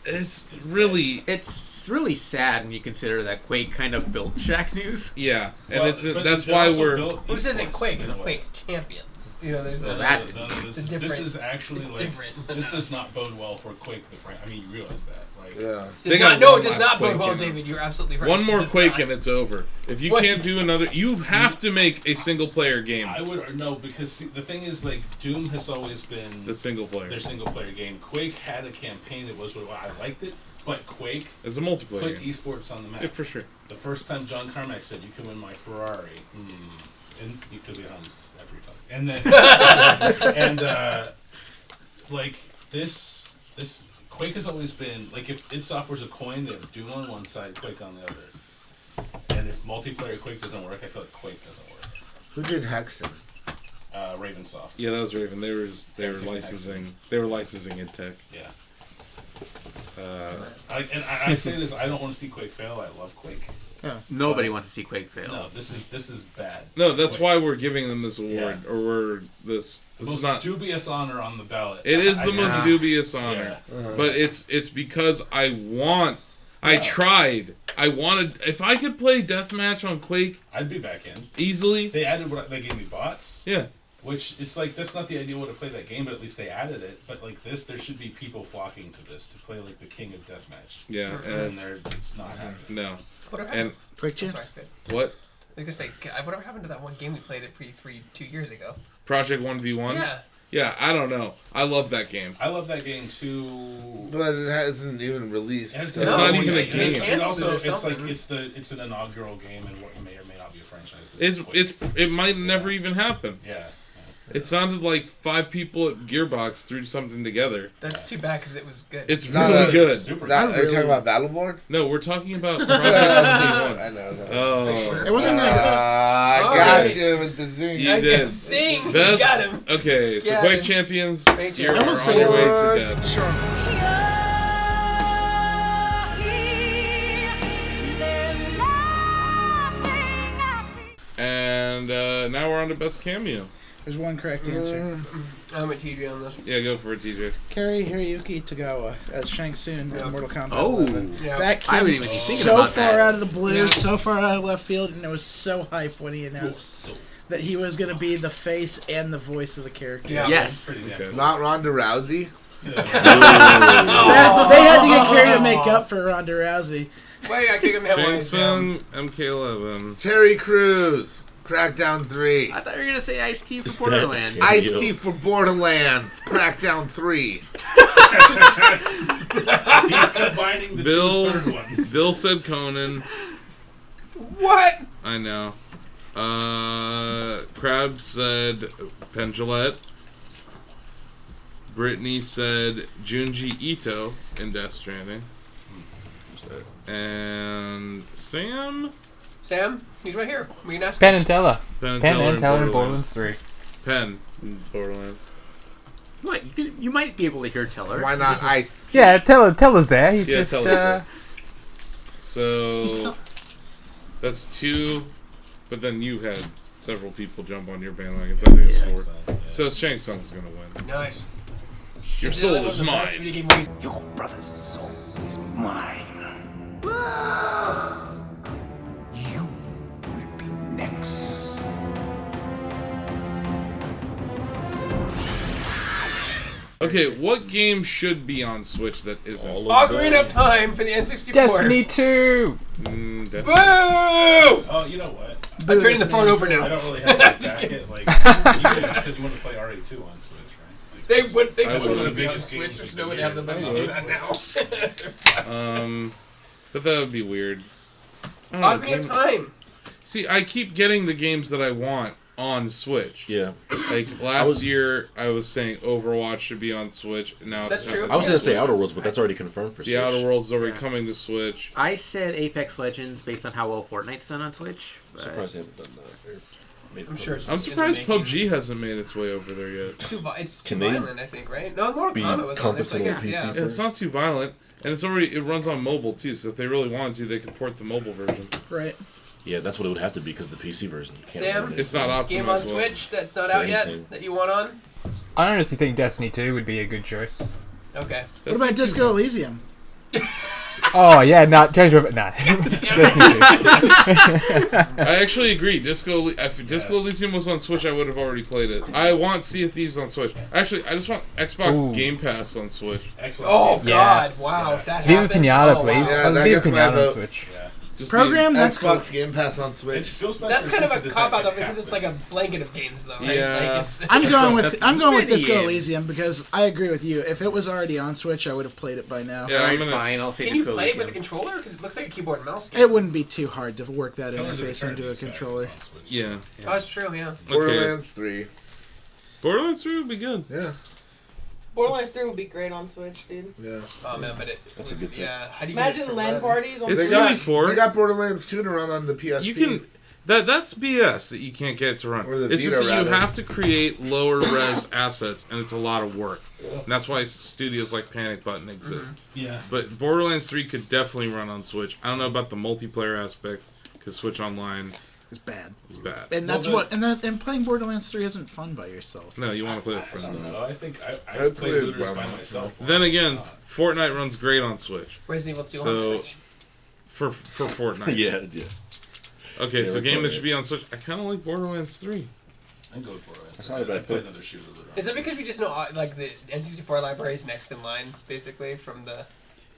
It's really It's really sad when you consider that Quake kind of built Shacknews. yeah, and Well, it's but that's they why also we're built Well, this isn't esports Quake, in it's a way. Quake Champions. You know, there's No, that. this It's different. is actually It's like different. this does not bode well for Quake the franchise. I mean, you realize that, like Yeah. Does got not, no, one it does last not bode Quake well, in it. David. You're absolutely right. one more It does Quake not. and it's over. If you What? can't do another, you have to make a single player game. I would no because see, the thing is like Doom has always been The single player. their single player game. Quake had a campaign that was I liked it, but Quake It's a multiplayer put game. esports on the map. Yeah, for sure. The first time John Carmack said, "You can win my Ferrari," and because he hums after you talk, and then like this Quake has always been like if id Software's a coin, they have Doom on one side, Quake on the other. And if multiplayer Quake doesn't work, I feel like Quake doesn't work. Who did Hexen? Ravensoft. Yeah, that was Raven. They were licensing. They were licensing id Tech. Yeah. I say this. I don't want to see Quake fail. I love Quake. Yeah. Nobody wants to see Quake fail. No, this is bad. No, that's Quake. why we're giving them this award, or we're this. This Most is not dubious honor on the ballot. It is the most dubious honor, but it's because I tried. I wanted. If I could play deathmatch on Quake, I'd be back in easily. They added they gave me bots. Yeah. Which is like that's not the ideal way to play that game, but at least they added it. But like this, there should be people flocking to this to play like the king of deathmatch. Yeah, and it's not happening. No. Whatever And Quick Champs. What? I was gonna say, whatever happened to that one game we played at 2 years ago? Project 1v1? Yeah. Yeah, I don't know. I love that game. I love that game too. But it hasn't even released. It's not even a game. And also, it's like it's an inaugural game, and what may or may not be a franchise. It might never even happen. Yeah. It sounded like 5 people at Gearbox threw something together. That's too bad because it was good. It's really good. Are you talking about Battleborn? No, we're talking about Project I know. Oh. It wasn't I got you with the zing. You did. Zing. Best, Got him. Okay, so Got Quake him. Champions, Quake you're Champions. on your way to death. And now we're on to Best Cameo. There's one correct answer. I'm a TJ on this one. Yeah, go for it, TJ. Kari Hiroyuki Tagawa as Shang Tsung in Mortal Kombat Oh. 11. Yeah. That I came wouldn't even be thinking so about far that. out of the blue, Yeah. so far out of left field, and it was so hype when he announced that he was going to be the face and the voice of the character. Yeah. Yes. Okay. Not Ronda Rousey. They had to get Kari to make up for Ronda Rousey. Wait, I kick him head Shang wise down. Tsung, MK11. Terry Crews. Crackdown 3. I thought you were gonna say Ice-T for Borderlands. Ice-T for Borderlands. Crackdown 3. He's combining the two third ones. Bill said Conan. What? I know. Crab said Pendulette. Brittany said Junji Ito in Death Stranding. And Sam, he's right here. We can ask Penn and Teller. Penn and Teller in Borderlands. Borderlands 3. Penn in Borderlands. What? You might be able to hear Teller. Why not Ice-T? Yeah, Teller's there. He's just. Teller's there. So that's 2, but then you had several people jump on your bandwagon, so I think it's 4. So Shang Tsung's gonna win. Nice. Your soul is mine. Your brother's soul is mine. You will be next. Okay, what game should be on Switch that isn't? Ocarina of Time for the N64. Destiny 2! Destiny. Boo! Oh, you know what? I'm turning the phone over now. I don't really have to back it. Like, you said you want to play RE2 on Switch, right? Like, They would I want would. to be on Switch. There's no way they have the money to do that now. But that would be weird. I don't know, Ocarina of Time. See, I keep getting the games that I want on Switch. Yeah. Like last year, I was saying Overwatch should be on Switch. And now That's it's true. I was going to say Outer Worlds, but that's already confirmed for The Switch. Outer Worlds is already coming to Switch. I said Apex Legends based on how well Fortnite's done on Switch. I'm surprised they haven't done that. I'm sure it's I'm surprised in the making. PUBG hasn't made its way over there yet. It's Can too they violent, I think, right? No, Mortal be Kombat was on there, so I competent guess, on PC? yeah. Yeah, it's not too violent, and it runs on mobile too. So if they really wanted to, they could port the mobile version. Right. Yeah, that's what it would have to be because the PC version. You can't Sam? run it. It's not optimized. Game on well. Switch that's not For out yet anything. that you want on? I honestly think Destiny 2 would be a good choice. Okay. What about Disco Elysium? Oh, yeah, change of it. Nah. Destiny 2. I actually agree. If Disco Elysium was on Switch, I would have already played it. I want Sea of Thieves on Switch. Actually, I just want Xbox Ooh. Game Pass on Switch. Xbox Oh, Game God. Yes. Wow. If that Viva happens. Pinata, oh, please. Wow. Yeah, that Viva gets my Pinata on vote. Switch. Just Program? That's cool. Xbox Game Pass on It Switch. feels better That's kind of a since cop out that though because it's like a blanket of games though, right? Yeah. Like it's, I'm going with many Disco games. Elysium because I agree with you. If it was already on Switch, I would have played it by now. Yeah, Alright, I'm gonna- fine. I'll say Can you Disco play it with a Elysium. controller? Because it looks like a keyboard and mouse game. It wouldn't be too hard to work that Colors of interface into a Eternity controller. is on Switch. Yeah. Oh, that's true, yeah. Okay. Borderlands 3. Borderlands 3 would be good. Yeah. Borderlands 3 would be great on Switch, dude. Yeah. Oh man, but That's a good thing. yeah. How do you get it Imagine to LAN run? parties on It's Switch. really They got Borderlands 2 to run on the PSP. You can. That's BS that you can't get it to run. Or the It's just Vita, that you rather. have to create lower res assets, and it's a lot of work. And that's why studios like Panic Button exist. Yeah. But Borderlands 3 could definitely run on Switch. I don't know about the multiplayer aspect, because Switch Online It's bad. is bad. And that's and playing Borderlands 3 isn't fun by yourself. No, you want to play with I friends. don't know. I think I I'd play play looters with by Brown myself. Then again, Fortnite runs great on Switch. Resident Evil 2 on So, Switch. for Fortnite. yeah. Okay, Yeah, so we're game that totally- should be on Switch. I kind of like Borderlands 3. I can go with Borderlands. That's not a bad I play pick. another shooter later on. Is it because we just know like the N64 library is next in line, basically from the?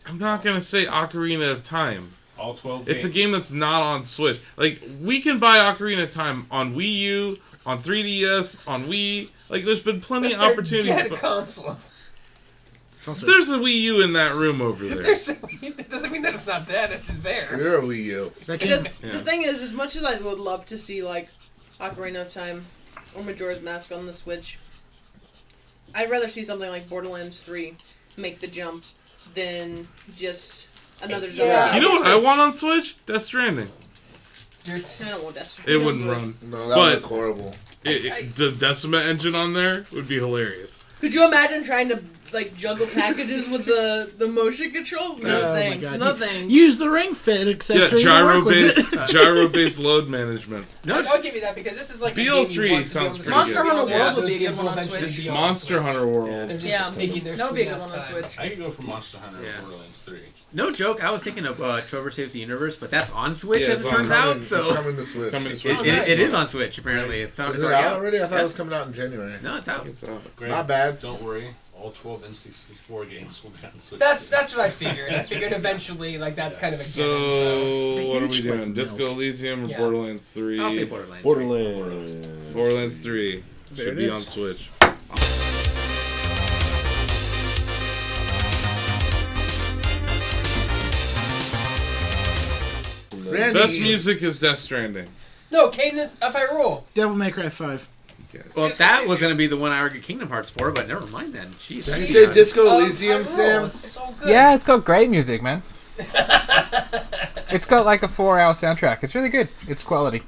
I'm not going to say Ocarina of Time. All 12 It's a games. game that's not on Switch. Like, we can buy Ocarina of Time on Wii U, on 3DS, on Wii. Like, there's been plenty of opportunities. Dead But consoles. It's also there's a Wii U in that room over there. It doesn't mean that it's not dead. It's just there. You're a Wii U. that The, game, Yeah. the thing is, as much as I would love to see like Ocarina of Time or Majora's Mask on the Switch, I'd rather see something like Borderlands 3 make the jump than just another Zelda. Yeah. You know what I it's- want on Switch? Death Stranding. I don't want that. It wouldn't run. No, that But- would look horrible. The Decima engine on there would be hilarious. Could you imagine trying to like juggle packages with the motion controls? No oh my thanks. God. No thanks. Use the ring fit Yeah, accessory. to work with it. gyro-based load management. I'll give you that because this is like BL3 sounds pretty Monster good. Hunter World would those be a good games one will on eventually Switch. be on Monster Switch. Hunter World. They're just Yeah, taking their that would be a sweet good ass one on time. Switch. I could go for Monster Hunter Yeah. and Borderlands 3. No joke, I was thinking of Trover Saves the Universe, but that's on Switch Yeah, as it's it turns on- out. It's So coming to Switch. coming to Switch. it is on Switch apparently. It's Is it already out already? I thought Yeah. it was coming out in January. No, it's out. It's out. Greg, Not bad. Don't worry. All 12 N64 games will be on Switch. That's what I figured. I figured eventually like that's kind of a given. So, what are we each like doing? Disco milk. Elysium or Yeah. Borderlands 3? I'll say Borderlands. Borderlands 3 There should it be is. on Switch. Randy, Best music is Death Stranding. No, Cadence of Hyrule. Devil May Cry 5. Yes. Well, that was going to be the one I argued Kingdom Hearts for, but never mind then. Jeez, did I you see say that. Disco Hyrule Elysium, Sam? is so good. Yeah, it's got great music, man. It's got like a 4-hour soundtrack. It's really good. It's quality.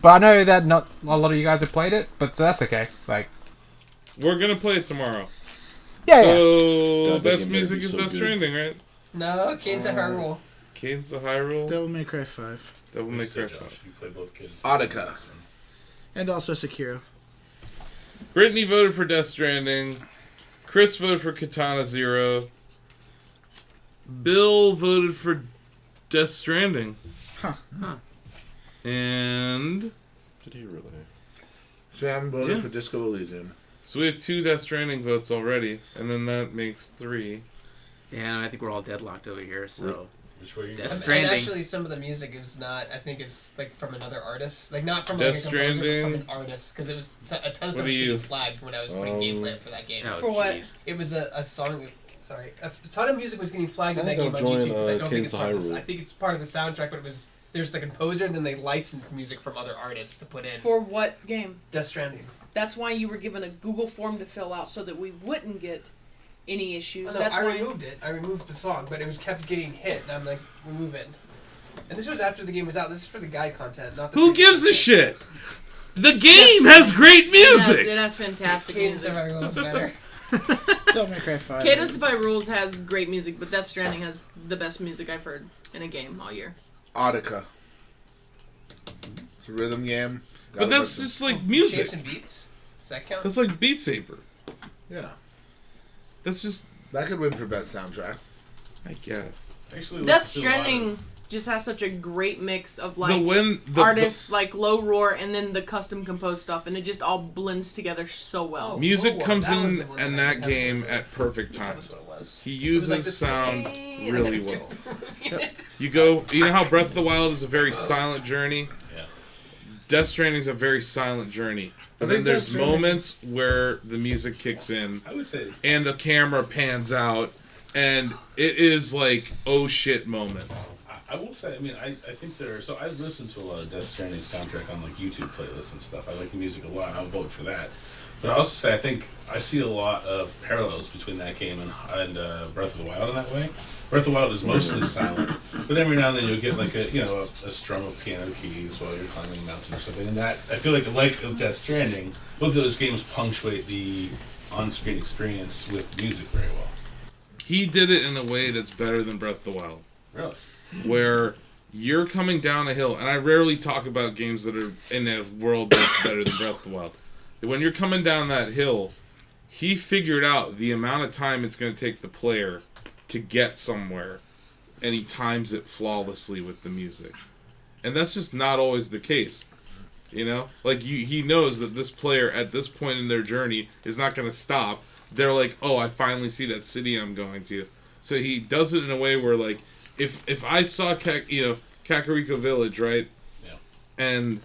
But I know that not a lot of you guys have played it, but so that's okay. Like, We're gonna play it tomorrow. yeah, So, God, that best game music better be is so Death good. Stranding, right? No, Cadence of Hyrule. Cadence of Hyrule, Devil May Cry 5. Devil May Cry Josh, 5. you play both kids. Audica. And also Sekiro. Brittany voted for Death Stranding. Chris voted for Katana Zero. Bill voted for Death Stranding. Huh. And Did he really? Sam voted Yeah. for Disco Elysium. so we have 2 Death Stranding votes already, and then that makes 3. Yeah, I think we're all deadlocked over here, so. Which way you Death going? Stranding. And actually, some of the music is not. I think it's like from another artist, like not from Death like a composer, but Stranding. from an artist, because it was a ton of What stuff do you- getting flagged when I was putting gameplay up for that game. Oh, For what? jeez. It was a song. Sorry, a ton of music was getting flagged in I that think game I'll on join, YouTube because I don't think Cadence it's of part of the, Hyrule. I think it's part of the soundtrack, but it was there's the composer and then they licensed music from other artists to put in. For what game? Death Stranding. That's why you were given a Google form to fill out so that we wouldn't get any issues. Oh, no, That's I why. removed it. I removed the song, but it was kept getting hit, and I'm like, remove it. And this was after the game was out. This is for the guide content, not the. Who gives a shit? The game has great music! It has fantastic Cadence of music. Hyrule is better. Devil May Cry 5. Cadence by Rules has great music, but Death Stranding has the best music I've heard in a game all year. Audica. It's a rhythm game. But that's just like music. Shapes and Beats. Does that count? That's like Beat Saber. Yeah. That's just, That could win for best soundtrack. I guess. Actually, Death listen to a lot of- Stranding just has such a great mix of The like win, artists like low roar and then the custom composed stuff, and it just all blends together so well. music Low Roar, comes that was in the one in that I that could game remember. at perfect times. That's what it was. He It was like uses this sound thing, really and then- well. You go, you know how Breath of the Wild is a very silent journey? Yeah. Death Stranding is a very silent journey. And I then think there's Death Stranding- moments where the music kicks in I would say and the camera pans out, and it is like, oh shit moments. I will say, I mean, I think there are, so I listen to a lot of Death Stranding soundtrack on like YouTube playlists and stuff. I like the music a lot. I'll vote for that. But I also say I think I see a lot of parallels between that game and Breath of the Wild in that way. Breath of the Wild is mostly silent, but every now and then you'll get like a strum of piano keys while you're climbing a mountain or something. And that I feel like Death Stranding, both of those games punctuate the on-screen experience with music very well. He did it in a way that's better than Breath of the Wild. Really? Where you're coming down a hill, and I rarely talk about games that are in a world that's better than Breath of the Wild. When you're coming down that hill, he figured out the amount of time it's going to take the player to get somewhere, and he times it flawlessly with the music. And that's just not always the case. You know? Like, he knows that this player, at this point in their journey, is not going to stop. They're like, oh, I finally see that city I'm going to. So he does it in a way where, like, if I saw Kakariko Village, right? Yeah. And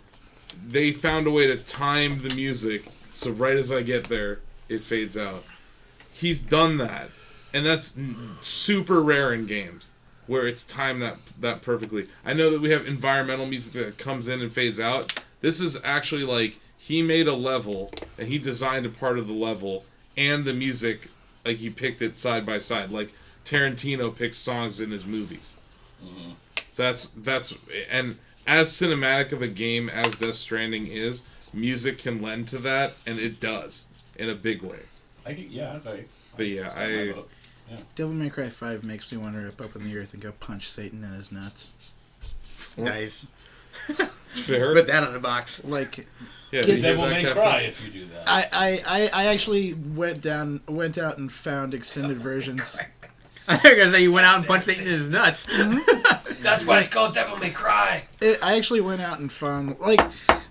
they found a way to time the music, so right as I get there, it fades out. He's done that. And that's super rare in games, where it's timed that perfectly. I know that we have environmental music that comes in and fades out. This is actually like, he made a level, and he designed a part of the level, and the music, like, he picked it side by side. Like, Tarantino picks songs in his movies. Mm-hmm. So that's and as cinematic of a game as Death Stranding is, music can lend to that, and it does in a big way. Devil May Cry 5 makes me want to rip open the earth and go punch Satan in his nuts. Nice. It's fair. Put that on a box. Like, yeah, Devil May Cry if you do that. I actually went out and found extended versions. I think I say you went out and punched Satan in his nuts. That's why it's called Devil May Cry. I actually went out and found, like,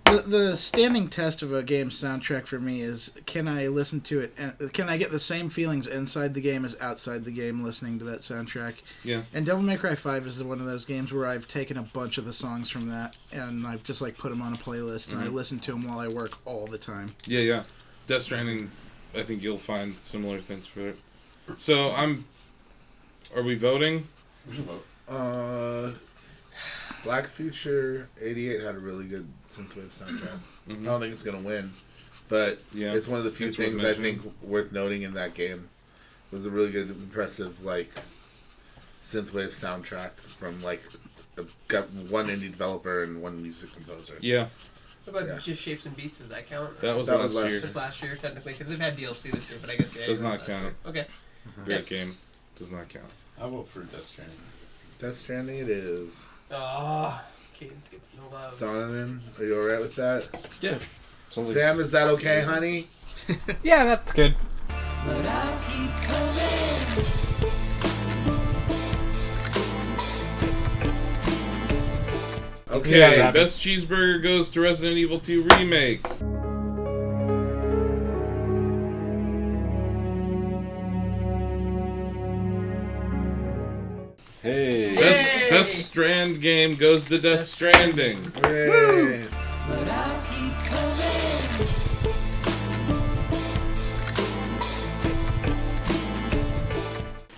the standing test of a game's soundtrack for me is, can I listen to it, and can I get the same feelings inside the game as outside the game listening to that soundtrack? Yeah. And Devil May Cry 5 is one of those games where I've taken a bunch of the songs from that, and I've just, like, put them on a playlist, and I listen to them while I work all the time. Yeah. Death Stranding, I think you'll find similar things for it. So, are we voting? We can vote. Black Future 88 had a really good synthwave soundtrack. I don't think it's going to win, but it's one of the few things I think worth noting in that game. It was a really good, impressive, like, synthwave soundtrack from, like, got one indie developer and one music composer. Yeah. What about just Shapes and Beats? Does that count? That was last year. Just last year, technically, because they've had DLC this year, but I guess does not count. Okay. Great game. Does not count. I'll vote for Death Stranding. Death Stranding it is. Cadence gets no love. Donovan, are you alright with that? Yeah. Sam, is that okay, honey? Yeah, that's good. But I'll keep coming. Okay, Yeah, best cheeseburger goes to Resident Evil 2 Remake. Hey. Best Strand game goes to Death Stranding. Yay. But I'll keep coming.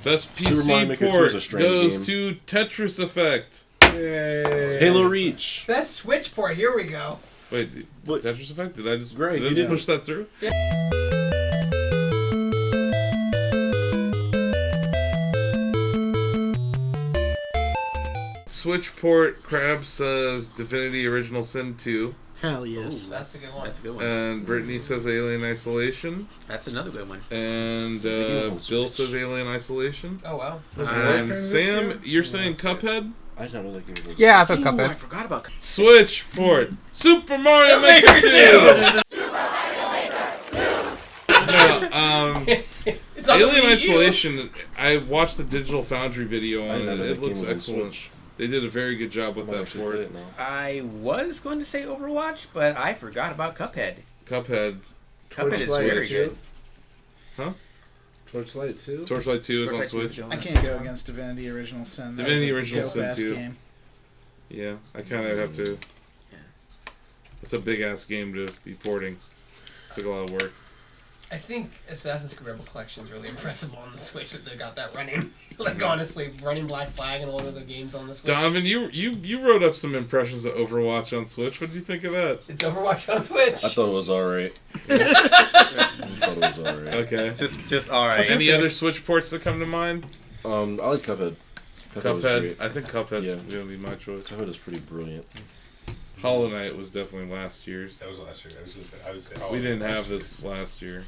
Best Super Mario PC Maker 2 is port a strange goes game. to Tetris Effect. Yay. Halo Reach. Best Switch port. Here we go. Wait, Tetris Effect? Did I just Greg, did I you just did. push that through? Switch port, Crab says Divinity Original Sin 2. Hell yes. Ooh, that's a good one. That's a good one. And Brittany says Alien Isolation. That's another good one. And Bill says Alien Isolation. Oh, wow. And Sam, you're saying Cuphead? I don't know that game. Yeah, I thought I Cuphead. forgot about Cuphead. Switch port, Super Mario Maker 2! No, It's on the Alien Wii U. Isolation, I watched the Digital Foundry video I on didn't know it. that It game looks was on excellent. Switch. They did a very good job with I might that actually port. play it now. I was going to say Overwatch, but I forgot about Cuphead. Cuphead. Cuphead is Torchlight very too? good. Huh? Torchlight 2? Torchlight 2 is on Torchlight 2 Switch. is going I on. can't go against Divinity Original Sin. That Divinity was a Original Sin dope-ass 2. game. Yeah, I kind of have to. Yeah. It's a big ass game to be porting. Took a lot of work. I think Assassin's Creed Rebel Collection is really impressive on the Switch that they got that running. Like honestly, running Black Flag and all of the games on the Switch. Donovan, you wrote up some impressions of Overwatch on Switch. What did you think of that? It's Overwatch on Switch. I thought it was alright. Okay. Just alright. Any other Switch ports that come to mind? I like Cuphead. Cuphead. I think Cuphead's gonna be my choice. Cuphead is pretty brilliant. Hollow Knight was definitely last year's. That was last year. I would say Hollow We Knight didn't last have year. this last year.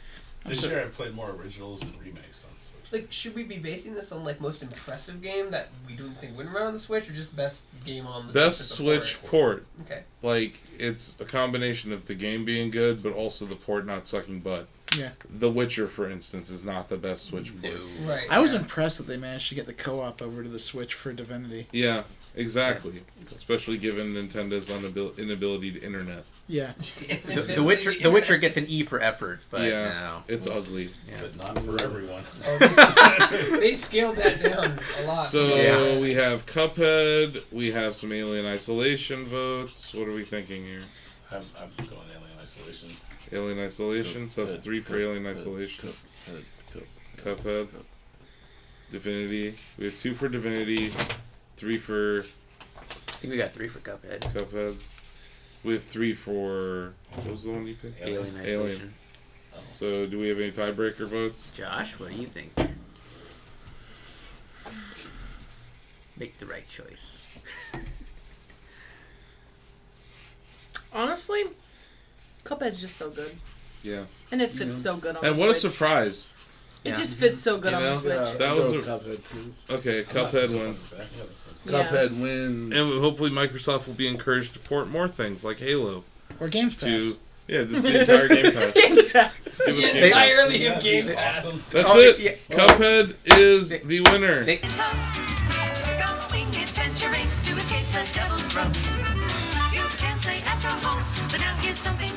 This year I played more originals and remakes on Switch. Like, should we be basing this on like most impressive game that we don't think wouldn't run on the Switch, or just best game on the Best Switch? Switch port. Okay. Like, it's a combination of the game being good, but also the port not sucking butt. Yeah. The Witcher, for instance, is not the best Switch port. Right. I was impressed that they managed to get the co-op over to the Switch for Divinity. Yeah, exactly. Especially given Nintendo's inability to internet. Yeah. The Witcher gets an E for effort, but yeah, no. it's ugly. Yeah. But not for everyone. They scaled that down a lot. So we have Cuphead, we have some Alien Isolation votes. What are we thinking here? I'm going Alien Isolation. Alien Isolation, so that's 3 for Alien Isolation. Cuphead. Divinity. We have 2 for Divinity, 3 for... I think we got 3 for Cuphead. We have 3 for... What was the one you picked? Alien Isolation. So do we have any tiebreaker votes? Josh, what do you think? Make the right choice. Honestly, Cuphead's just so good. Yeah. And it fits so good on And the what a Switch. surprise. It just fits so good You on the know? Switch. Yeah, That was Cuphead too. Okay, Cuphead wins. Cuphead wins. And hopefully Microsoft will be encouraged to port more things like Halo. Or Games Pass. Yeah, just the entire Game Pass. Just Games Pass. Just give us The Game Pass. entirely of Game Pass. That's it. Cuphead is the winner. Going adventuring to escape the devil's rope. You can't play at your home, but now here's something